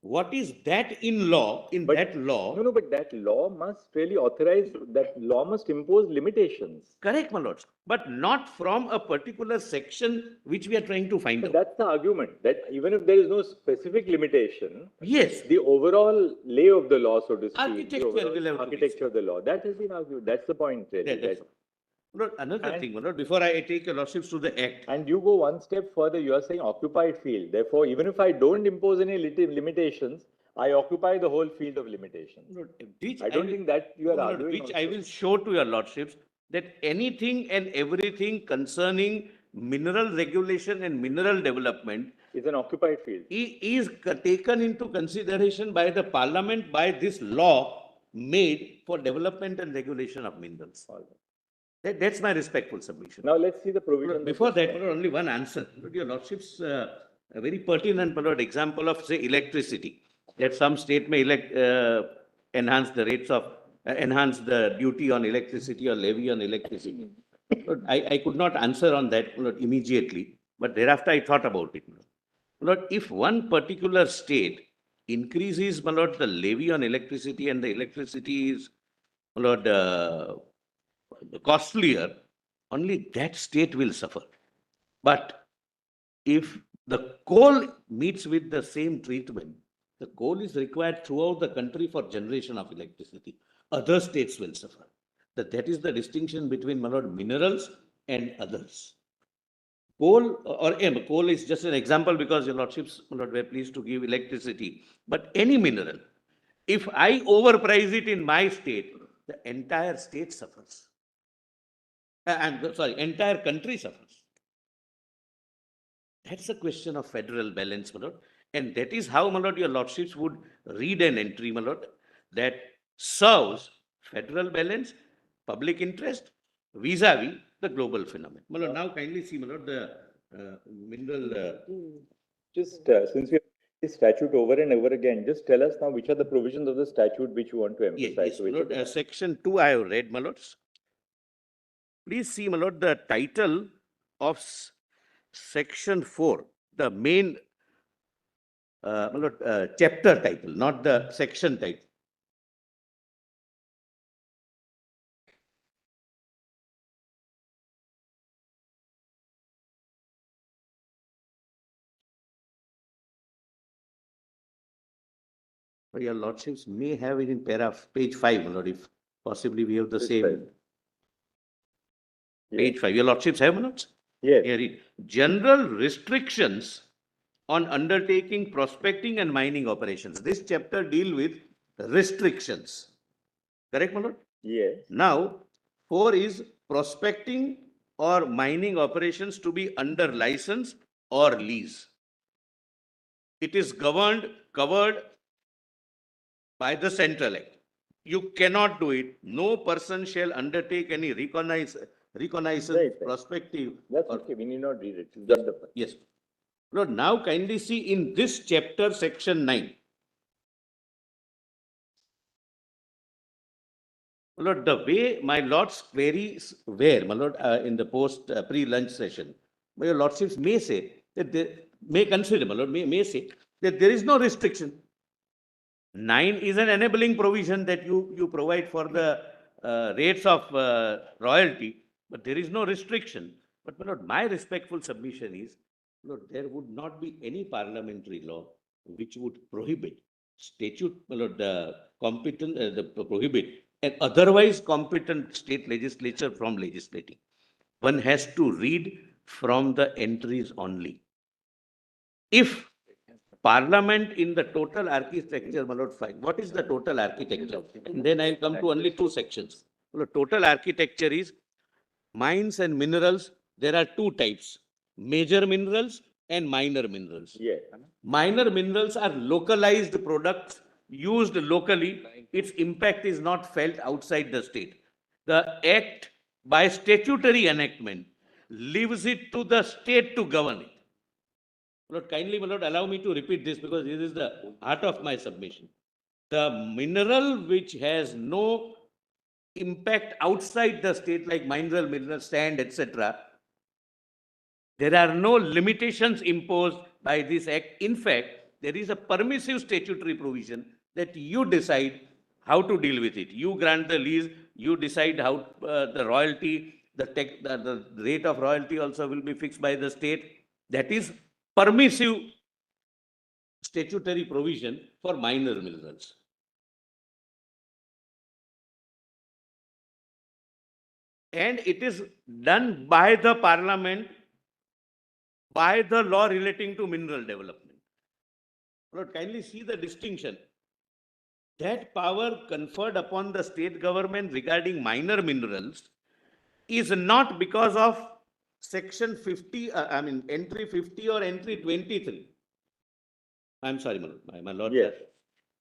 What is that in law? In But- that law, No, but that law must really authorize, that law must impose limitations. correct, my lords, but not from a particular section which we are trying to find But out. that's the argument, that even if there is no specific limitation, Yes, the overall lay of the law, so to speak, Architecture the overall will have to be architecture of the law, that has been argued. That's the point, really. that's that- Lord, another And- thing, my lord, before I take your lordships to the act. And you go one step further, you are saying occupied field. Therefore, even if I don't impose any limitations, I occupy the whole field of limitations. Lord, which I don't will- think that you are no, Lord, arguing. which I also. will show to your lordships that anything and everything concerning mineral regulation and mineral development It's an occupied field. is taken into consideration by the Parliament by this law made for development and regulation of minerals. That's my respectful submission. Now let's see the provision. Before that, my lord, only one answer. Lord, your lordships, a very pertinent, my lord, example of, say, electricity, that some state may enhance the rates of, enhance the duty on electricity or levy on electricity. Lord, I could not answer on that, Lord, immediately, but thereafter I thought about it. Lord, if one particular state increases, my lord, the levy on electricity and the electricity is, my lord, costlier, only that state will suffer. But if the coal meets with the same treatment, the coal is required throughout the country for generation of electricity. Other states will suffer. That is the distinction between, my lord, minerals and others. Coal coal is just an example because your lordships, my lord, were pleased to give electricity. But any mineral, if I overprice it in my state, the entire state suffers. Entire country suffers. That's a question of federal balance, my lord. And that is how, my lord, your lordships would read an entry, my lord, that serves federal balance, public interest, vis-a-vis the global phenomenon. My lord, now kindly see, my lord, the mineral. Just since we statute over and over again. Just tell us now which are the provisions of the statute which you want to Yes, emphasize. yes, So my which lord, are the- section 2 I have read, my lords. Please see, my lord, the title of section 4, the main my lord, chapter title, not the section title. Your lordships may have it in page 5, my lord, if possibly we have the Page same. five. Yeah. Page 5, your lordships have, my lords? Yes. Here it, general restrictions on undertaking prospecting and mining operations. This chapter deal with restrictions. Correct, my lord? Yes. Now, 4 is prospecting or mining operations to be under license or lease. It is covered by the Central Act. You cannot do it. No person shall undertake any reconnaissance, Right. prospective. That's or- okay. We need not read it. Just the part. Yes. Lord, now kindly see in this chapter, section 9. Lord, the way my lord's queries were, my lord, in the pre-lunch session, my lordships may say that they may consider, my lord, may say that there is no restriction. 9 is an enabling provision that you provide for the rates of royalty, but there is no restriction. But my lord, my respectful submission is, lord, there would not be any parliamentary law which would prohibit statute, my lord, prohibit an otherwise competent state legislature from legislating. One has to read from the entries only. If Parliament in the total architecture, my lord, fine. What is the total architecture? And then I'll come to only 2 sections. The total architecture is mines and minerals. There are 2 types, major minerals and minor minerals. Yeah. Minor minerals are localized products used locally. Its impact is not felt outside the state. The act by statutory enactment leaves it to the state to govern it. Lord, kindly, my lord, allow me to repeat this because this is the heart of my submission. The mineral which has no impact outside the state, like mineral, sand, etc., there are no limitations imposed by this act. In fact, there is a permissive statutory provision that you decide how to deal with it. You grant the lease, you decide how the royalty, the rate of royalty also will be fixed by the state. That is permissive statutory provision for minor minerals. And it is done by the parliament by the law relating to mineral development. Lord, kindly see the distinction. That power conferred upon the state government regarding minor minerals is not because of section 50, entry 50 or entry 23. I'm sorry, my lord. Yes.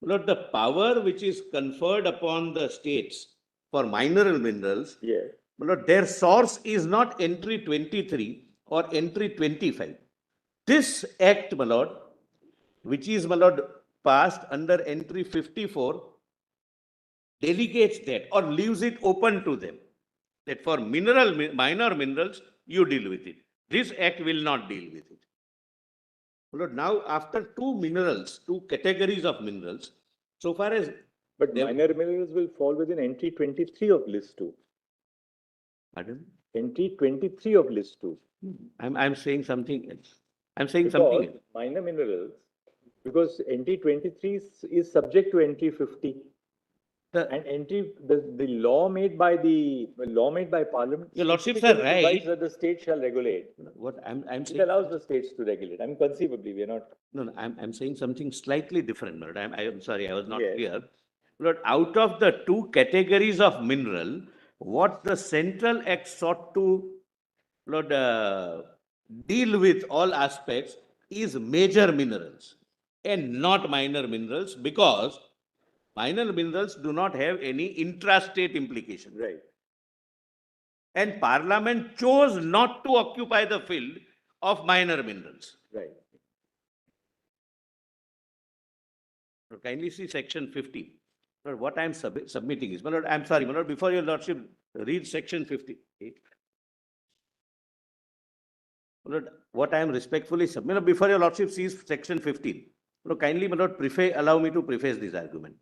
Lord, the power which is conferred upon the states for mineral minerals, Yes. Lord, their source is not entry 23 or entry 25. This act, my lord, which is, my lord, passed under entry 54, delegates that or leaves it open to them. That for minor minerals, you deal with it. This act will not deal with it. Lord, now after 2 categories of minerals, so far as But minor minerals will fall within entry 23 of list 2. Pardon? Entry 23 of list 2. I'm saying something else. I'm saying something else. Minor minerals, because entry 23 is subject to entry 50. And the law made by Parliament. Your lordships specifically are right. provides that the state shall regulate. What I'm It saying. allows the states to regulate. I mean, conceivably, we are not. No, I'm saying something slightly different, Lord. I'm sorry, I was not Yes. clear. Lord, out of the 2 categories of mineral, what the Central Act sought to, Lord, deal with all aspects is major minerals and not minor minerals, because minor minerals do not have any intrastate implication. Right. And Parliament chose not to occupy the field of minor minerals. Right. Kindly see section 15. My lord, what I am submitting is, my lord, I am sorry, my lord, before your lordship read section 50. My lord, what I am respectfully submitting, before your lordship sees section 15. My lord, kindly, my lord, allow me to preface this argument.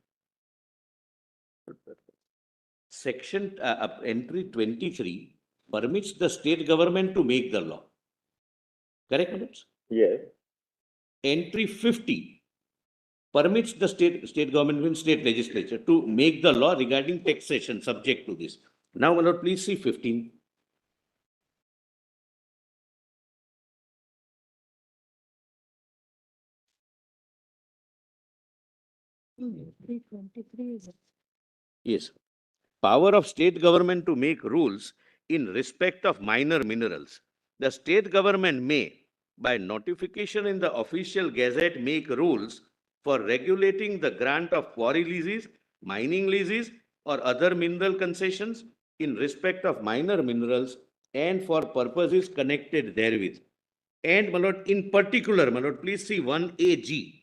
Section entry 23 permits the state government to make the law. Correct, my lords? Yes. Entry 50 permits the state government and state legislature to make the law regarding taxation subject to this. Now, my lord, please see 15. Three 23 is. Yes. Power of state government to make rules in respect of minor minerals. The state government may, by notification in the official gazette, make rules for regulating the grant of quarry leases, mining leases, or other mineral concessions in respect of minor minerals and for purposes connected therewith. And, my lord, in particular, my lord, please see 1AG.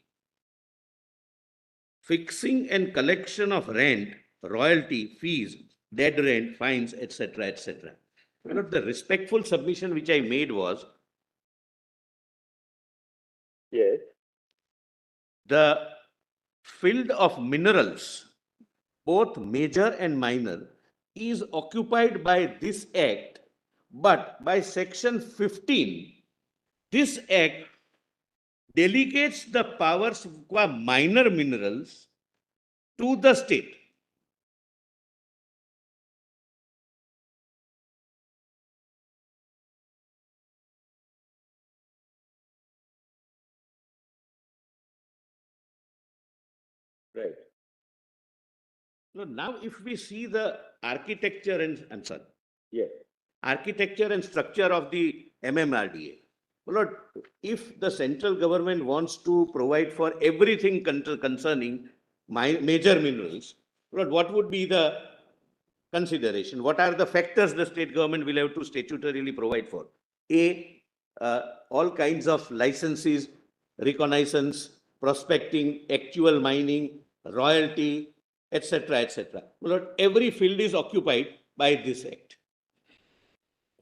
Fixing and collection of rent, royalty, fees, dead rent, fines, etc., etc. My lord, the respectful submission which I made was Yes. the field of minerals, both major and minor, is occupied by this act, but by section 15, this act delegates the powers of minor minerals to the state. Right. Now, if we see the architecture and, I'm sorry, Yes. architecture and structure of the MMRDA. Well, Lord, if the central government wants to provide for everything concerning major minerals, Lord, what would be the consideration? What are the factors the state government will have to statutorily provide for? A, all kinds of licenses, reconnaissance, prospecting, actual mining, royalty, etc., etc. Well, Lord, every field is occupied by this act,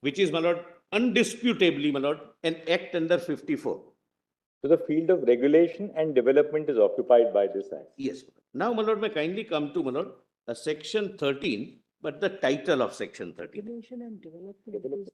which is, my lord, undisputably, my lord, an act under 54. So the field of regulation and development is occupied by this act. Yes. Now, my lord, may kindly come to, my lord, section 13, but the title of section 13. Regulation and development is.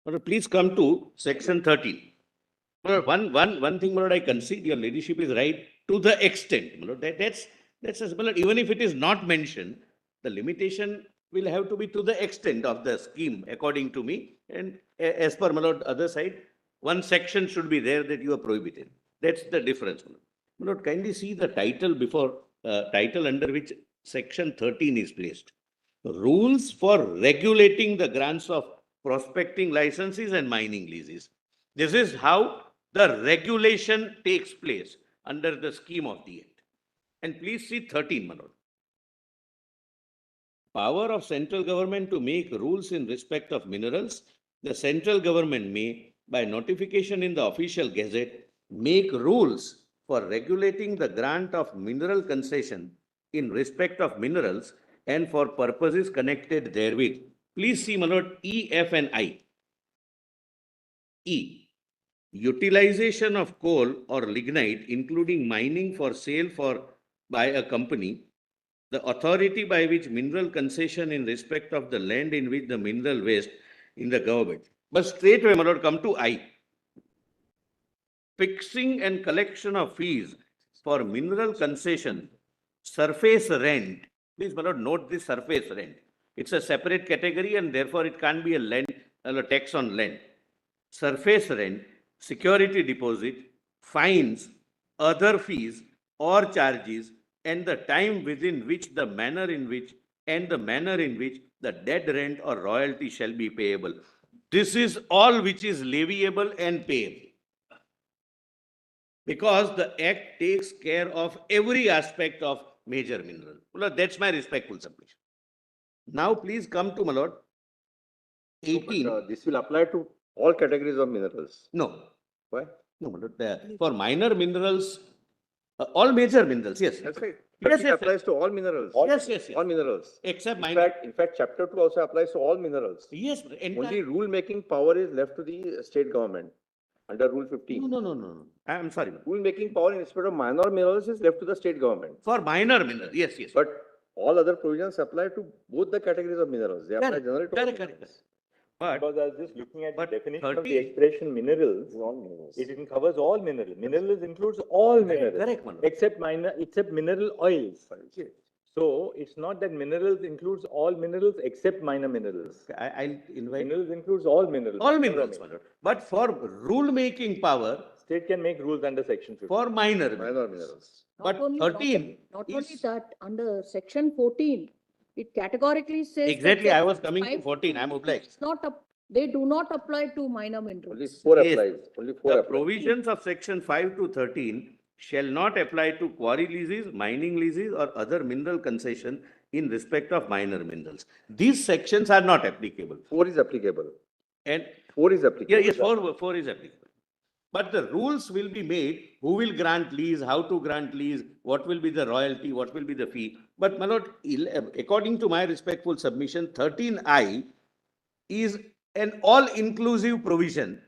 My lord, please come to section 13. My lord, one thing, my lord, I concede your ladyship is right to the extent. My lord, that's my lord, even if it is not mentioned, the limitation will have to be to the extent of the scheme, according to me. And as per, my lord, other side, one section should be there that you are prohibited. That's the difference. My lord, my lord, kindly see the title before, title under which section 13 is placed. Rules for regulating the grants of prospecting licenses and mining leases. This is how the regulation takes place under the scheme of the Act. And please see 13, my lord. Power of central government to make rules in respect of minerals. The central government may, by notification in the official gazette, make rules for regulating the grant of mineral concession in respect of minerals and for purposes connected therewith. Please see, my lord, E, F, and I. E. Utilization of coal or lignite, including mining for sale by a company, the authority by which mineral concession in respect of the land in which the mineral waste in the government. But straightway, my lord, come to I. fixing and collection of fees for mineral concession, surface rent. Please, my lord, note this surface rent. It's a separate category and therefore it can't be a tax on land. Surface rent, security deposit, fines, other fees or charges, and the time within which the manner in which the dead rent or royalty shall be payable. This is all which is leviable and payable. Because the act takes care of every aspect of major mineral. Well, that's my respectful submission. Now, please come to my lord. 18. This will apply to all categories of minerals. No, Why? no, my lord. For minor minerals, all major minerals, yes. That's right. Yes, It yes, applies to all minerals. Yes, yes, yes. All minerals. Except In minor. fact, chapter 2 also applies to all minerals. Yes, Only rule-making power is left to the state government under Rule 15. No. I'm sorry. ma'am. Rule-making power in respect of minor minerals is left to the state government. For minor minerals, yes. But all other provisions apply to both the categories of minerals. They apply generally to all Correct. minerals. But Because I was just looking at the but definition of 30 the expression minerals, it covers all minerals. Minerals includes all minerals. correct, Manoj. Except mineral oils. So it's not that minerals includes all minerals except minor minerals. I'll invite Minerals includes all minerals. all minerals, my lord. But for rule-making power, State can make rules under section 15. for minor Minor minerals. minerals. But 13 Not only is- that, under section 14, it categorically says. that Exactly, I was section coming to 5 14, I'm obliged. It's not, they do not apply to minor Only minerals. 4 Yes. applies. Only 4 The applies. provisions of section 5 to 13 shall not apply to quarry leases, mining leases, or other mineral concession in respect of minor minerals. These sections are not applicable. 4 is applicable. And 4 is applicable. yes, four is applicable. But the rules will be made, who will grant lease, how to grant lease, what will be the royalty, what will be the fee. But my lord, according to my respectful submission, 13I is an all-inclusive provision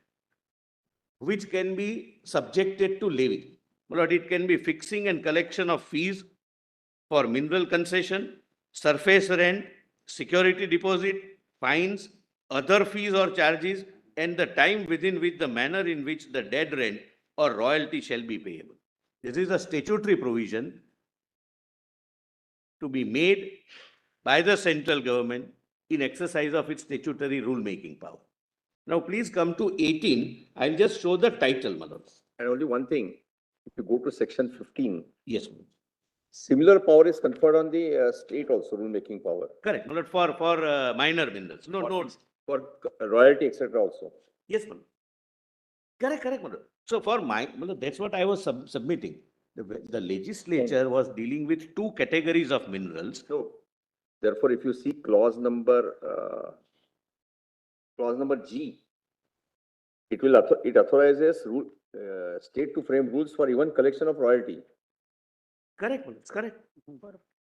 which can be subjected to levy. My lord, it can be fixing and collection of fees for mineral concession, surface rent, security deposit, fines, other fees or charges, and the time within which the manner in which the dead rent or royalty shall be payable. This is a statutory provision to be made by the central government in exercise of its statutory rule-making power. Now, please come to 18. I'll just show the title, Madam. And only one thing, if you go to section 15, Yes, Madam. similar power is conferred on the state also, rule-making power. Correct, Madam, for minor minerals. No. For royalty, etc. also. Yes, Madam. Correct, Madam. So for Madam, that's what I was submitting. The legislature was dealing with two categories of minerals. So, therefore, if you see clause number G, it authorizes state to frame rules for even collection of royalty. Correct, Madam, it's correct.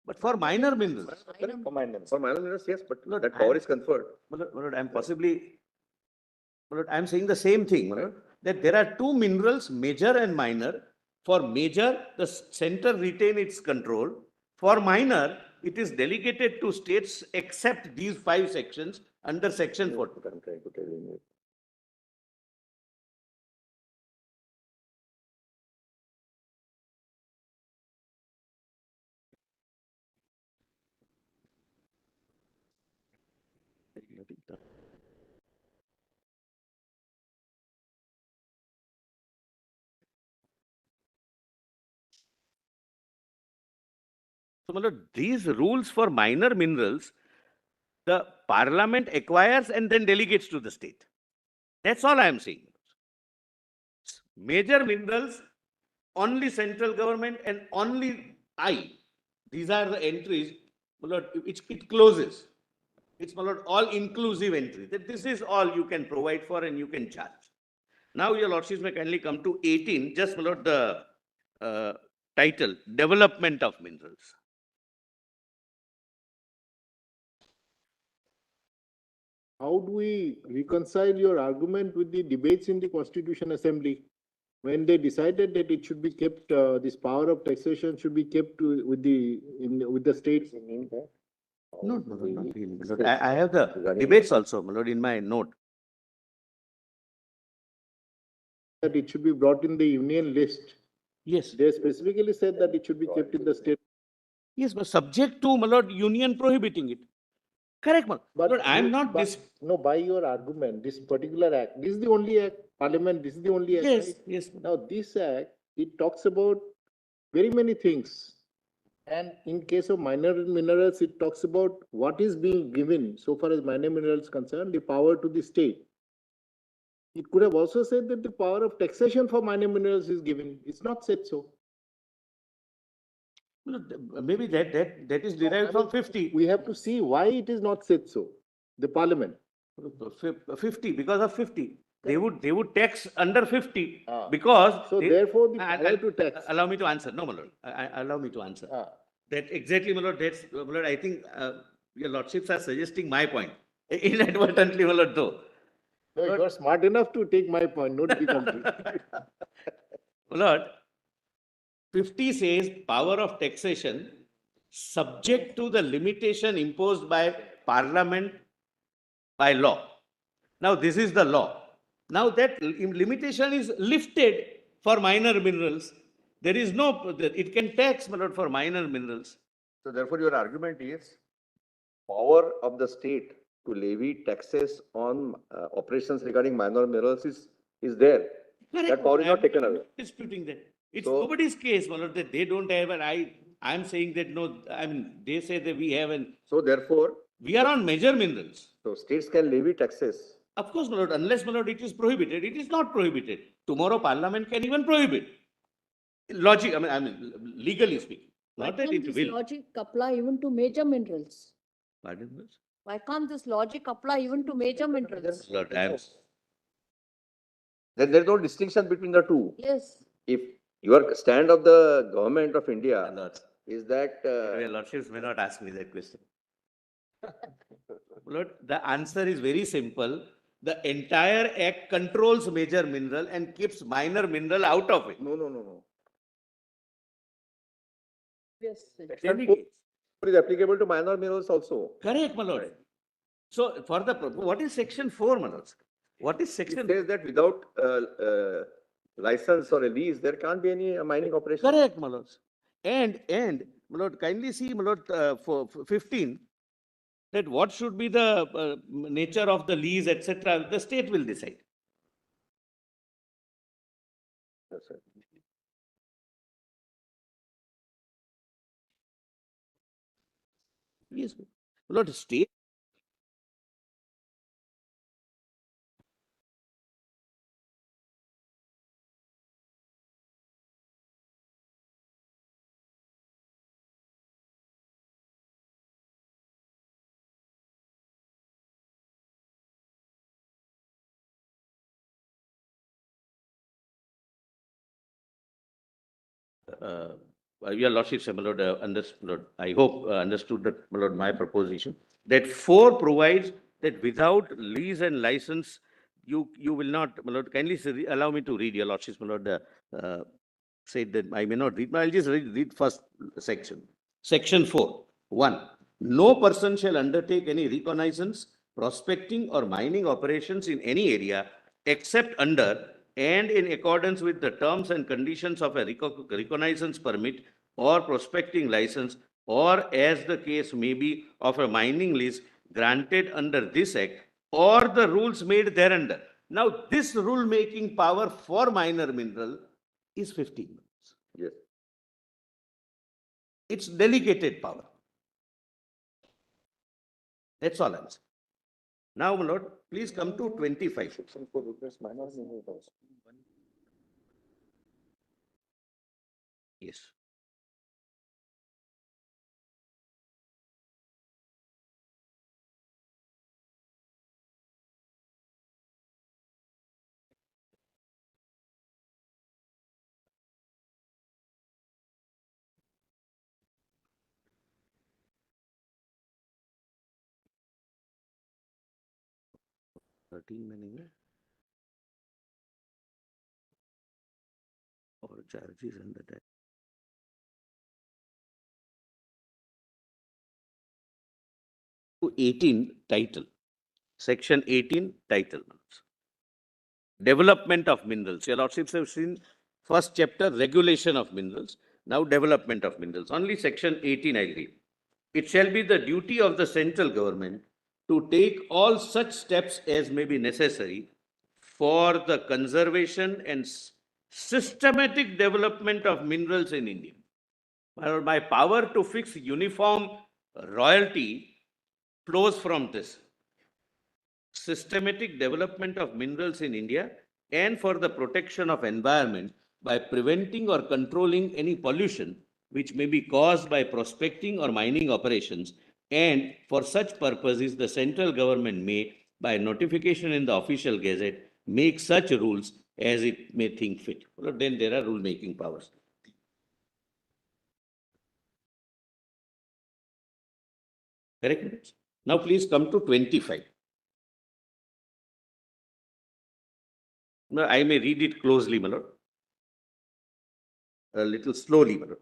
But for minor minerals, For minor. For minor minerals, yes, but No, that power is conferred. Madam, I'm saying the same thing, Madam, that there are two minerals, major and minor. For major, the center retain its control. For minor, it is delegated to states except these 5 sections under section 14. I'm trying to tell you. So, Malad, these rules for minor minerals, the parliament acquires and then delegates to the state. That's all I am saying. Major minerals, only central government and only I. These are the entries, Malad, it closes. It's Malad, all inclusive entry. That this is all you can provide for and you can charge. Now, your lordships may kindly come to 18, just Malad, the title, Development of Minerals. How do we reconcile your argument with the debates in the Constitution Assembly? When they decided that it should be kept, this power of taxation should be kept with the states? No, not really, Malad. I have the debates also, Malad, in my note. that it should be brought in the union list. Yes, They specifically said that it should be kept in the state. yes, but subject to, my lord, union prohibiting it. Correct, my But lord, I am not but- No, by your argument, this particular act, this is the only act, Parliament, this is the only act. Yes, right? yes. Now, this act, it talks about very many things. And in case of minor minerals, it talks about what is being given, so far as minor minerals concerned, the power to the state. It could have also said that the power of taxation for minor minerals is given. It's not said so. Maybe that is derived from 50. We have to see why it is not said so, the Parliament. 50, because of 50. They would tax under 50 Ah. because. So they- therefore, the I- power I- to tax. Allow me to answer. No, my lord. Allow me to answer. Ah. That exactly, my lord, that's, my lord, I think your lordships are suggesting my point. Inadvertently, my lord, though. No, you are smart enough to take my point, not the country. My lord, 50 says power of taxation subject to the limitation imposed by Parliament by law. Now, this is the law. Now, that limitation is lifted for minor minerals. There is no, it can tax, my lord, for minor minerals. So therefore, your argument is power of the state to levy taxes on operations regarding minor minerals is there. Correct. That power is I not am taken away. Disputing that. It's So- nobody's case, my lord, that they don't have, and I'm saying that no, I mean, they say that we have, and So therefore, we are on major minerals. so states can levy taxes. Of course, my lord, unless, my lord, it is prohibited, it is not prohibited. Tomorrow, Parliament can even prohibit. Logic, I mean, legally speaking, Why not that can't it this will. logic apply even to major minerals? Pardon, miss? Why can't this logic apply even to major minerals? Lord, I am, Then there is no distinction between the two. Yes, If your stand of the government of India Lord, is that your lordships may not ask me that question. Lord, the answer is very simple. The entire act controls major mineral and keeps minor mineral out of it. no. yes. Section 4 is applicable to minor minerals also. Correct, my lord. So for the, what is section 4, my lord? What is It section? says that without license or a lease, there can't be any mining operation. Correct, my lords. And, my lord, kindly see, my lord, for 15, that what should be the nature of the lease, etc., the state will decide. That's right. Yes, my lord, state. Your lordships, my lord, understood, I hope understood that, my lord, my proposition, that 4 provides that without lease and license, you will not, my lord, kindly allow me to read, your lordships, my lord, said that I may not read, but I'll just read first section. Section 4, 1. No person shall undertake any reconnaissance, prospecting or mining operations in any area except under and in accordance with the terms and conditions of a reconnaissance permit or prospecting license, or as the case may be of a mining lease granted under this act or the rules made thereunder. Now, this rule making power for minor mineral is 15. Yes. It's delegated power. That's all I'm saying. Now, my lord, please come to 25. Yes. Or charges under that. To 18 title. Section 18 title. development of minerals. Your Lordships have seen first chapter, regulation of minerals, now development of minerals. Only section 18 I read. It shall be the duty of the central government to take all such steps as may be necessary for the conservation and systematic development of minerals in India. My power to fix uniform royalty flows from this systematic development of minerals in India and for the protection of environment by preventing or controlling any pollution which may be caused by prospecting or mining operations, and for such purposes the central government may, by notification in the official gazette, make such rules as it may think fit. Well, then there are rule-making powers. Correct? Now please come to 25. Now I may read it closely, my lord. A little slowly, my lord.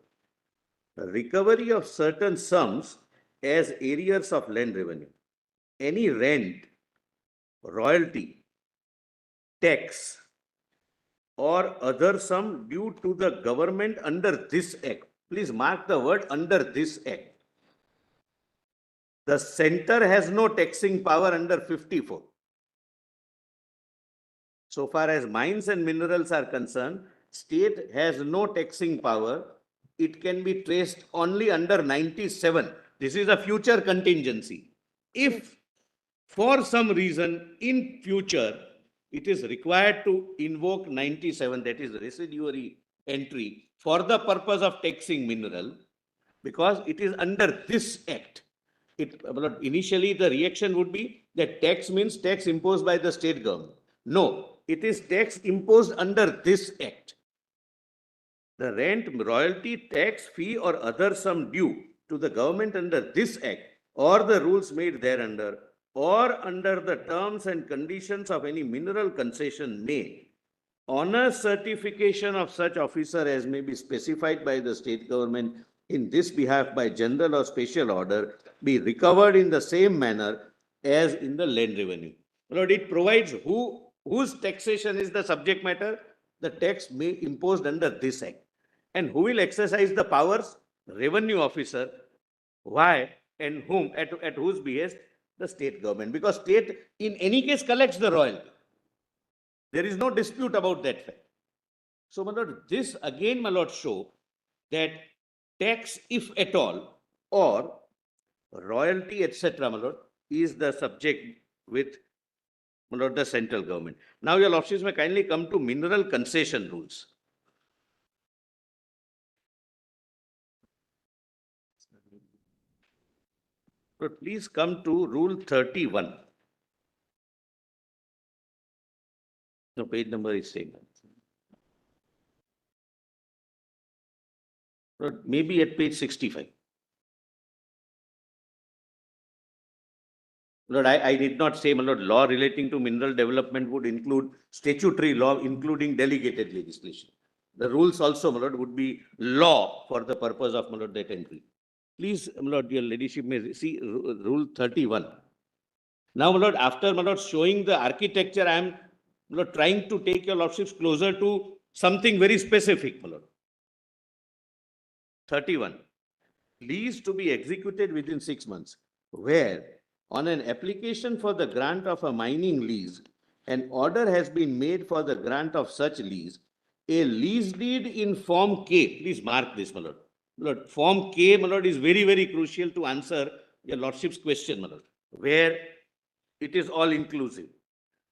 Recovery of certain sums as arrears of land revenue. Any rent, royalty, tax, or other sum due to the government under this act. Please mark the word under this act. The center has no taxing power under 54. So far as mines and minerals are concerned, state has no taxing power. It can be traced only under 97. This is a future contingency. If for some reason in future it is required to invoke 97, that is residuary entry, for the purpose of taxing mineral, because it is under this act. Initially the reaction would be that tax means tax imposed by the state government. No, it is tax imposed under this act. The rent, royalty, tax, fee, or other sum due to the government under this act, or the rules made thereunder, or under the terms and conditions of any mineral concession may, on a certification of such officer as may be specified by the state government in this behalf by general or special order, be recovered in the same manner as in the land revenue. Lord, it provides whose taxation is the subject matter. The tax may be imposed under this act. And who will exercise the powers? Revenue officer. Why and whom? At whose behest? The state government. Because state in any case collects the royalty. There is no dispute about that fact. So, my lord, this again, my lord, show that tax, if at all, or royalty, etc., my lord, is the subject with, my lord, the central government. Now, your lordships may kindly come to mineral concession rules. So please come to Rule 31. No, page number is same. Maybe at page 65. Lord, I did not say, my lord, law relating to mineral development would include statutory law, including delegated legislation. The rules also, my lord, would be law for the purpose of, my lord, that entry. Please, my lord, your ladyship may see Rule 31. Now, my lord, after, my lord, showing the architecture, I am, my lord, trying to take your lordships closer to something very specific, my lord. 31. Lease to be executed within 6 months, where on an application for the grant of a mining lease, an order has been made for the grant of such lease, a lease deed in Form K, please mark this, my lord. My lord, Form K, my lord, is very, very crucial to answer your lordship's question, my lord, where it is all inclusive.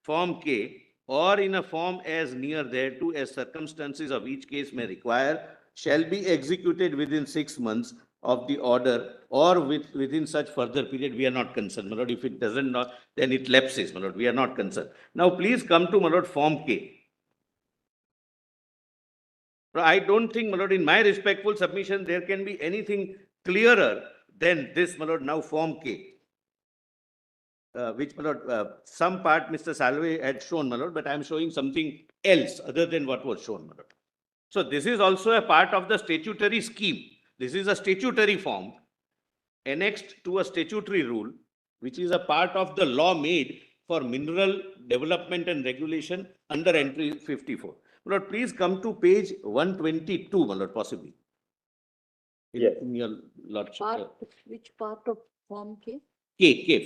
Form K, or in a form as near thereto as circumstances of each case may require, shall be executed within 6 months of the order, or within such further period. We are not concerned, my lord. If it doesn't not, then it lapses, my lord. We are not concerned. Now, please come to, my lord, Form K. I don't think, my lord, in my respectful submission, there can be anything clearer than this, my lord. Now, Form K. Which, my lord, some part Mr. Salve had shown, my lord, but I am showing something else other than what was shown, my lord. So this is also a part of the statutory scheme. This is a statutory form annexed to a statutory rule, which is a part of the law made for mineral Development and Regulation under entry 54. My lord, please come to page 122, my lord, possibly. Yes. In your lordship. Which part of Form K?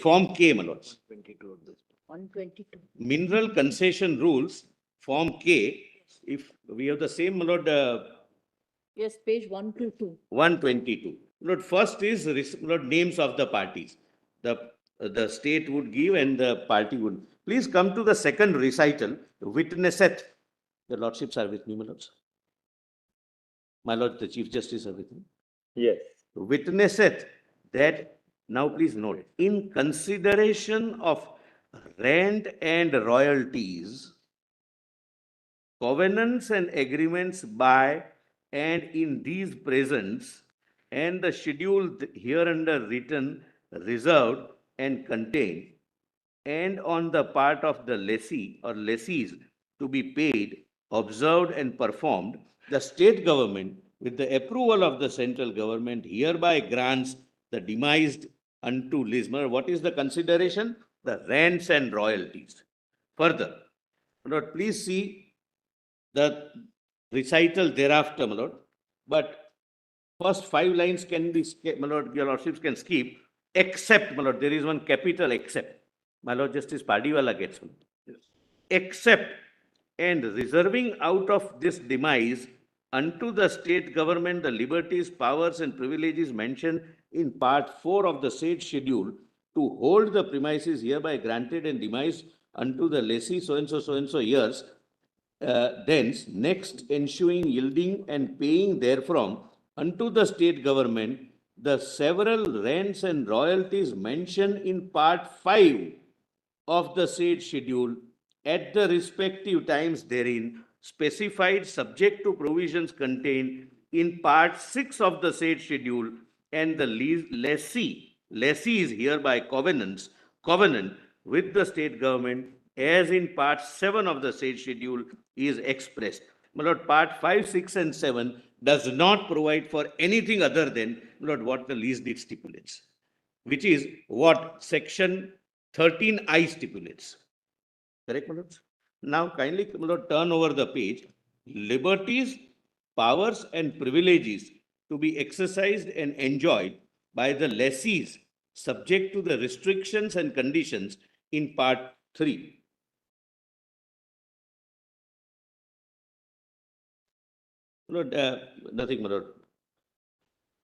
Form K, my lords. 122. Mineral concession rules, Form K, if we have the same, my lord, Yes, page 122. 122. Lord, first is Lord, names of the parties. The state would give and the party would. Please come to the second recital, witnesseth. The lordships are with me, my lords. My lord, the Chief Justice are with me. Yes. Witnesseth that, now please note, in consideration of rent and royalties, covenants and agreements by and in these presents, and the schedule hereunder written, reserved and contained, and on the part of the lessee or lessees to be paid, observed and performed, the state government, with the approval of the central government, hereby grants the demised unto Lismer. What is the consideration? The rents and royalties. Further, Lord, please see the recital thereafter, my lord. But first 5 lines can be, my lord, your lordships can skip, except, my lord, there is one capital except. My lord Justice Padiwala gets one. Yes. Except and reserving out of this demise unto the state government the liberties, powers, and privileges mentioned in part 4 of the said schedule to hold the premises hereby granted and demised unto the lessee so and so years, thence next ensuing yielding and paying therefrom unto the state government the several rents and royalties mentioned in part 5 of the said schedule at the respective times therein specified, subject to provisions contained in part 6 of the said schedule, and the lessee is hereby covenant with the state government as in part 7 of the said schedule is expressed. My lord, part 5, 6 and 7 does not provide for anything other than, my lord, what the lease deed stipulates, which is what section 13I stipulates. Correct, my lords? Now, kindly, my lord, turn over the page. Liberties, powers, and privileges to be exercised and enjoyed by the lessees, subject to the restrictions and conditions in part 3. Lord, nothing, my lord,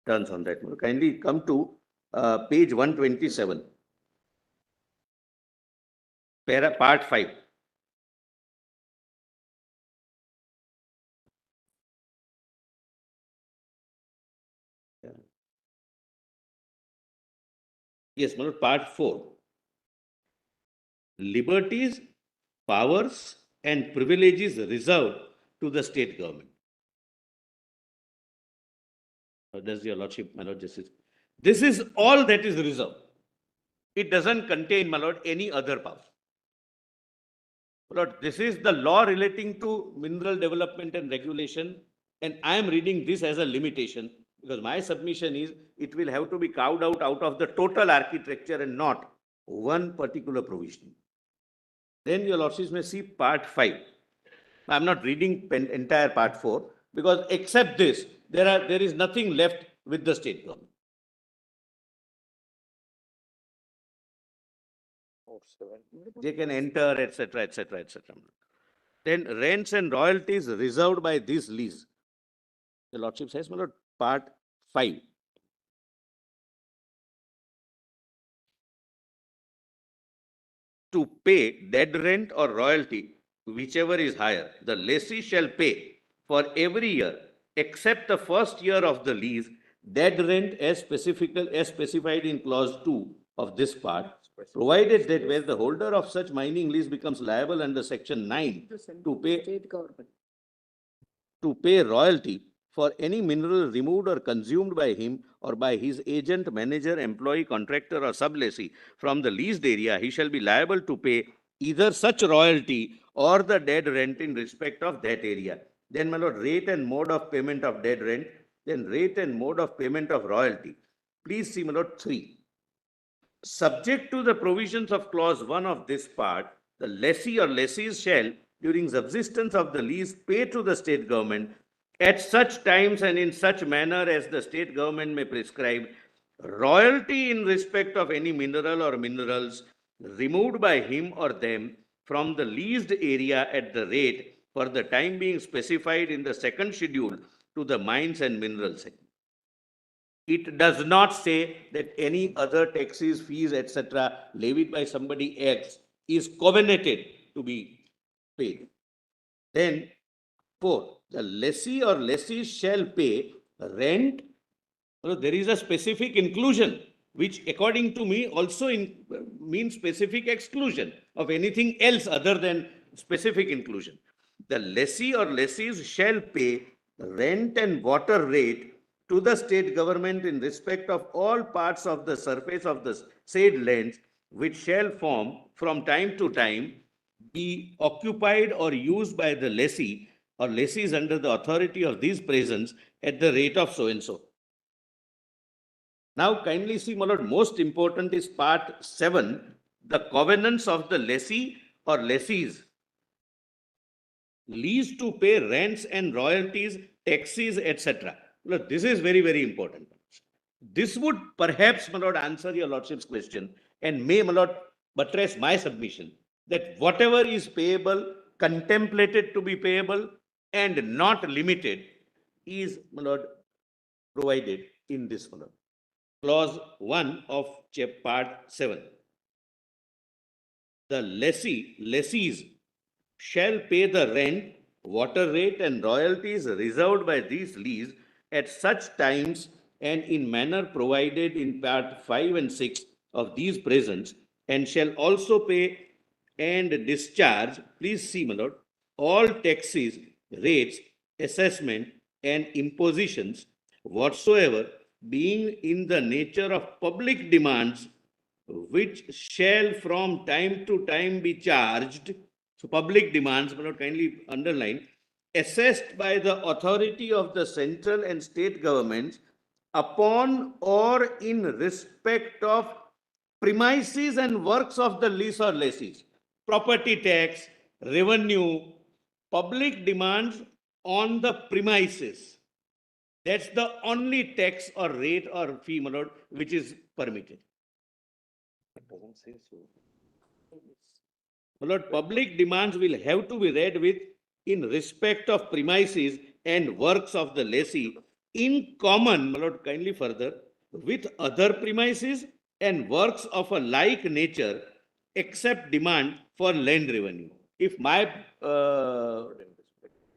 turns on that. Kindly come to page 127, part 5. Yes, my lord, part 4. Liberties, powers, and privileges reserved to the state government. Does your lordship, my lord justice? This is all that is reserved. It doesn't contain, my lord, any other power. My lord, this is the law relating to mineral development and regulation, and I am reading this as a limitation because my submission is it will have to be carved out of the total architecture and not one particular provision. Then your lordships may see part 5. I'm not reading entire part 4 because except this, there is nothing left with the state government. They can enter, etc., etc., etc. Then rents and royalties reserved by this lease. The lordship says, my lord, part 5. To pay dead rent or royalty, whichever is higher, the lessee shall pay for every year except the first year of the lease dead rent as specified in clause 2 of this part, provided that where the holder of such mining lease becomes liable under section 9 to pay royalty for any mineral removed or consumed by him or by his agent, manager, employee, contractor, or sublessee from the leased area, he shall be liable to pay either such royalty or the dead rent in respect of that area. Then, my lord, rate and mode of payment of dead rent, then rate and mode of payment of royalty. Please see, my lord, 3. Subject to the provisions of clause 1 of this part, the lessee or lessees shall, during subsistence of the lease, pay to the state government at such times and in such manner as the state government may prescribe, royalty in respect of any mineral or minerals removed by him or them from the leased area at the rate for the time being specified in the second schedule to the mines and mineral segment. It does not say that any other taxes, fees, etc., levied by somebody else is covenanted to be paid. Then, 4, the lessee or lessees shall pay rent. There is a specific inclusion, which according to me also means specific exclusion of anything else other than specific inclusion. The lessee or lessees shall pay rent and water rate to the state government in respect of all parts of the surface of the said lands, which shall form from time to time be occupied or used by the lessee or lessees under the authority of these presents at the rate of so and so. Now, kindly see, my lord, most important is part 7, the covenants of the lessee or lessees. Lease to pay rents and royalties, taxes, etc. Look, this is very, very important. This would perhaps, my lord, answer your lordship's question and may, my lord, buttress my submission that whatever is payable, contemplated to be payable, and not limited is, my lord, provided in this, my lord. Clause 1 of part 7. The lessees shall pay the rent, water rate, and royalties reserved by these lease at such times and in manner provided in part 5 and 6 of these presents, and shall also pay and discharge, please see, my lord, all taxes, rates, assessment, and impositions whatsoever being in the nature of public demands, which shall from time to time be charged. So public demands, but not kindly underline, assessed by the authority of the central and state governments upon or in respect of premises and works of the lease or lessees. Property tax, revenue, public demands on the premises. That's the only tax or rate or fee, my lord, which is permitted. It doesn't say so. My lord, public demands will have to be read with in respect of premises and works of the lessee in common, my lord, kindly further, with other premises and works of a like nature except demand for land revenue. If my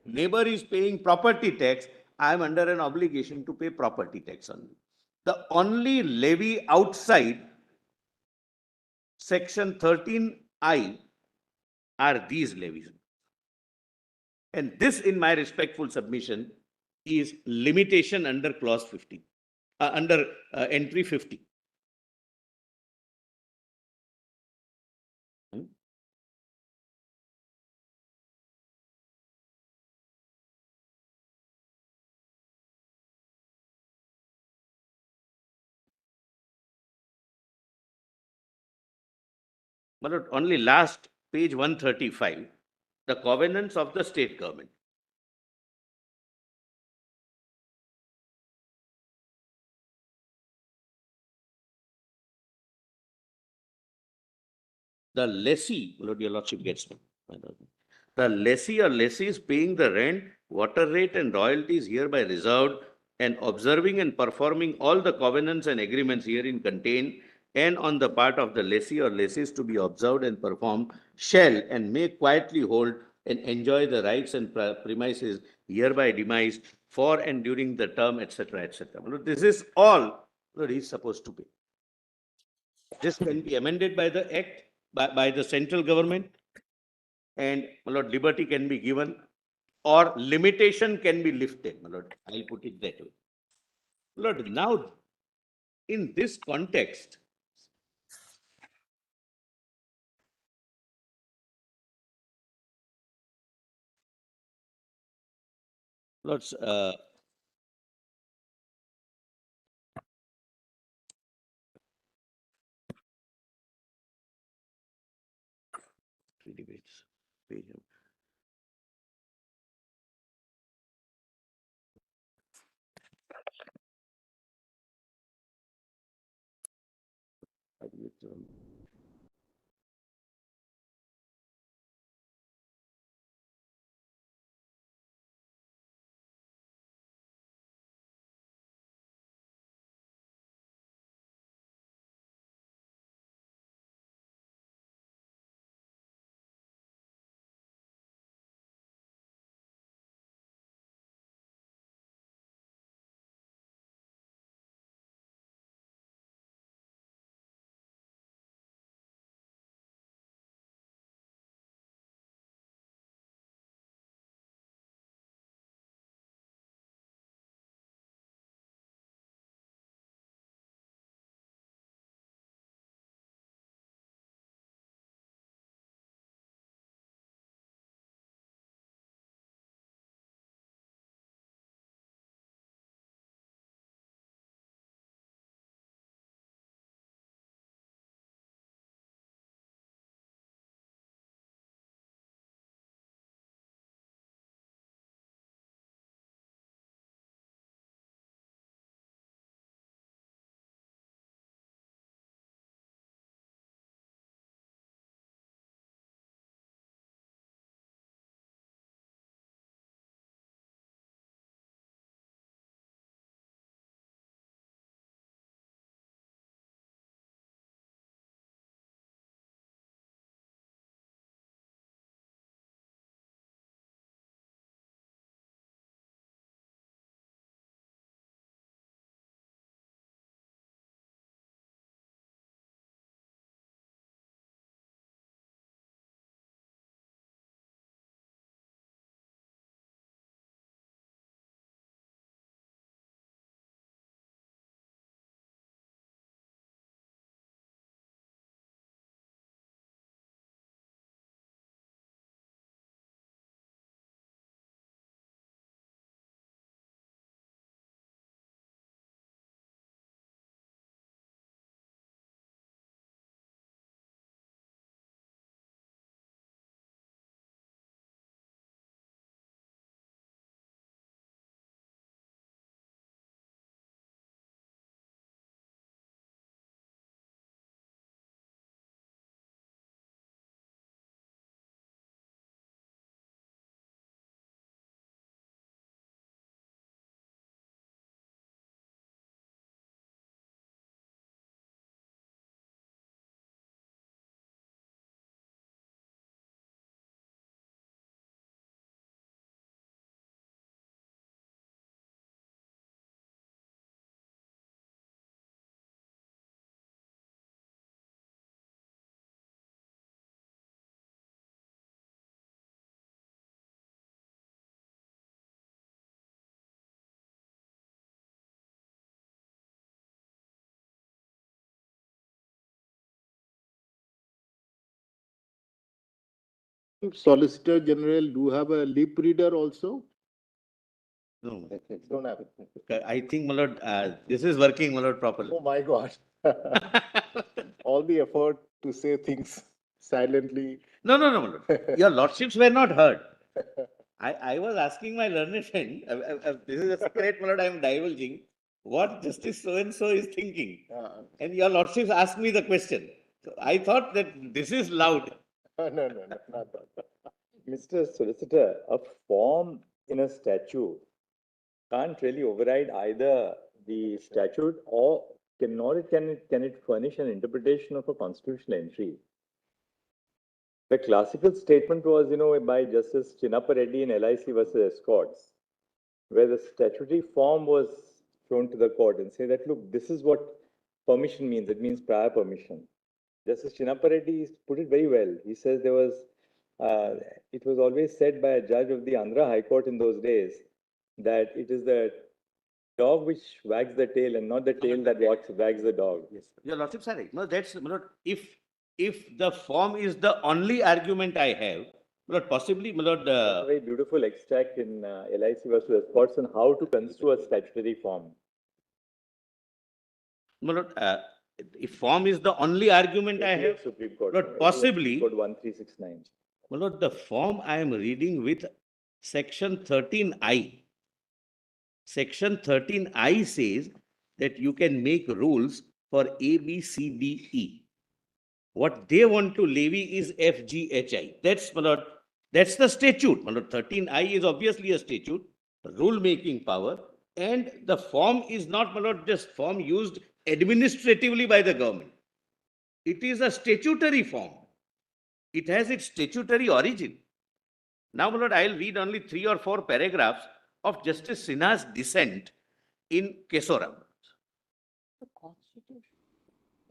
neighbor is paying property tax, I am under an obligation to pay property tax only. The only levy outside section 13I are these levies. And this, in my respectful submission, is limitation under clause 50, under entry 50. But only last page 135, the covenants of the state government. The lessee, Lord, your lordship gets me. The lessee or lessees paying the rent, water rate, and royalties hereby reserved, and observing and performing all the covenants and agreements herein contained, and on the part of the lessee or lessees to be observed and performed, shall and may quietly hold and enjoy the rights and premises hereby demised for and during the term, etc., etc. This is all that he is supposed to pay. This can be amended by the act, by the central government, and my lord, liberty can be given or limitation can be lifted. My lord, I'll put it that way. Lord, now in this context, Lord's Three debates. Page number. Solicitor General do have a lip reader also? No, Don't have it. I think, my lord, this is working, my lord, properly. Oh my God. All the effort to say things silently. No, no, no, my lord. Your lordships were not heard. I was asking my learned friend, this is a secret, my lord, I am divulging, what Justice so-and-so is thinking. And your lordships asked me the question. So I thought that this is loud. No, not that. Mr. Solicitor, a form in a statute can't really override either the statute or can it furnish an interpretation of a constitutional entry. The classical statement was, by Justice Chinnappa Reddy in LIC versus Escorts, where the statutory form was shown to the court and say that, look, this is what permission means. It means prior permission. Justice Chinnappa Reddy put it very well. He says it was always said by a judge of the Andhra High Court in those days that it is the dog which wags the tail and not the tail that wags the dog. Yes, your lordships are right. No, that's, my lord, if the form is the only argument I have, my lord, possibly, my lord, That's a very beautiful extract in LIC versus Escorts on how to construe a statutory form. my lord, if form is the only argument I have, Supreme Court, Lord, possibly, Code 1369. Well, Lord, the form I am reading with section 13I. Section 13I says that you can make rules for A, B, C, D, E. What they want to levy is F, G, H, I. That's, my lord, that's the statute. My lord, 13I is obviously a statute, rule-making power, and the form is not, my lord, just form used administratively by the government. It is a statutory form. It has its statutory origin. Now, my lord, I'll read only 3 or 4 paragraphs of Justice Sinha's dissent in KESORAM. The Constitution.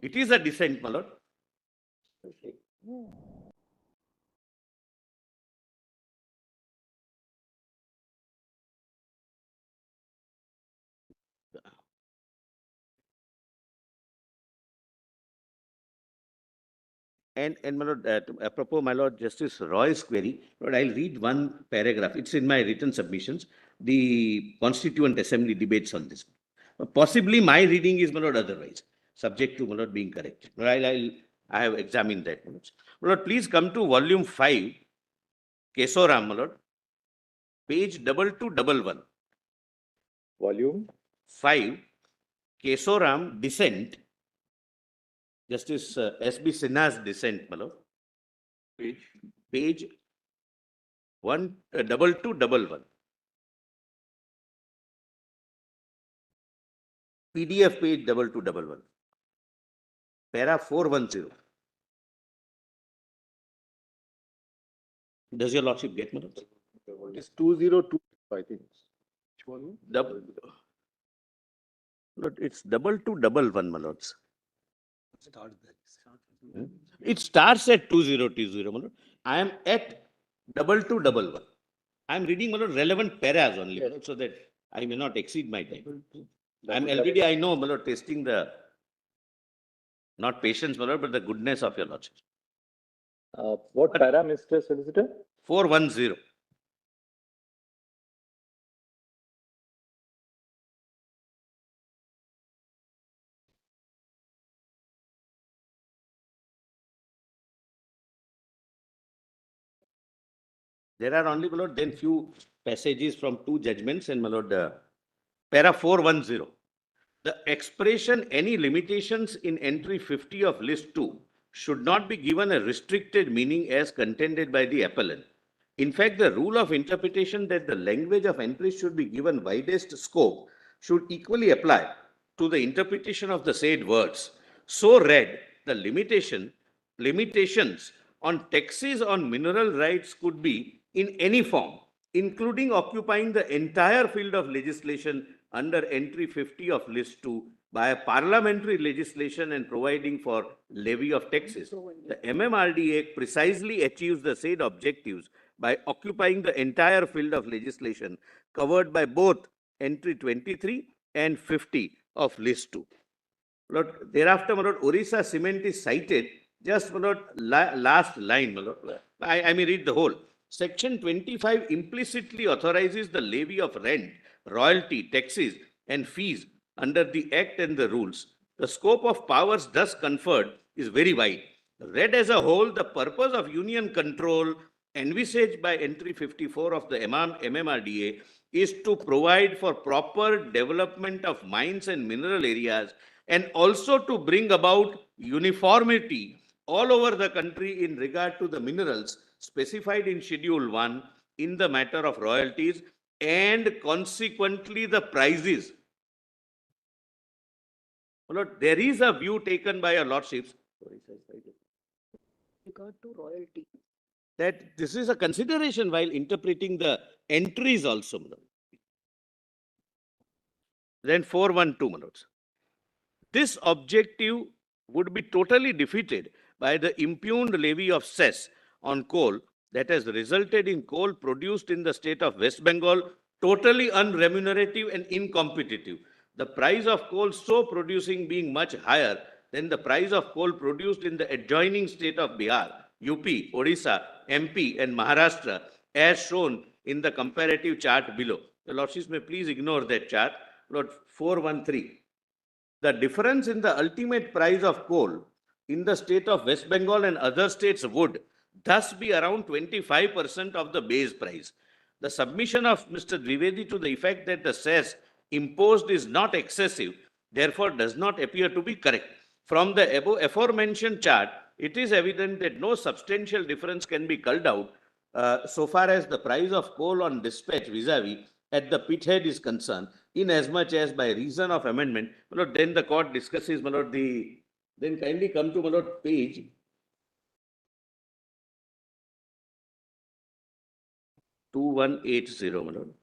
It is a dissent, my lord. And my lord, apropos my lord Justice Roy's query, Lord, I'll read one paragraph. It's in my written submissions. The Constituent Assembly debates on this. Possibly my reading is, my lord, otherwise, subject to, my lord, being correct. I have examined that. My lord, please come to volume 5, KESORAM, my lord, page 2211. Volume 5, KESORAM dissent, Justice S.B. Sinha's dissent, my lord. Page 2211. PDF page 2211. Para 410. Does your lordship get, my lord? It is 202, I think. Double. Lord, it's 2211, my lords. Start there. It starts at 2020, my lord. I am at 2211. I am reading, my lord, relevant paras only, my lord, so that I may not exceed my time. I am LBD, I know, my lord, testing the, not patience, my lord, but the goodness of your lordship. what para, Mr. Solicitor? 410. There are only, my lord, then few passages from 2 judgments and, my lord, para 410. The expression any limitations in entry 50 of list 2 should not be given a restricted meaning as contended by the appellant. In fact, the rule of interpretation that the language of entry should be given widest scope should equally apply to the interpretation of the said words. So read, the limitations on taxes on mineral rights could be in any form, including occupying the entire field of legislation under entry 50 of list 2 by a parliamentary legislation and providing for levy of taxes. The MMRD Act precisely achieves the said objectives by occupying the entire field of legislation covered by both entry 23 and 50 of list 2. Lord, thereafter, my lord, Orissa cement is cited. Just, my lord, last line, my lord. I may read the whole. Section 25 implicitly authorizes the levy of rent, royalty, taxes, and fees under the Act and the rules. The scope of powers thus conferred is very wide. Read as a whole, the purpose of union control envisaged by entry 54 of the MMRDA is to provide for proper development of mines and mineral areas and also to bring about uniformity all over the country in regard to the minerals specified in Schedule 1 in the matter of royalties and consequently the prices. Lord, there is a view taken by your lordships Regard to royalty. that this is a consideration while interpreting the entries also. Then 412, my lords. This objective would be totally defeated by the impugned levy of cess on coal that has resulted in coal produced in the state of West Bengal totally unremunerative and incompetitive. The price of coal so producing being much higher than the price of coal produced in the adjoining state of Bihar, UP, Odisha, MP, and Maharashtra, as shown in the comparative chart below. The lordships may please ignore that chart. Lord, 413. The difference in the ultimate price of coal in the state of West Bengal and other states would, thus be around 25% of the base price. The submission of Mr. Dwivedi to the effect that the cess imposed is not excessive, therefore does not appear to be correct. From the aforementioned chart, it is evident that no substantial difference can be culled out so far as the price of coal on dispatch vis-a-vis at the pit head is concerned, inasmuch as by reason of amendment, then the court discusses, then kindly come to page 2180, my lord.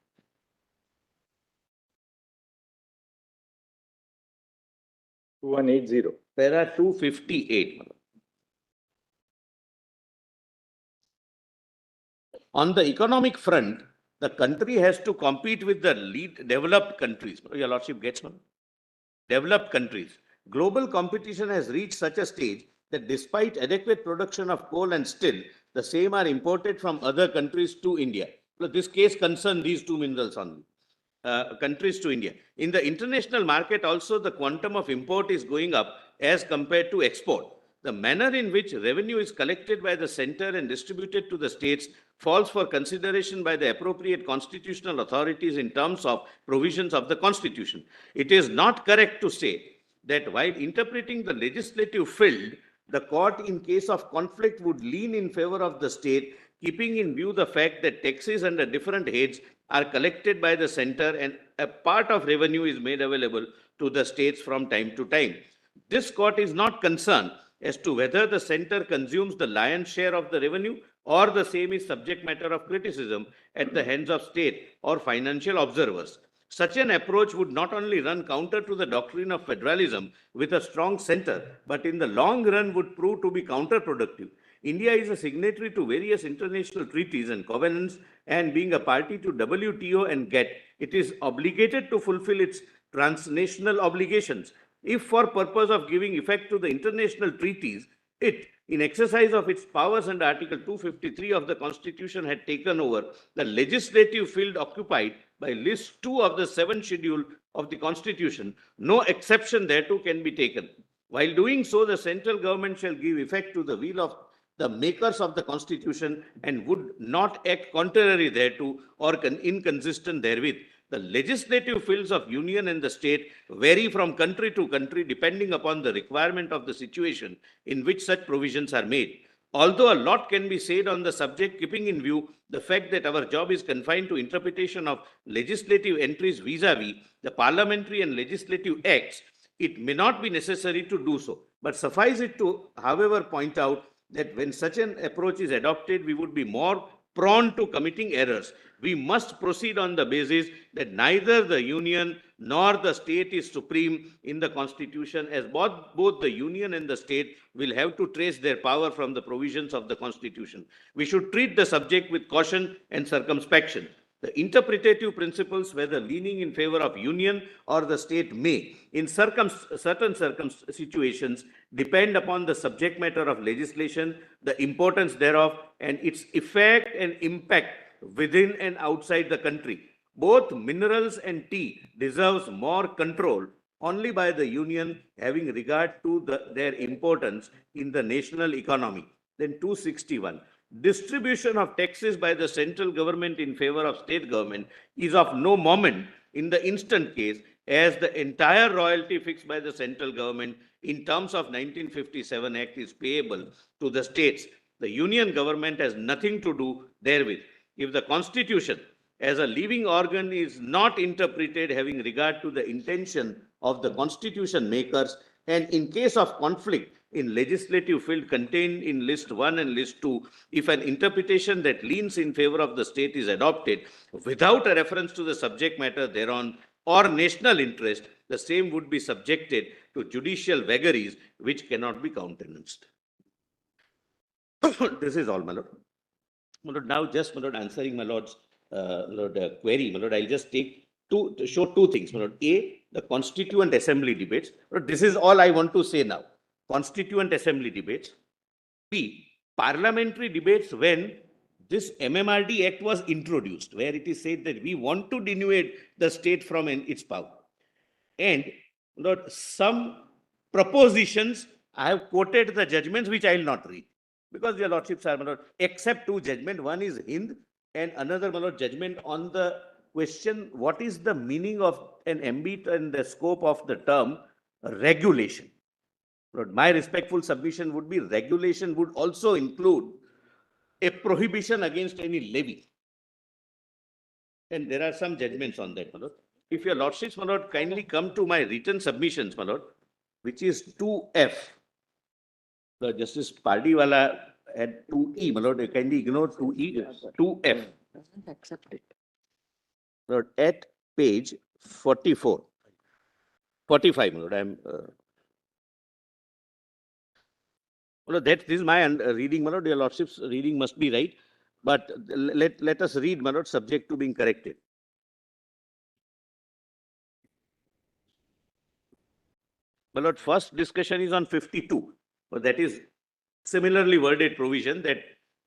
Para 258, my lord. On the economic front, the country has to compete with the lead developed countries. Your lordship gets one. Developed countries. Global competition has reached such a stage that despite adequate production of coal and steel, the same are imported from other countries to India. So this case concerns these two minerals only. Countries to India. In the international market also, the quantum of import is going up as compared to export. The manner in which revenue is collected by the center and distributed to the states falls for consideration by the appropriate constitutional authorities in terms of provisions of the Constitution. It is not correct to say that while interpreting the legislative field, the court in case of conflict would lean in favor of the state, keeping in view the fact that taxes under different heads are collected by the center and a part of revenue is made available to the states from time to time. This court is not concerned as to whether the center consumes the lion's share of the revenue or the same is subject matter of criticism at the hands of state or financial observers. Such an approach would not only run counter to the doctrine of federalism with a strong center, but in the long run would prove to be counterproductive. India is a signatory to various international treaties and covenants, and being a party to WTO and GATT, it is obligated to fulfill its transnational obligations. If for purpose of giving effect to the international treaties, it, in exercise of its powers under Article 253 of the Constitution, had taken over the legislative field occupied by List 2 of the 7th Schedule of the Constitution, no exception thereto can be taken. While doing so, the central government shall give effect to the will of the makers of the Constitution and would not act contrary thereto or inconsistent therewith. The legislative fields of union and the state vary from country to country depending upon the requirement of the situation in which such provisions are made. Although a lot can be said on the subject, keeping in view the fact that our job is confined to interpretation of legislative entries vis-a-vis the parliamentary and legislative acts, it may not be necessary to do so. But suffice it to, however, point out that when such an approach is adopted, we would be more prone to committing errors. We must proceed on the basis that neither the union nor the state is supreme in the Constitution, as both the union and the state will have to trace their power from the provisions of the Constitution. We should treat the subject with caution and circumspection. The interpretative principles, whether leaning in favor of union or the state, may, in certain situations, depend upon the subject matter of legislation, the importance thereof, and its effect and impact within and outside the country. Both minerals and tea deserves more control only by the union, having regard to their importance in the national economy. Then 261. Distribution of taxes by the central government in favor of state government is of no moment in the instant case, as the entire royalty fixed by the central government in terms of 1957 Act is payable to the states. The union government has nothing to do therewith. If the Constitution as a living organ is not interpreted having regard to the intention of the Constitution makers, and in case of conflict in legislative field contained in List 1 and List 2, if an interpretation that leans in favor of the state is adopted without a reference to the subject matter thereon or national interest, the same would be subjected to judicial vagaries which cannot be countenanced. This is all, my lord. My lord, now just, my lord, answering my lord's query, my lord, I'll just show two things, my lord. A, the Constituent Assembly debates. But this is all I want to say now. Constituent Assembly debates. B, parliamentary debates when this MMRD Act was introduced, where it is said that we want to denude the state from its power. And Lord, some propositions, I have quoted the judgments which I will not read, Because your lordships are, my lord, except two judgment, one is Hind and another, my lord, judgment on the question, what is the meaning of an ambit and the scope of the term regulation? Lord, my respectful submission would be regulation would also include a prohibition against any levy. And there are some judgments on that, my lord. If your lordships, my lord, kindly come to my written submissions, my lord, which is 2F. The Justice Pardiwala had 2E, my lord, kindly ignore 2E, 2F. Doesn't accept it. Lord, at page 44, 45, my lord, well, this is my reading, my lord, your lordship's reading must be right, but let us read, my lord, subject to being corrected. My lord, first discussion is on 52, but that is similarly worded provision that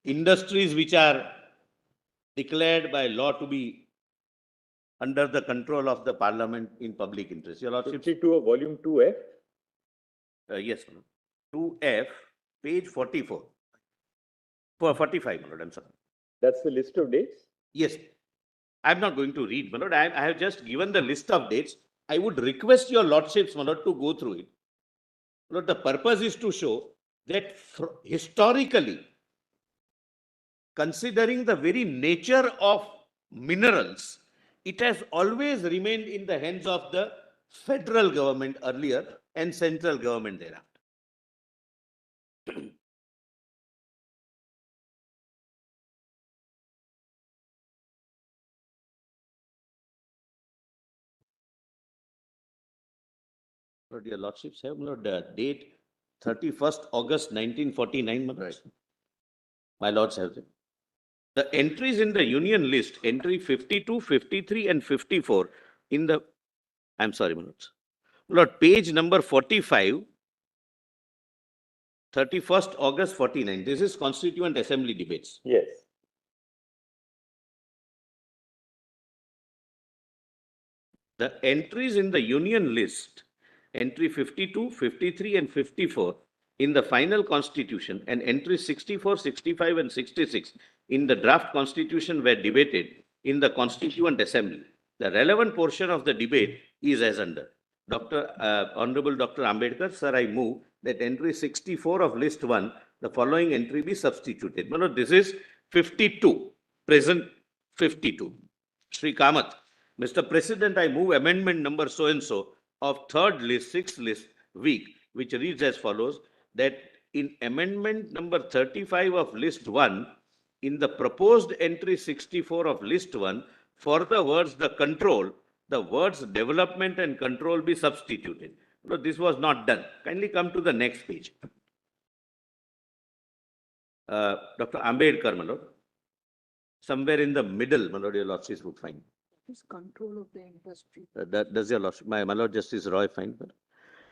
industries which are declared by law to be under the control of the parliament in public interest. Your lordship, 52 of volume 2F. yes, my lord. 2F, page 44. For 45, my lord, I'm sorry. That's the list of dates? Yes, I'm not going to read, my lord. I have just given the list of dates. I would request your lordships, my lord, to go through it. Lord, the purpose is to show that historically, considering the very nature of minerals, it has always remained in the hands of the federal government earlier and central government thereafter. Lord, your lordships have, Lord, date 31st August 1949, my lords. My lords have them. The entries in the union list, entry 52, 53 and 54 in the, I'm sorry, my lords. Lord, page number 45, 31st August 49. This is Constituent Assembly debates. Yes. The entries in the union list, entry 52, 53 and 54 in the final constitution and entries 64, 65 and 66 in the draft constitution were debated in the Constituent Assembly. The relevant portion of the debate is as under. Honorable Dr. Ambedkar, sir, I move that entry 64 of list 1, the following entry be substituted. No, this is 52, present 52. Shri Kamath. Mr. President, I move amendment number so-and-so of third list, sixth list week, which reads as follows, that in amendment number 35 of list 1, in the proposed entry 64 of list 1, for the words the control, the words development and control be substituted. No, this was not done. Kindly come to the next page. Dr. Ambedkar, my lord. Somewhere in the middle, my lord, your lordships would find. Is control of the industry. Does your lordship, my lord Justice Roy find?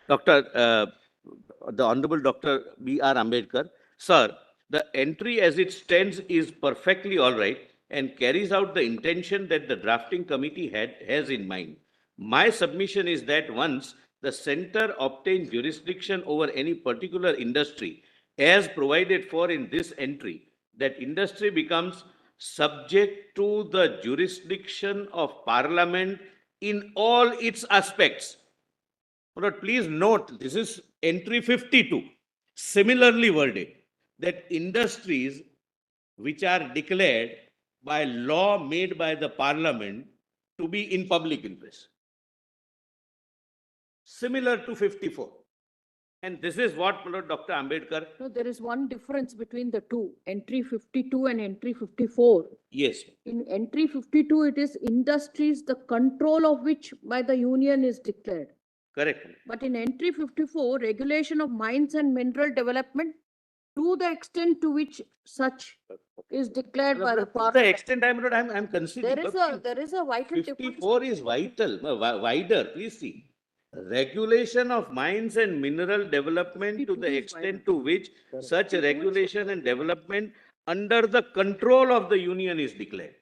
The Honorable Dr. B.R. Ambedkar, sir, the entry as it stands is perfectly all right and carries out the intention that the drafting committee has in mind. My submission is that once the center obtains jurisdiction over any particular industry as provided for in this entry, that industry becomes subject to the jurisdiction of Parliament in all its aspects. But please note, this is entry 52, similarly worded, that industries which are declared by law made by the Parliament to be in public interest. Similar to 54. And this is what Dr. Ambedkar. No, there is one difference between the two, entry 52 and entry 54. Yes. In entry 52, it is industries, the control of which by the union is declared. Correct. But in entry 54, regulation of mines and mineral development to the extent to which such is declared by the To parliament. the extent I'm considering. There is a vital difference. 54 is vital, wider, please see. Regulation of mines and mineral development to the extent to which such regulation and development under the control of the union is declared.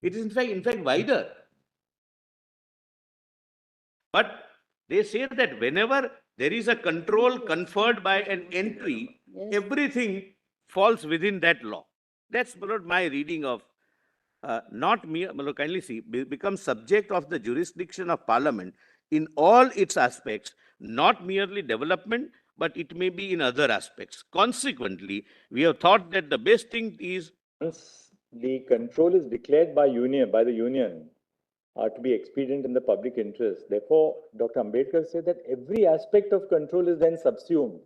It is in fact wider. But they say that whenever there is a control conferred by an entry, Yes. everything falls within that law. That's my lord, my reading of not mere, my lord, kindly see, becomes subject of the jurisdiction of Parliament in all its aspects, not merely development, but it may be in other aspects. Consequently, we have thought that the best thing is Once the control is declared by the union, to be expedient in the public interest. Therefore, Dr. Ambedkar said that every aspect of control is then subsumed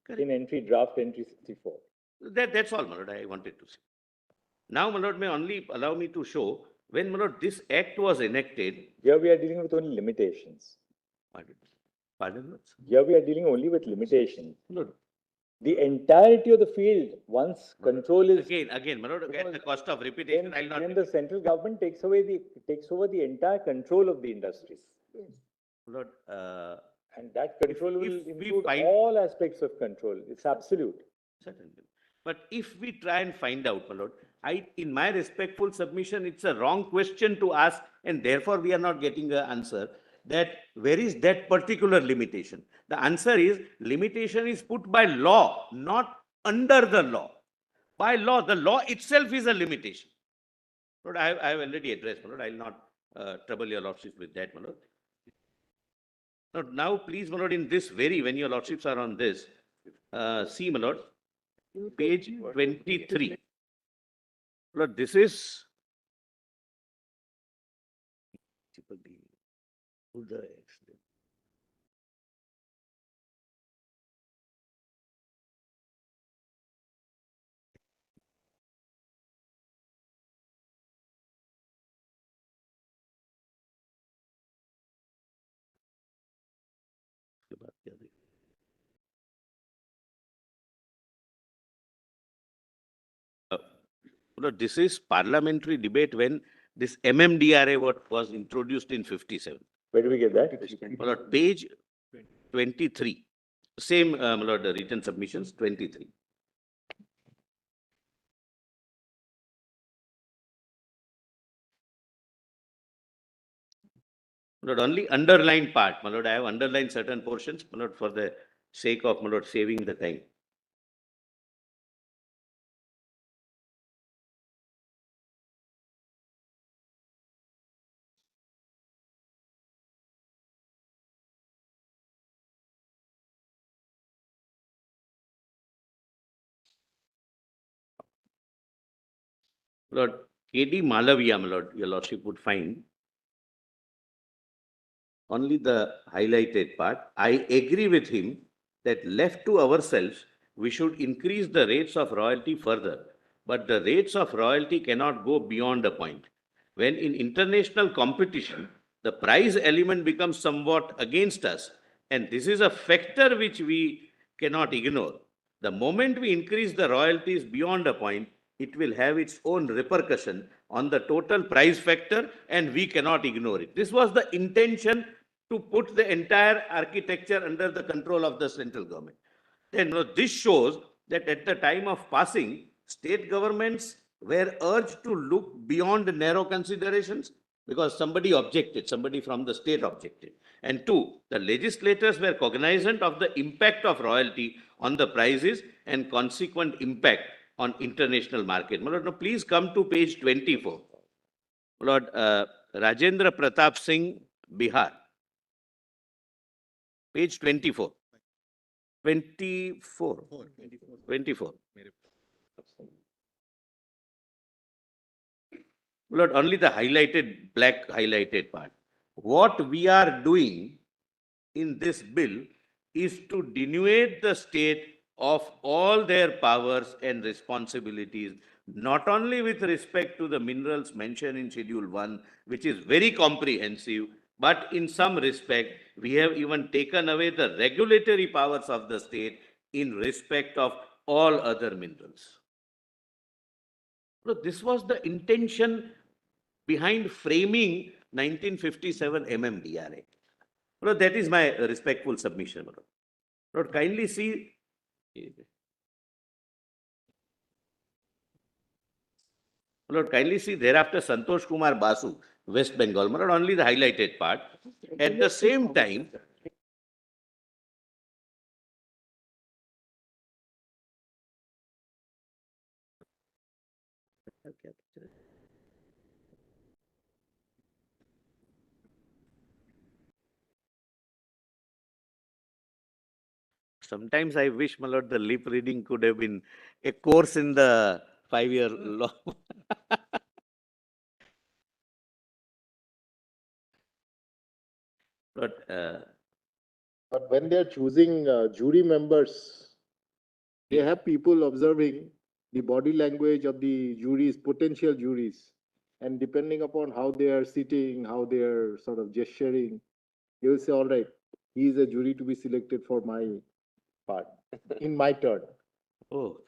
in draft entry 64. that's all, my lord, I wanted to say. Now, my lord, may only allow me to show when, my lord, this act was enacted. Here we are dealing with only limitations. Pardon, lord? Here we are dealing only with limitations. Lord, The entirety of the field, once control is again, my lord, at the cost of repetition, I'll not. then the central government takes over the entire control of the industries. Lord, And that control will if we include find- all aspects of control. It's absolute. certainly. But if we try and find out, my lord, in my respectful submission, it's a wrong question to ask, and therefore we are not getting an answer, that where is that particular limitation? The answer is, limitation is put by law, not under the law. By law, the law itself is a limitation. Lord, I have already addressed, my lord, I will not trouble your lordship with that, my lord. Now, please, my lord, in this very, when your lordships are on this, see, my lord, page 23. Lord, this is Lord, this is parliamentary debate when this MMDRA was introduced in 57. Where do we get that? My lord, page 23. Same, my lord, the written submissions, 23. My lord, only underlined part. My lord, I have underlined certain portions, my lord, for the sake of, my lord, saving the time. Lord, K.D. Malaviya, my lord, your lordship would find only the highlighted part. I agree with him that left to ourselves, we should increase the rates of royalty further, but the rates of royalty cannot go beyond a point. When in international competition, the price element becomes somewhat against us, and this is a factor which we cannot ignore. The moment we increase the royalties beyond a point, it will have its own repercussion on the total price factor, and we cannot ignore it. This was the intention to put the entire architecture under the control of the central government. Then this shows that at the time of passing, state governments were urged to look beyond narrow considerations because somebody objected, somebody from the state objected. And two, the legislators were cognizant of the impact of royalty on the prices and consequent impact on international market. My lord, now please come to page 24. My lord, Rajendra Pratap Singh, Bihar. Page 24. 24. 24. Lord, only the highlighted, black highlighted part. What we are doing in this bill is to denude the state of all their powers and responsibilities, not only with respect to the minerals mentioned in Schedule 1, which is very comprehensive, but in some respect, we have even taken away the regulatory powers of the state in respect of all other minerals. So this was the intention behind framing 1957 MMDRA. Lord, that is my respectful submission. Lord, kindly see. Lord, kindly see thereafter Santosh Kumar Basu, West Bengal. Lord, only the highlighted part. At the same time, Sometimes I wish, my lord, the lip reading could have been a course in the 5-year law. But But when they're choosing jury members, they have people observing the body language of the juries, potential juries. And depending upon how they are sitting, how they are sort of gesturing, they will say, all right, he is a jury to be selected for my part, in my turn. oh,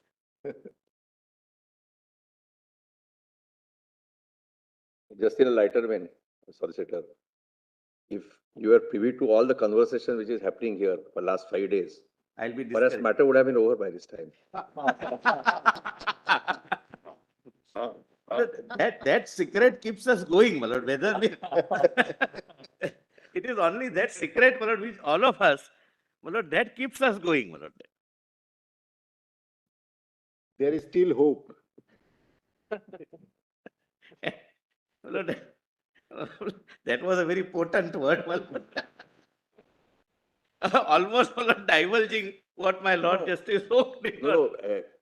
Just in a lighter vein, solicitor, if you are privy to all the conversation which is happening here for last 5 days, I'll be perhaps discouraged. matter would have been over by this time. That secret keeps us going, my lord, whether we it is only that secret, my lord, which all of us, my lord, that keeps us going, my lord. There is still hope. My lord, that was a very potent word, my lord. Almost, my lord, divulging what my Lord Justice Hope did not. No,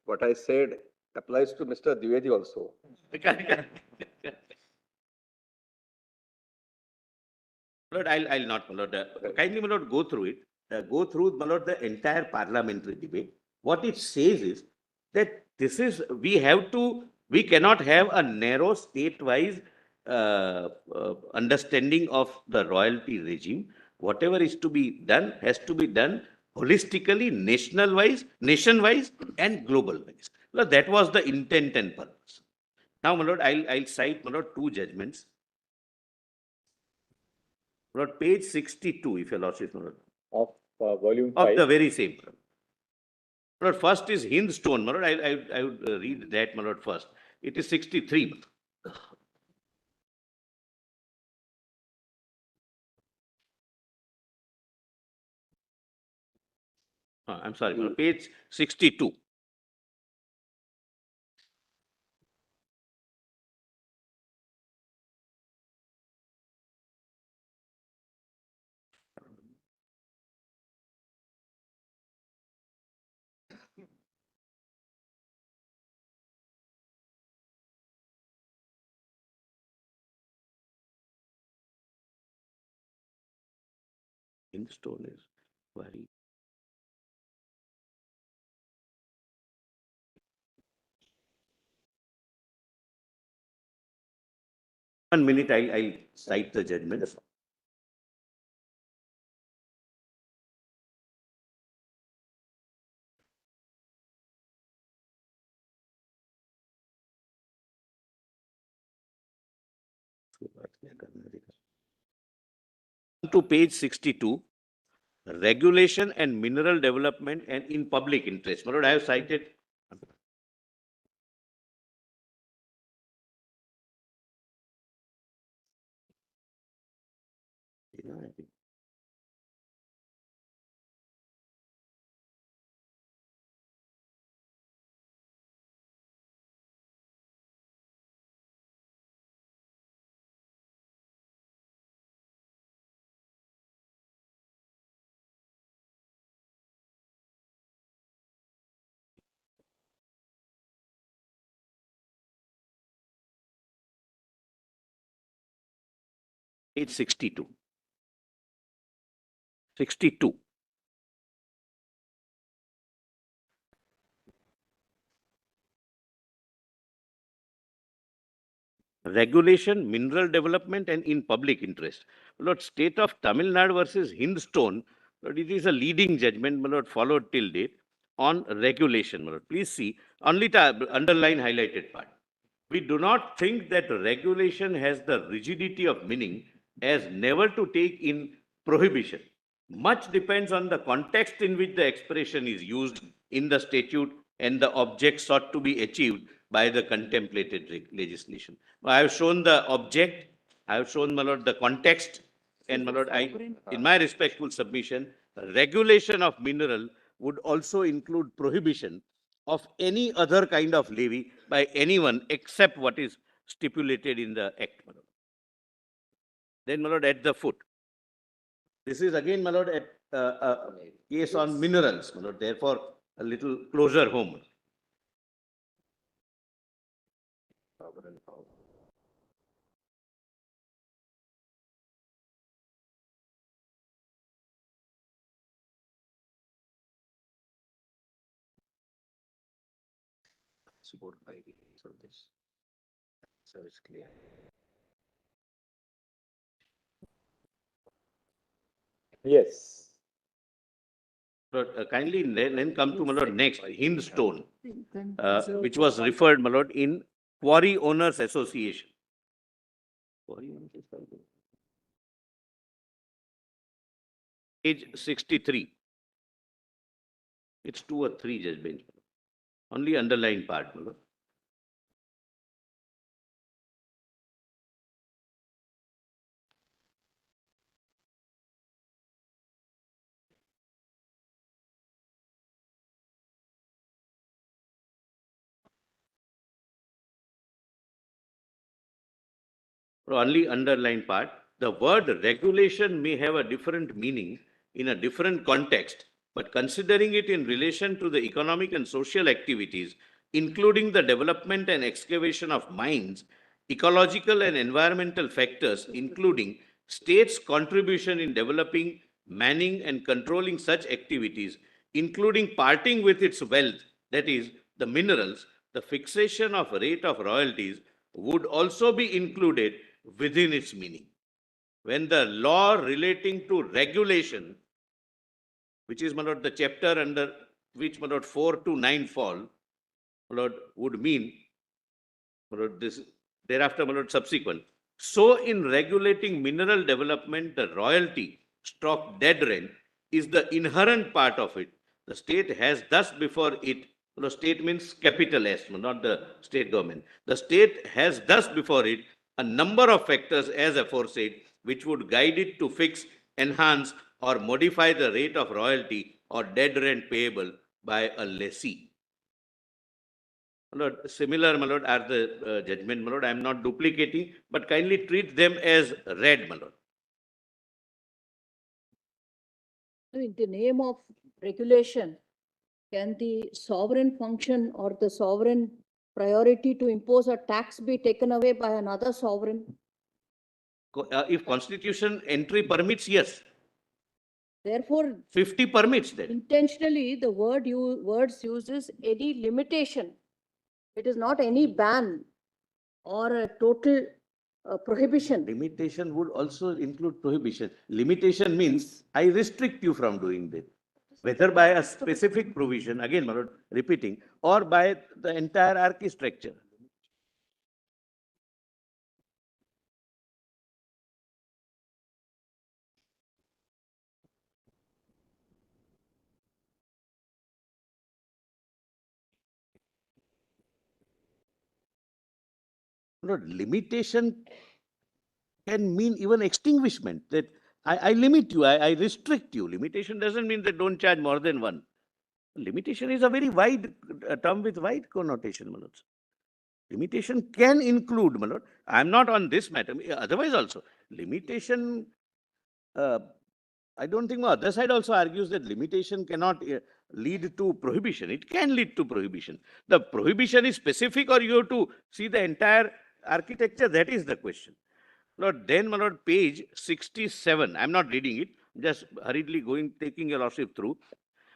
what I said applies to Mr. Dwivedi also. Lord, I'll not, my lord. Kindly, my lord, go through it. Go through, my lord, the entire parliamentary debate. What it says is that this is, we cannot have a narrow state-wise understanding of the royalty regime. Whatever is to be done has to be done holistically, nation-wise, and global-wise. Lord, that was the intent and purpose. Now, my lord, I'll cite, my lord, two judgments. Lord, page 62, if your lordship, my lord, Of volume of 5. the very same. My lord, first is Hindstone, my lord. I would read that, my lord, first. It is 63. My lord. I'm sorry, my lord, page 62. Hindstone is very. 1 minute, I'll cite the judgment. To page 62, regulation and mineral development and in public interest. My lord, I have cited. I think. Page 62. 62. Regulation, mineral development, and in public interest. My lord, state of Tamil Nadu versus Hindstone, Lord, it is a leading judgment, my lord, followed till date on regulation. My lord, please see, only the underline highlighted part. We do not think that regulation has the rigidity of meaning as never to take in prohibition. Much depends on the context in which the expression is used in the statute and the object sought to be achieved by the contemplated legislation. I have shown the object, I have shown, my lord, the context, and my lord, in my respectful submission, regulation of mineral would also include prohibition of any other kind of levy by anyone except what is stipulated in the act, my lord. Then, my lord, at the foot. This is again, my lord, a case on minerals, my lord, therefore a little closer home. Support by so this. So it's clear. Yes. Lord, kindly then come to, my lord, next, Hindstone, which was referred, my lord, in Quarry Owners Association. Quarry Owners Association. Page 63. It's 2 or 3, Judge Bench. Only underlying part, my lord. Only underlined part, the word regulation may have a different meaning in a different context, but considering it in relation to the economic and social activities, including the development and excavation of mines, ecological and environmental factors, including states' contribution in developing, manning and controlling such activities, including parting with its wealth, that is, the minerals, the fixation of rate of royalties would also be included within its meaning. When the law relating to regulation, which is, my lord, the chapter under which, my lord, 4 to 9 fall, my lord, would mean, my lord, this thereafter, my lord, subsequent. So in regulating mineral development, the royalty stock dead rent is the inherent part of it. The state has thus before it, state means capital S, not the state government. The state has thus before it a number of factors as aforesaid, which would guide it to fix, enhance, or modify the rate of royalty or dead rent payable by a lessee. My lord, similar, my lord, are the judgment, my lord. I am not duplicating, but kindly treat them as read, my lord. In the name of regulation, can the sovereign function or the sovereign priority to impose a tax be taken away by another sovereign? If constitution entry permits, yes. Therefore, 50 permits that. intentionally, the words uses any limitation. It is not any ban or a total prohibition. Limitation would also include prohibition. Limitation means I restrict you from doing that, whether by a specific provision, again, my lord, repeating, or by the entire architecture. No, limitation can mean even extinguishment, that I limit you, I restrict you. Limitation doesn't mean that don't charge more than one. Limitation is a very wide term with wide connotation, my lords. Limitation can include, my lord. I am not on this matter, otherwise also. Limitation, I don't think the other side also argues that limitation cannot lead to prohibition. It can lead to prohibition. The prohibition is specific, or you have to see the entire architecture, that is the question. Lord, then, my lord, page 67, I'm not reading it, just hurriedly taking your lordship through.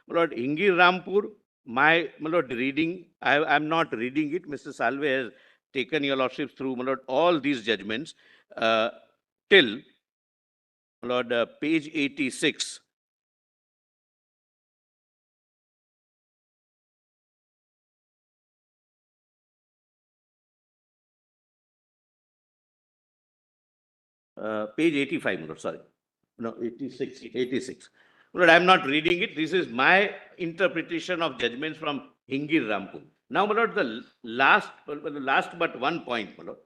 My lord, Hingir Rampur, my lord, reading, I'm not reading it. Mr. Salve has taken your lordship through, my lord, all these judgments till, my lord, page 86. Page 85, my lord, sorry. No, 86, 86. Lord, I am not reading it. This is my interpretation of judgments from Hingir Rampur. Now, my lord, the last but one point, my lord.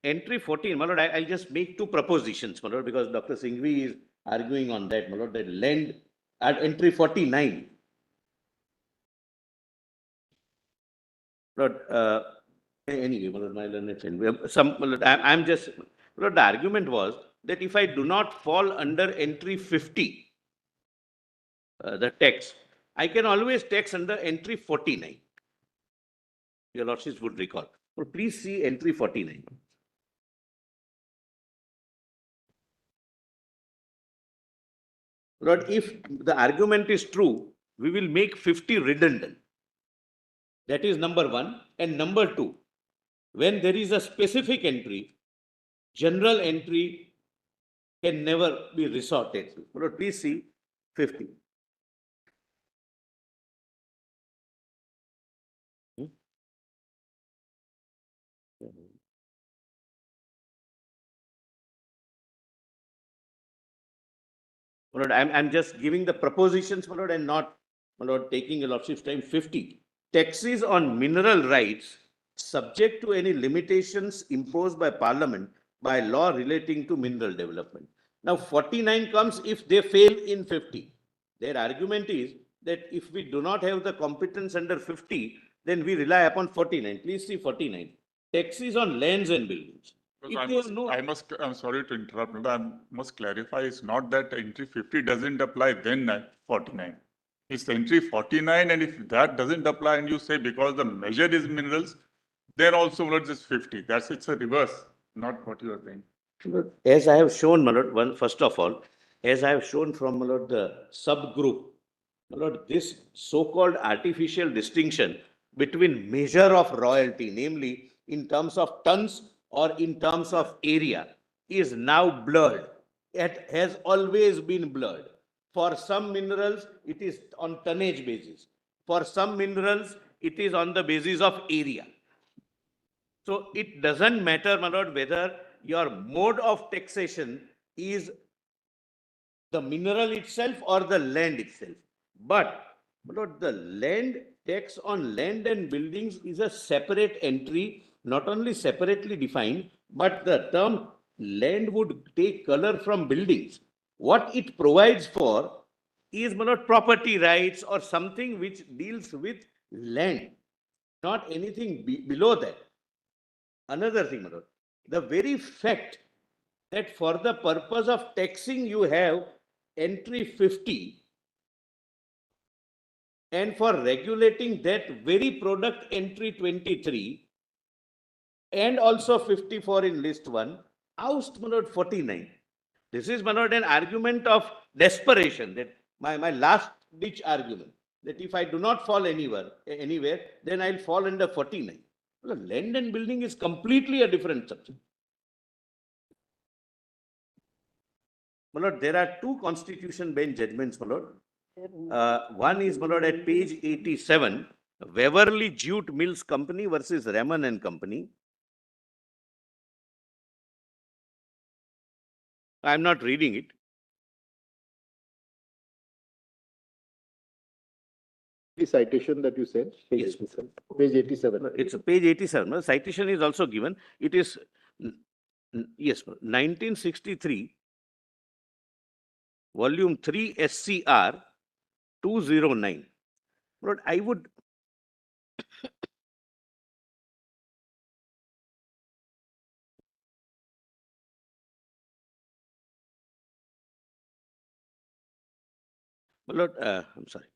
Entry 14, my lord, I'll just make two propositions, my lord, because Dr. Singhvi is arguing on that, my lord, that land at entry 49. But, anyway, my lord, my learned friend, I'm just, Lord, the argument was that if I do not fall under entry 50, the text, I can always text under entry 49. Your lordships would recall. Well, please see entry 49. Lord, if the argument is true, we will make 50 redundant. That is number one. And number two, when there is a specific entry, general entry can never be resorted to. Lord, please see 50. My lord, I'm just giving the propositions, my lord, and not, my lord, taking your lordship's time. 50. Taxes on mineral rights subject to any limitations imposed by Parliament by law relating to mineral development. Now, 49 comes if they fail in 50. Their argument is that if we do not have the competence under 50, then we rely upon 49. Please see 49. Taxes on lands and buildings. If they have no- I'm sorry to interrupt, but I must clarify, it's not that entry 50 doesn't apply, then 49. It's entry 49, and if that doesn't apply and you say because the measure is minerals, then also what is 50. It's a reverse, not what you are saying. As I have shown, my lord, first of all, as I have shown from, my lord, the subgroup, my lord, this so-called artificial distinction between measure of royalty, namely in terms of tons or in terms of area, is now blurred. It has always been blurred. For some minerals, it is on tonnage basis. For some minerals, it is on the basis of area. So it doesn't matter, my lord, whether your mode of taxation is the mineral itself or the land itself. But, my lord, the land tax on land and buildings is a separate entry, not only separately defined, but the term land would take color from buildings. What it provides for is, my lord, property rights or something which deals with land, not anything below that. Another thing, my lord, the very fact that for the purpose of taxing you have entry 50 and for regulating that very product entry 23 and also 54 in list 1, oust, my lord, 49. This is, my lord, an argument of desperation, that my last ditch argument, that if I do not fall anywhere, then I'll fall under 49. Well, land and building is completely a different subject. My lord, there are two Constitution bench judgments, my lord. One is, my lord, at page 87, Waverly Jute Mills Company versus Raman and Company. I'm not reading it. The citation that you said, Yes. page 87. It's page 87. The citation is also given. It is, yes, 1963, volume 3, SCR 209. Lord, I would. Lord, I'm sorry.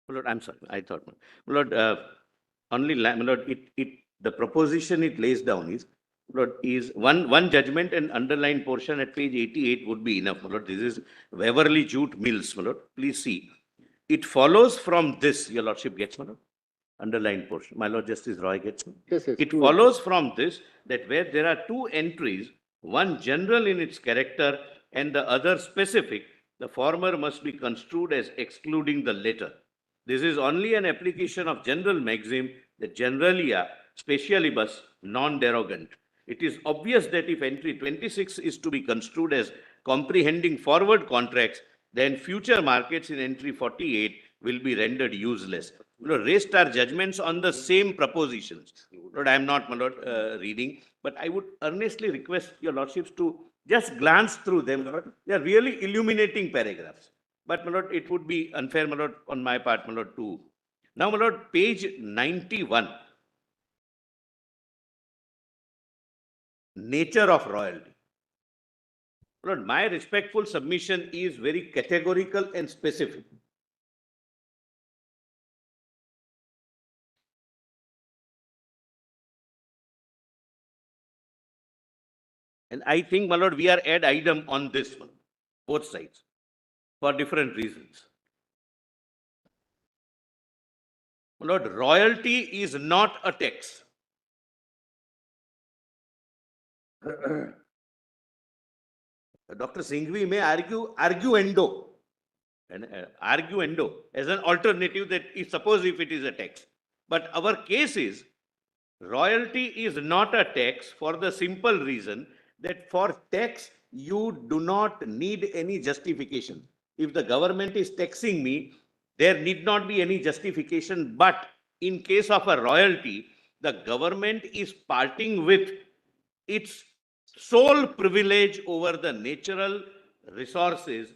Lord, I'm sorry. I thought, Lord, only, Lord, the proposition it lays down is, Lord, is one judgment and underlined portion at page 88 would be enough, Lord. This is Waverly Jute Mills, Lord. Please see. It follows from this, your lordship gets, Lord, underlined portion. My Lord Justice Roy gets. Yes, yes, it true. follows from this that where there are two entries, one general in its character and the other specific, the former must be construed as excluding the latter. This is only an application of general maxim that generalia specialibus non-derogant. It is obvious that if entry 26 is to be construed as comprehending forward contracts, then future markets in entry 48 will be rendered useless. Raised our judgments on the same propositions. Lord, I am not, my Lord, reading, but I would earnestly request your Lordships to just glance through them, my Lord. They are really illuminating paragraphs. But, my Lord, it would be unfair, my Lord, on my part, my Lord, too. Now, my Lord, page 91. Nature of royalty. Lord, my respectful submission is very categorical and specific. And I think, my Lord, we are ad idem on this one, both sides, for different reasons. My Lord, royalty is not a tax. Dr. Singhvi may arguendo as an alternative that if suppose if it is a tax. But our case is royalty is not a tax for the simple reason that for tax you do not need any justification. If the government is taxing me, there need not be any justification. But in case of a royalty, the government is parting with its sole privilege over the natural resources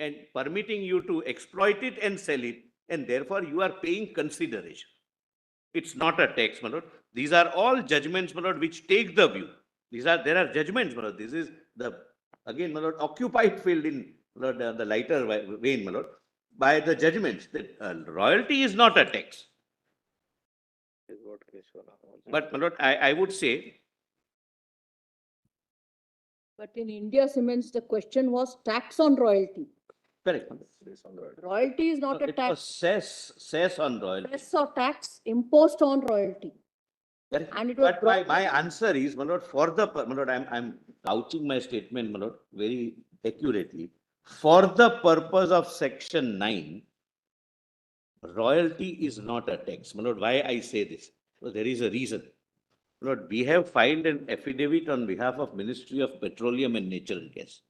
and permitting you to exploit it and sell it, and therefore you are paying consideration. It's not a tax, my Lord. These are all judgments, my Lord, which take the view. There are judgments, my Lord. This is again, my Lord, occupied field in, my Lord, the lighter vein, my Lord, by the judgments that royalty is not a tax. But, my Lord, I would say. But in India Cements, the question was tax on royalty. Correct. Royalty is not a It was tax. cess on royalty. Cess or tax imposed on royalty. Correct. And it was But my answer is, my Lord, my Lord, I'm couching my statement, my Lord, very accurately. For the purpose of section 9, royalty is not a tax. My Lord, why I say this? Well, there is a reason. Lord, we have filed an affidavit on behalf of Ministry of Petroleum and Natural Gas.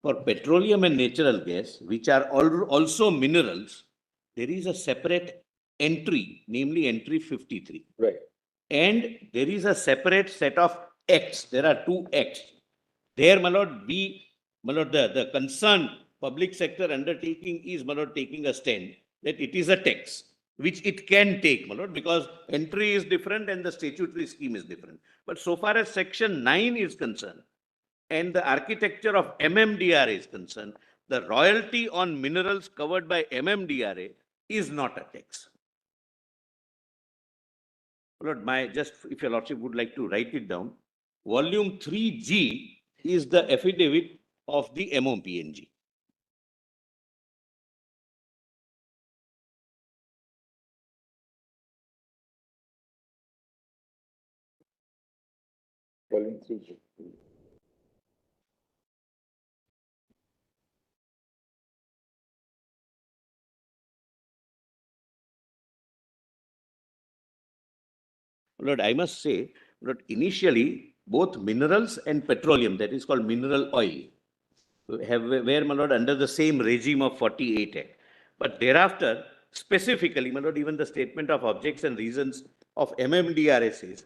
For petroleum and natural gas, which are also minerals, there is a separate entry, namely entry 53. Right. And there is a separate set of acts. There are 2 acts. There, my Lord, the concerned public sector undertaking is, my Lord, taking a stand that it is a tax, which it can take, my Lord, because entry is different and the statutory scheme is different. But so far as section 9 is concerned, and the architecture of MMDRA is concerned, the royalty on minerals covered by MMDRA is not a tax. Lord, if your Lordship would like to write it down, volume 3G is the affidavit of the MOPNG. Volume 3G. Lord, I must say, Lord, initially, both minerals and petroleum, that is called mineral oil, were, my Lord, under the same regime of 48 Act. But thereafter, specifically, my Lord, even the statement of objects and reasons of MMDRA says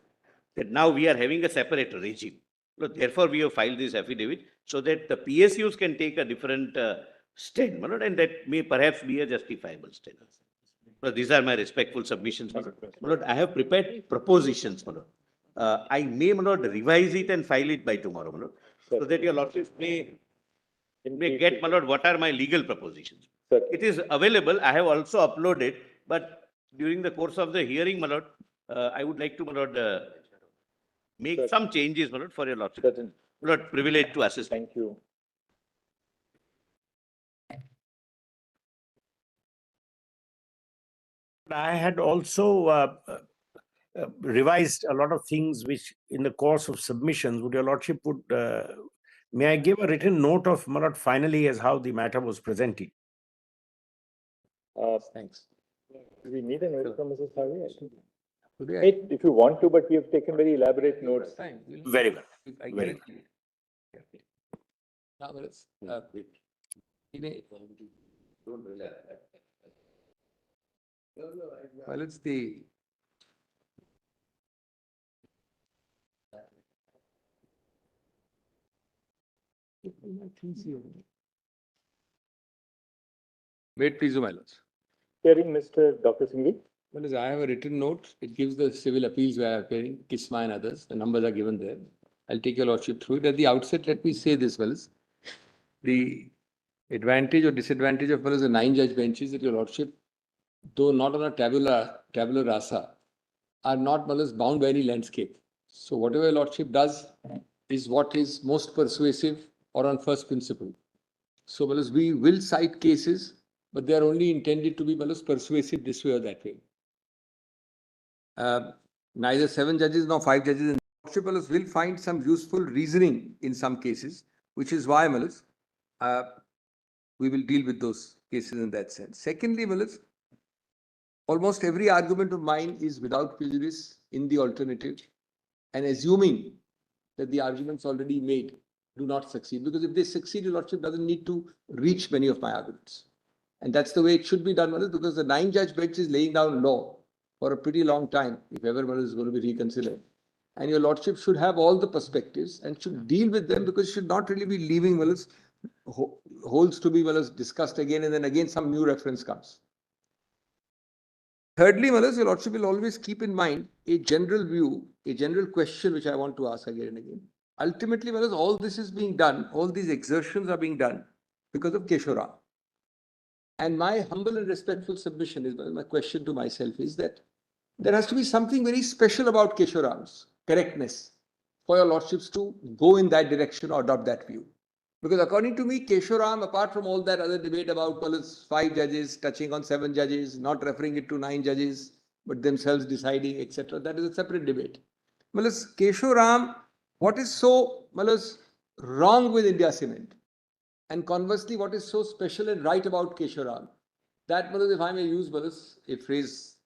that now we are having a separate regime. Lord, therefore, we have filed this affidavit so that the PSUs can take a different stand, my Lord, and that may perhaps be a justifiable stand. These are my respectful submissions, my Lord. I have prepared propositions, my Lord. I may, my Lord, revise it and file it by tomorrow, my Lord, so that your Lordship may get, my Lord, what are my legal propositions. It is available. I have also uploaded, but during the course of the hearing, my Lord, I would like to, my Lord, make some changes, my Lord, for your Lordship. Certain. My Lord, privilege to assist. Thank you. I had also revised a lot of things which in the course of submissions, would your Lordship would may I give a written note of Malad finally as how the matter was presented? Thanks. Do we need a note from Mrs. Harvey? I think. Today, Wait, if you want to, but we have taken very elaborate notes. fine. Very well. I Very guarantee you. Now, let's, in a- well, it's the. Wait, please, my lords. Hearing Mr. Dr. Singhvi. Well, as I have a written note, it gives the civil appeals where I am appearing, KISMA and others, the numbers are given there. I'll take your lordship through it. At the outset, let me say this, fellas. The advantage or disadvantage of the 9 judge benches that your lordship, though not on a tabula rasa, are not bound by any landscape. So whatever your lordship does is what is most persuasive or on first principle. So we will cite cases, but they are only intended to be persuasive this way or that way. Neither 7 judges nor 5 judges in the lordship will find some useful reasoning in some cases, which is why we will deal with those cases in that sense. Secondly, almost every argument of mine is without prejudice in the alternative, and assuming that the arguments already made do not succeed, because if they succeed, your lordship doesn't need to reach many of my arguments. And that's the way it should be done, because the 9 judge bench is laying down law for a pretty long time, if ever is going to be reconsidered. And your lordship should have all the perspectives and should deal with them, because it should not really be leaving holes to be discussed again, and then again some new reference comes. Thirdly, your lordship will always keep in mind a general view, a general question which I want to ask again and again. Ultimately, all this is being done, all these exertions are being done because of KESORAM. And my humble and respectful submission is, my question to myself is that there has to be something very special about KESORAM's correctness for your lordships to go in that direction or adopt that view. Because according to me, KESORAM, apart from all that other debate about 5 judges touching on 7 judges, not referring it to 9 judges, but themselves deciding, etc., that is a separate debate. KESORAM, what is so wrong with India Cement? And conversely, what is so special and right about KESORAM? That, if I may use a phrase,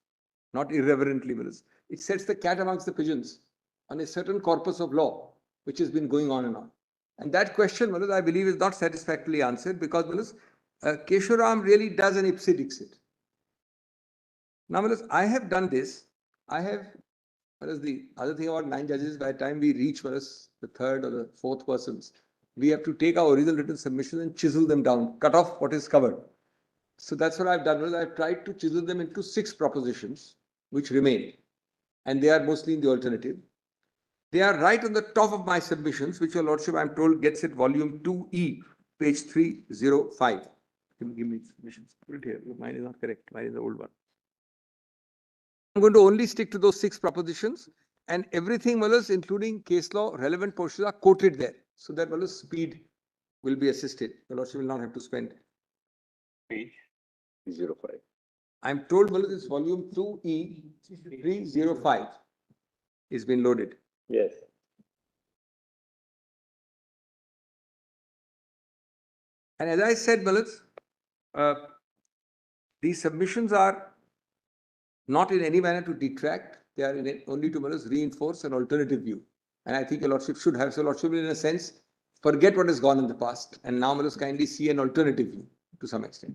not irreverently, it sets the cat amongst the pigeons on a certain corpus of law, which has been going on and on. And that question, I believe, is not satisfactorily answered, because KESORAM really does an ipse dixit. Now, I have done this. I have, the other thing about 9 judges, by the time we reach the 3rd or the 4th persons, we have to take our original written submissions and chisel them down, cut off what is covered. So that's what I've done. I've tried to chisel them into 6 propositions, which remain. And they are mostly in the alternative. They are right on the top of my submissions, which your lordship, I'm told, gets at volume 2E, page 305. Give me submissions. Put it here. Mine is not correct. Mine is the old one. I'm going to only stick to those 6 propositions, and everything, including case law, relevant portions are quoted there, so that speed will be assisted. The lordship will not have to spend. Page 305. I'm told this volume 2E 305 is been loaded. Yes. And as I said, these submissions are not in any manner to detract. They are only to reinforce an alternative view. And I think your lordship should have. So lordship will, in a sense, forget what has gone in the past and now kindly see an alternative view to some extent.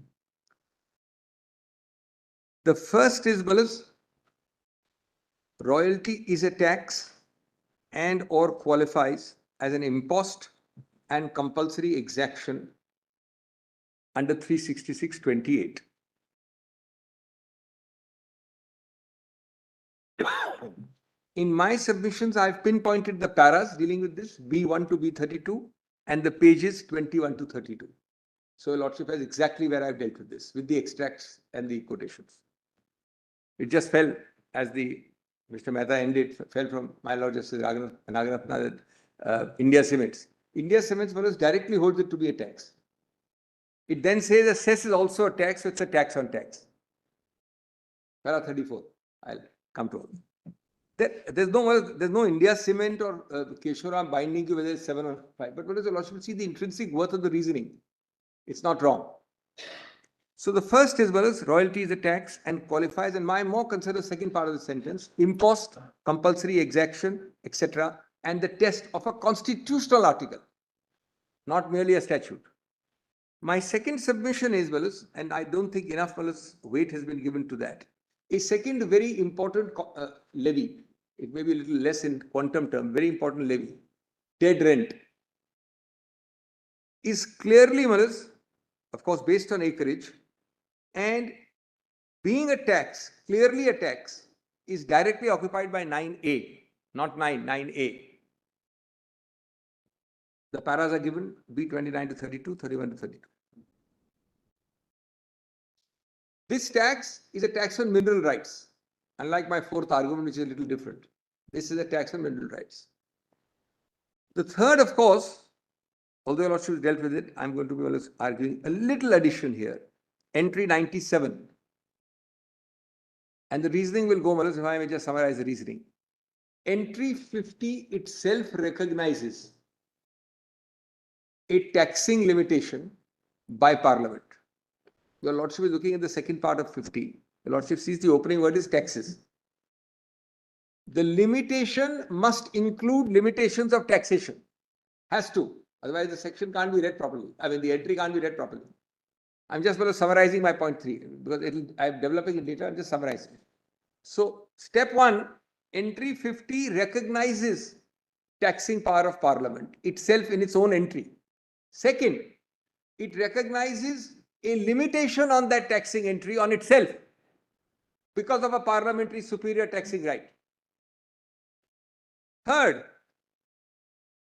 The first is, royalty is a tax and or qualifies as an impost and compulsory exaction under 366(28). In my submissions, I've pinpointed the paras dealing with this, B1 to B32, and the pages 21 to 32. So your lordship has exactly where I've dealt with this, with the extracts and the quotations. It just fell as Mr. Mehta ended, fell from my Lord Justice Naganathan, India Cements. India Cements directly holds it to be a tax. It then says a cess is also a tax, so it's a tax on tax. Para 34. I'll come to it. There's no India Cement or KESORAM binding you whether it's 7 or 5. But what is the lordship see the intrinsic worth of the reasoning? It's not wrong. So the first is well as royalty is a tax and qualifies, and my more concern is the second part of the sentence, impost, compulsory exaction, etc., and the test of a constitutional article, not merely a statute. My second submission is, well as, and I don't think enough well as weight has been given to that. A second very important levy, it may be a little less in quantum term, very important levy, dead rent, is clearly, well as, of course, based on acreage, and being a tax, clearly a tax, is directly occupied by 9A, not 9A. The paras are given B29 to 32, 31 to 32. This tax is a tax on mineral rights. Unlike my fourth argument, which is a little different. This is a tax on mineral rights. The third, of course, although your lordship dealt with it, I'm going to be always arguing a little addition here. Entry 97. And the reasoning will go, if I may just summarize the reasoning. Entry 50 itself recognizes a taxing limitation by Parliament. Your lordship is looking at the second part of 50. Your lordship sees the opening word is taxes. The limitation must include limitations of taxation. Has to. Otherwise, the section can't be read properly. I mean, the entry can't be read properly. I'm just summarizing my point 3 because I'm developing it later. I'm just summarizing it. So, step 1, entry 50 recognizes taxing power of Parliament itself in its own entry. Second, it recognizes a limitation on that taxing entry on itself because of a parliamentary superior taxing right. Third,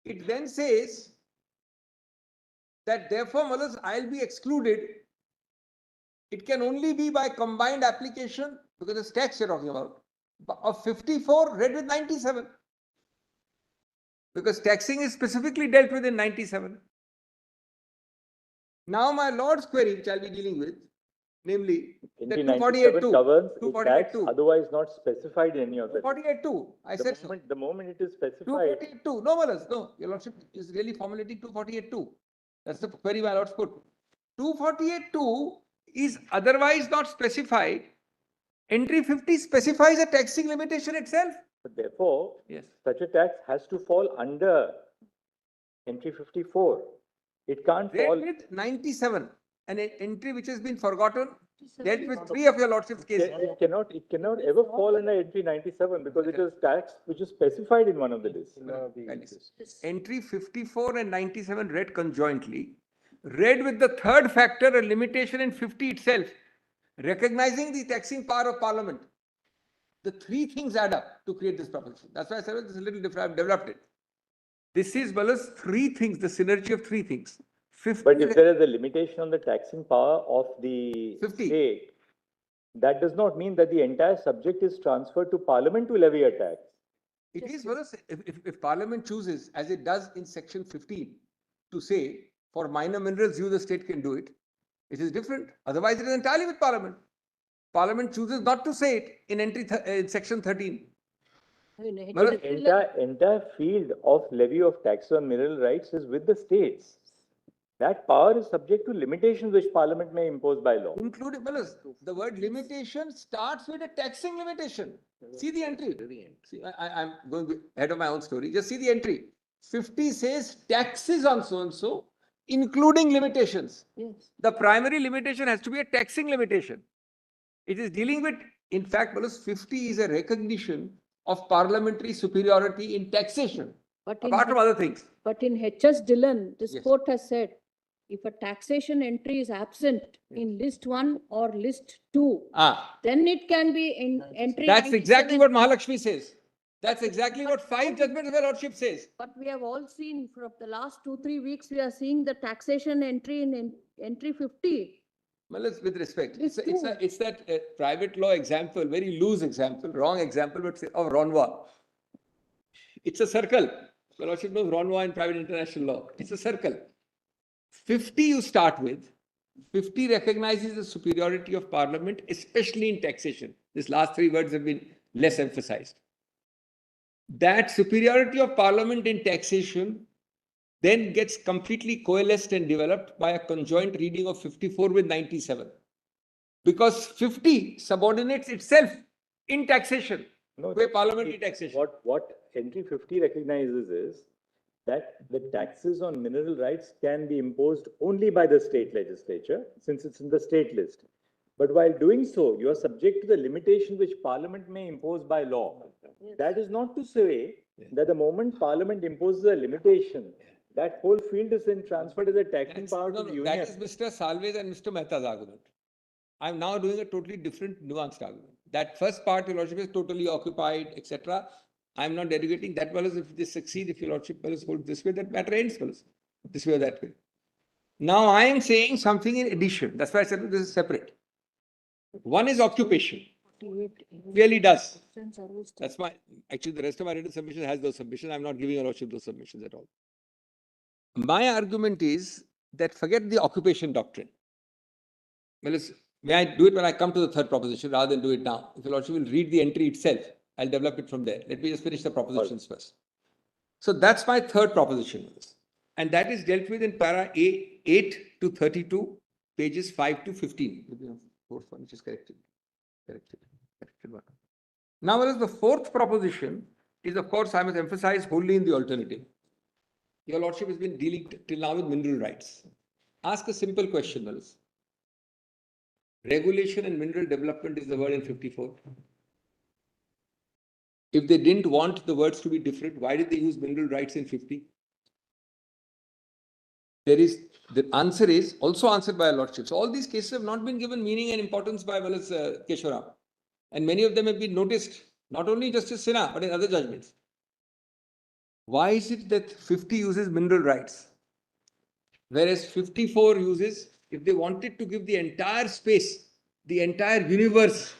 it then says that therefore, I'll be excluded. It can only be by combined application, because it's tax you're talking about, of 54 read with 97. Because taxing is specifically dealt with in 97. Now my Lord's query, which I'll be dealing with, namely, In the the 248.2. governs a 248.2. tax otherwise not specified in any of the. 248.2. I said so. The moment it is specified. 248.2. No, no. Your lordship is really formulating 248.2. That's the query my lords put. 248.2 is otherwise not specified. Entry 50 specifies a taxing limitation itself. But therefore, Yes. such a tax has to fall under entry 54. It can't Read fall. with 97. An entry which has been forgotten, dealt with 3 of your lordship's cases. It cannot ever fall under entry 97 because it is tax which is specified in one of the lists. Entry 54 and 97 read conjointly. Read with the third factor, a limitation in 50 itself, recognizing the taxing power of Parliament. The 3 things add up to create this proposition. That's why I said this is a little different. I've developed it. This is Balas 3 things, the synergy of 3 things. 50 But if there is a limitation on the taxing power of the 50. state, that does not mean that the entire subject is transferred to Parliament to levy a tax. It is Balas, if Parliament chooses, as it does in section 15, to say for minor minerals, you the state can do it. It is different. Otherwise, it is entirely with Parliament. Parliament chooses not to say it in in section 13. The entire field of levy of tax on mineral rights is with the states. That power is subject to limitations which Parliament may impose by law. Including, the word limitation starts with a taxing limitation. See the entry. See, I'm going ahead of my own story. Just see the entry. 50 says taxes on so-and-so, including limitations. Yes. The primary limitation has to be a taxing limitation. It is dealing with, in fact, 50 is a recognition of parliamentary superiority in taxation, apart from other things. But in H.S. Dillon, this Yes. court has said, if a taxation entry is absent in list 1 or list 2, then it can be in entry. That's 97. exactly what Mahalakshmi says. That's exactly what 5 judgments of the Lordship says. But we have all seen from the last 2-3 weeks, we are seeing the taxation entry in entry 50. Well, with respect, It's it's that private law example, very loose example, wrong example, but of Ronwa. It's a circle. The Lordship knows Ronwa in private international law. It's a circle. 50 you start with. 50 recognizes the superiority of Parliament, especially in taxation. These last 3 words have been less emphasized. that superiority of parliament in taxation then gets completely coalesced and developed by a conjoint reading of 54 with 97. Because 50 subordinates itself in taxation No, to a parliamentary taxation. what entry 50 recognizes is that the taxes on mineral rights can be imposed only by the state legislature, since it's in the state list. But while doing so, you are subject to the limitations which Parliament may impose by law. That is not to say that the moment Parliament imposes a limitation, that whole field is then transferred as a taxing power to the union. That is Mr. Salve's and Mr. Mehta's argument. I'm now doing a totally different nuanced argument. That first part, Your Lordship, is totally occupied, etc. I'm not derogating that well as if they succeed, if Your Lordship well hold this way, that matter ends well this way or that way. Now I am saying something in addition. That's why I said this is separate. One is occupation. Really does. That's my, actually the rest of my written submission has those submissions. I'm not giving Your Lordship those submissions at all. My argument is that forget the occupation doctrine. Well, may I do it when I come to the third proposition rather than do it now? If Your Lordship will read the entry itself, I'll develop it from there. Let me just finish the propositions first. So that's my third proposition. And that is dealt with in para 8 to 32, pages 5 to 15. Fourth one, which is corrected. One. Now, whereas the fourth proposition is, of course, I must emphasize wholly in the alternative. Your Lordship has been dealing till now with mineral rights. Ask a simple question, Wallace. Regulation and mineral development is the word in 54. If they didn't want the words to be different, why did they use mineral rights in 50? The answer is also answered by a Lordship. So all these cases have not been given meaning and importance by Wallace KESORAM. And many of them have been noticed, not only in Justice Sinha, but in other judgments. Why is it that 50 uses mineral rights, whereas 54 uses, if they wanted to give the entire space, the entire universe,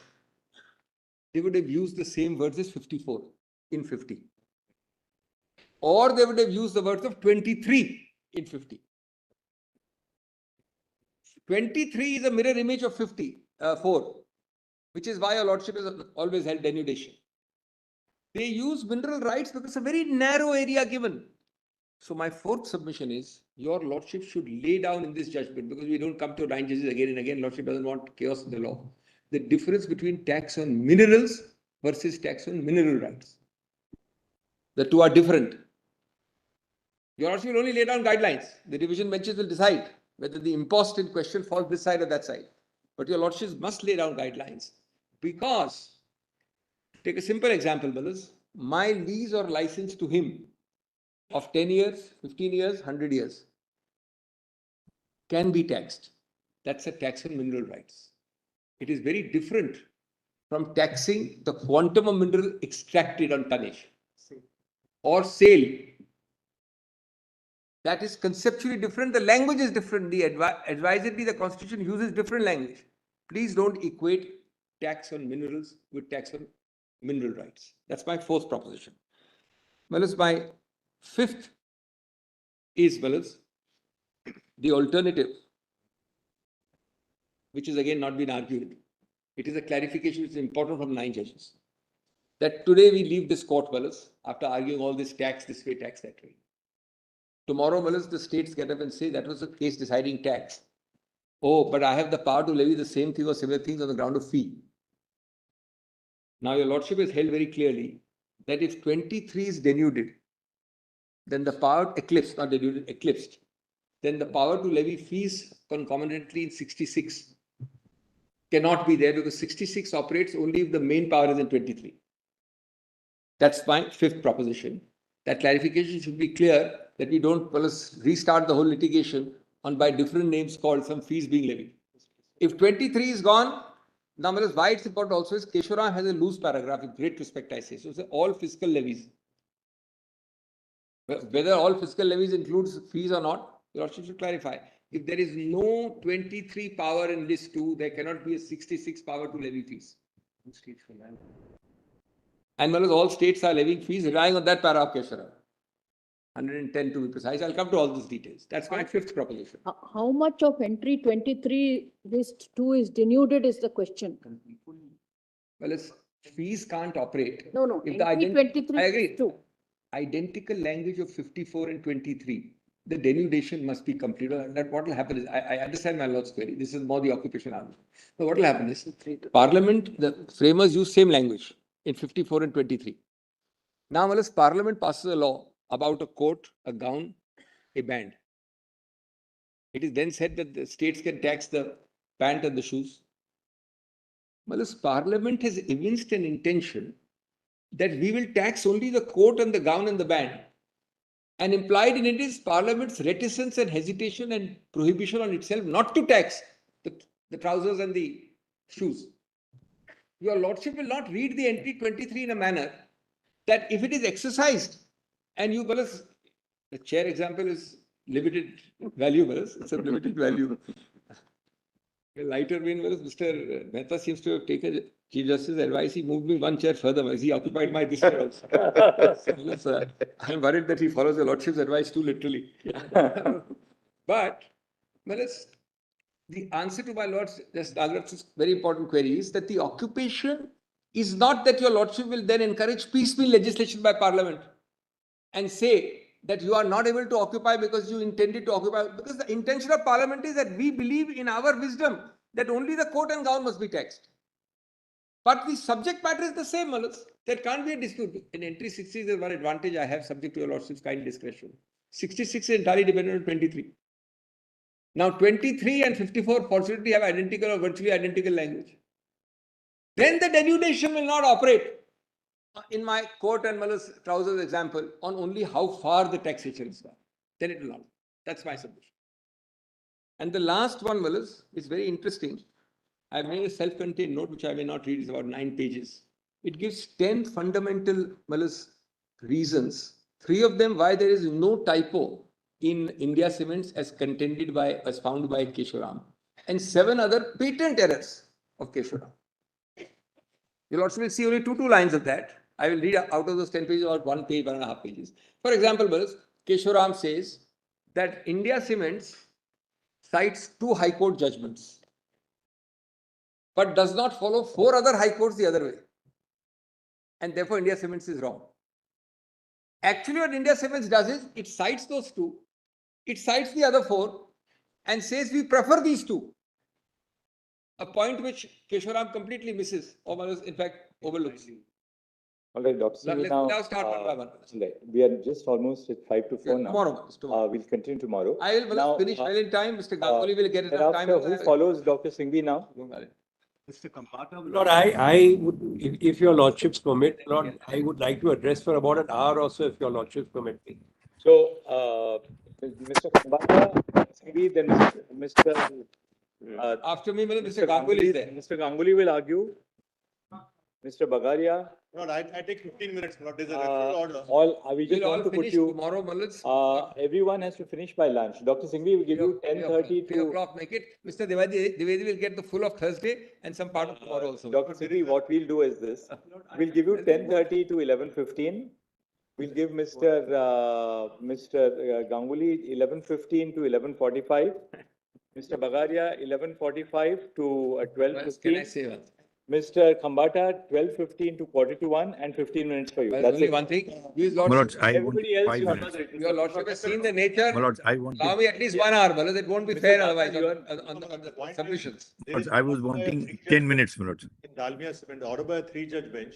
they would have used the same words as 54 in 50. Or they would have used the words of 23 in 50. 23 is a mirror image of 54, which is why Your Lordship has always held denudation. They use mineral rights because it's a very narrow area given. So my fourth submission is, Your Lordship should lay down in this judgment, because we don't come to 9 judges again and again. Lordship doesn't want chaos in the law. The difference between tax on minerals versus tax on mineral rights. The two are different. Your Lordship will only lay down guidelines. The division benches will decide whether the impost in question falls this side or that side. But Your Lordships must lay down guidelines, because, take a simple example, brothers. My lease or license to him of 10 years, 15 years, 100 years can be taxed. That's a tax on mineral rights. It is very different from taxing the quantum of mineral extracted on tonnage or sale. That is conceptually different. The language is different. The advisedly, the Constitution uses different language. Please don't equate tax on minerals with tax on mineral rights. That's my fourth proposition. Well, as my fifth is, well, as the alternative, which is again not been argued. It is a clarification which is important from 9 judges. That today we leave this court, well, as after arguing all this tax this way, tax that way. Tomorrow, well, as the states get up and say that was a case deciding tax. Oh, but I have the power to levy the same thing or similar things on the ground of fee. Now, Your Lordship has held very clearly that if 23 is denuded, then the power eclipsed, not denuded, eclipsed, then the power to levy fees concomitantly in 66 cannot be there, because 66 operates only if the main power is in 23. That's my fifth proposition. That clarification should be clear, that we don't restart the whole litigation on by different names called some fees being levied. If 23 is gone, now why it's important also is KESORAM has a loose paragraph with great respect, I say. So it's all fiscal levies. Whether all fiscal levies includes fees or not, Your Lordship should clarify. If there is no 23 power in list 2, there cannot be a 66 power to levy fees. And all states are levying fees relying on that para of KESORAM. 110 to be precise. I'll come to all these details. That's my fifth proposition. How much of entry 23 list 2 is denuded is the question. Well, fees can't operate. No, no, If the entry 23 I agree. two. Identical language of 54 and 23, the denudation must be completed. And that what will happen is, I understand my lord's query. This is more the occupation argument. So what will happen is, Parliament, the framers use same language in 54 and 23. Now, unless Parliament passes a law about a coat, a gown, a band, it is then said that the states can tax the pant and the shoes. Unless Parliament has evinced an intention that we will tax only the coat and the gown and the band. And implied in it is Parliament's reticence and hesitation and prohibition on itself not to tax the trousers and the shoes. Your Lordship will not read the entry 23 in a manner that if it is exercised and you, the chair example is limited value, it's a limited value. A lighter vein, Mr. Mehta seems to have taken Chief Justice's advice. He moved me one chair further. He occupied my this chair also. I'm worried that he follows the Lordship's advice too literally. But, the answer to my Lord's very important query is that the occupation is not that your Lordship will then encourage piecemeal legislation by Parliament and say that you are not able to occupy because you intended to occupy. Because the intention of Parliament is that we believe in our wisdom that only the coat and gown must be taxed. But the subject matter is the same, Manoj. There can't be a dispute. In entry 60 is one advantage I have subject to your Lordship's kind discretion. 66 is entirely dependent on 23. Now 23 and 54 fortunately have identical or virtually identical language. Then the denudation will not operate. In my coat and trousers example, on only how far the taxation is gone. Then it will not. That's my submission. And the last one, is very interesting. I've made a self-contained note, which I may not read, it's about 9 pages. It gives 10 fundamental reasons. 3 of them why there is no typo in India Cements as contended by, as found by KESORAM. And 7 other patent errors of KESORAM. You'll also will see only two lines of that. I will read out of those 10 pages about 1 page, 1.5 pages. For example, KESORAM says that India Cements cites 2 High Court judgments, but does not follow 4 other High Courts the other way. And therefore, India Cements is wrong. Actually, what India Cements does is, it cites those 2, it cites the other 4, and says we prefer these 2. A point which KESORAM completely misses, or in fact overlooks. All right, Dr. Let's now start one by one. We are just almost at 5 to 4 now. Tomorrow. We'll continue tomorrow. I will now, finish well in time. Mr. Ganguly will get enough time. Who follows Dr. Singhvi now? Mr. Kampata. Lord, I would, if your Lordships permit, Lord, I would like to address for about an hour or so, if your Lordships permit me. So, Mr. Kampata, Singhvi, then Mr. After me, Mr. Ganguly is there. Mr. Ganguly will argue. Mr. Bagaria. No, I take 15 minutes. There's a referral order. We just want to put you. Tomorrow, everyone has to finish by lunch. Dr. Singhvi will give you 10:30 to 3 o'clock. Make it. Mr. Dwivedi will get the full of Thursday and some part of tomorrow also. Dr. Singhvi, what we'll do is this. We'll give you 10:30 to 11:15. We'll give Mr. Ganguly 11:15 to 11:45. Mr. Bagaria 11:45 to 12:15. Can I say one? Mr. Khambata 12:15 to 1:45 and 15 minutes for you. Well, That's only it. one thing. Everybody else, your Lordship has seen the nature. Allow me at least 1 hour, Malad. It won't be fair otherwise on the submissions. I was wanting 10 minutes, Malad. In Dalmia Cement, the order by a 3-judge bench,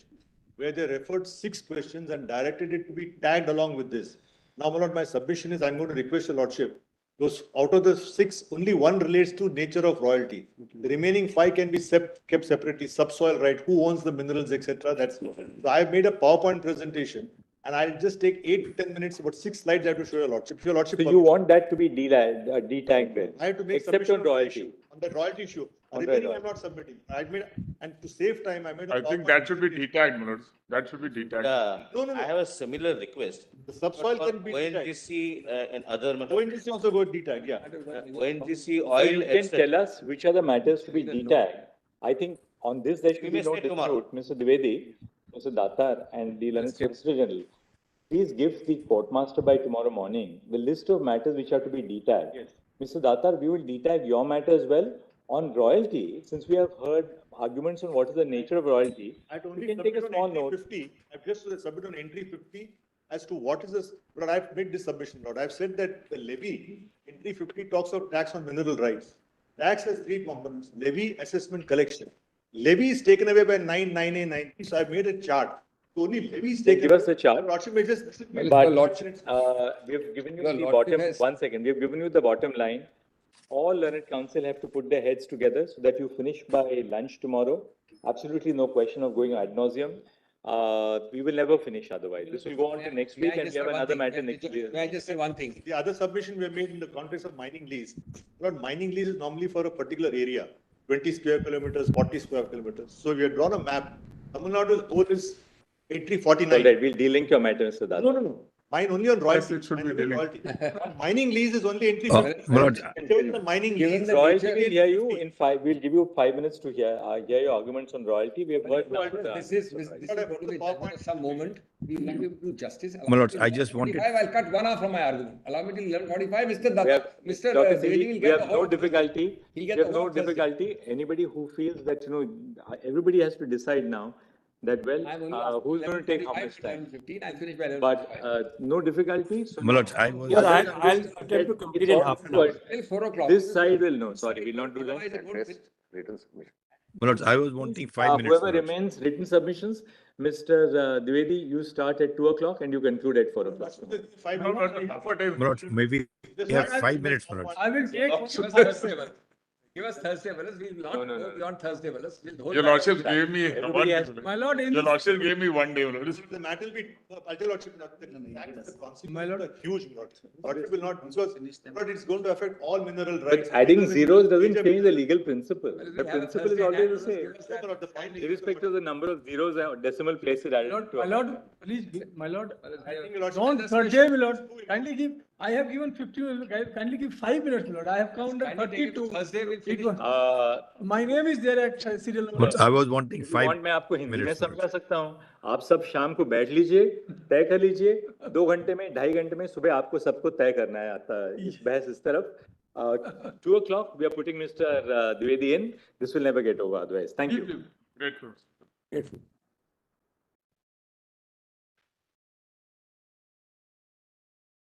where they referred 6 questions and directed it to be tagged along with this. Now, Malad, my submission is I'm going to request your Lordship. Those out of the 6, only 1 relates to nature of royalty. The remaining 5 can be kept separately. Subsoil right, who owns the minerals, etc. That's so I've made a PowerPoint presentation, and I'll just take 8 to 10 minutes, about 6 slides I have to show your Lordship. Your Lordship. So you want that to be detagged then? I have to make except on royalty. On the royalty issue. Remaining, I'm not submitting. And to save time, I made a I think that should be detagged, Manoj. That should be detagged. No. I have a similar request. The subsoil can be ONGC and other. ONGC also go detagged, yeah. ONGC, So oil, you can tell us which are the matters to be detagged. I think on this there should be no dispute. Mr. Dwivedi, Mr. Datar and the Learned Solicitor General, please give the Courtmaster by tomorrow morning the list of matters which are to be detagged. Yes. Mr. Datar, we will detag your matter as well, On royalty, since we have heard arguments on what is the nature of royalty, I'd we only can take a submit on small entry note. 50. I've just submitted on entry 50 as to what is this, but I've made this submission, Lord. I've said that the levy, entry 50 talks of tax on mineral rights. Tax has three components: levy, assessment, collection. Levy is taken away by 99890, so I've made a chart. So only levy is taken. Give us the chart. Lordship may just. But we have given you the bottom, 1 second, we have given you the bottom line. All learned counsel have to put their heads together so that you finish by lunch tomorrow. Absolutely no question of going ad nauseum. We will never finish otherwise. This will go on to next week and we have another matter next week. May I just say one thing? The other submission we have made in the context of mining lease. Lord, mining lease is normally for a particular area, 20 square kilometers, 40 square kilometers. So we have drawn a map. Tamil Nadu's goal is entry 49. All right, we'll de-link your matter, Mr. Datta. No. Mine only on royalty. Yes, it should Mine be only dealing. royalty. Mining lease is only entry. my lord, The mining lease. Royalty, we'll hear you in we'll give you 5 minutes to hear your arguments on royalty. We have heard. This is going to be done at some moment. We will not be able to do justice. my lords, I just wanted. I'll cut 1 hour from my argument. Allow me till 11:45, Mr. We Datta. have, Mr. Dr. Dwivedi Singh, will we get have the no whole- difficulty. He'll We get have the no whole Thursday. difficulty. Anybody who feels that, everybody has to decide now that, well, I'm only who's going to take how 11:45 much to time? 11:15. I'll finish by 11:45. But no difficulty. So My lords, I was. Yes, I'll attempt to complete in half an hour. Till 4 o'clock. This side will know. Sorry, we'll not do Otherwise, that. it won't fit. Written submission. My lords, I was wanting 5 minutes. Whoever my lords. remains written submissions, Mr. Dwivedi, you start at 2 o'clock and you conclude at 4 o'clock. No, half a time. My lords, maybe we have 5 minutes, my lords. I will take. Give us Thursday, fellas. Give us Thursday, fellas. We will not No. go beyond Thursday, fellas. We'll hold Your back. lordship gave me Everybody has- My lord, in Your this, lordship gave me 1 day. Lord. The matter will be, I'll tell Lordship, the consequences My lord. are huge, Lord. Lordship will not, because, Lord, it's going to affect all mineral But rights. adding zeros doesn't Major- change the legal principle. Well, we The have a principle is Thursday always the night, same. give us that. No, Lord, the point is- Irrespective of the number of zeros and decimal places added to my a lord, please, my lord, I think, Lordship. don't Thursday, my lord, kindly give, I have given 50, kindly give 5 minutes, my lord, I have counted Kindly take it to 32. Thursday, we'll It finish. was- My name is there at serial My number. lords, I was wanting If you 5 want, मैं आपको हिंदी में minutes. my समझा lords. सकता हूँ. आप सब शाम को बैठ लीजिए, तय कर लीजिए. 2 घंटे में, 2.5 घंटे में, सुबह आपको सबको तय करना है. आता इस बहस इस तरफ. 2 o'clock, we are putting Mr. Dwivedi in. This will never get over otherwise. Thank you. Grateful. Grateful.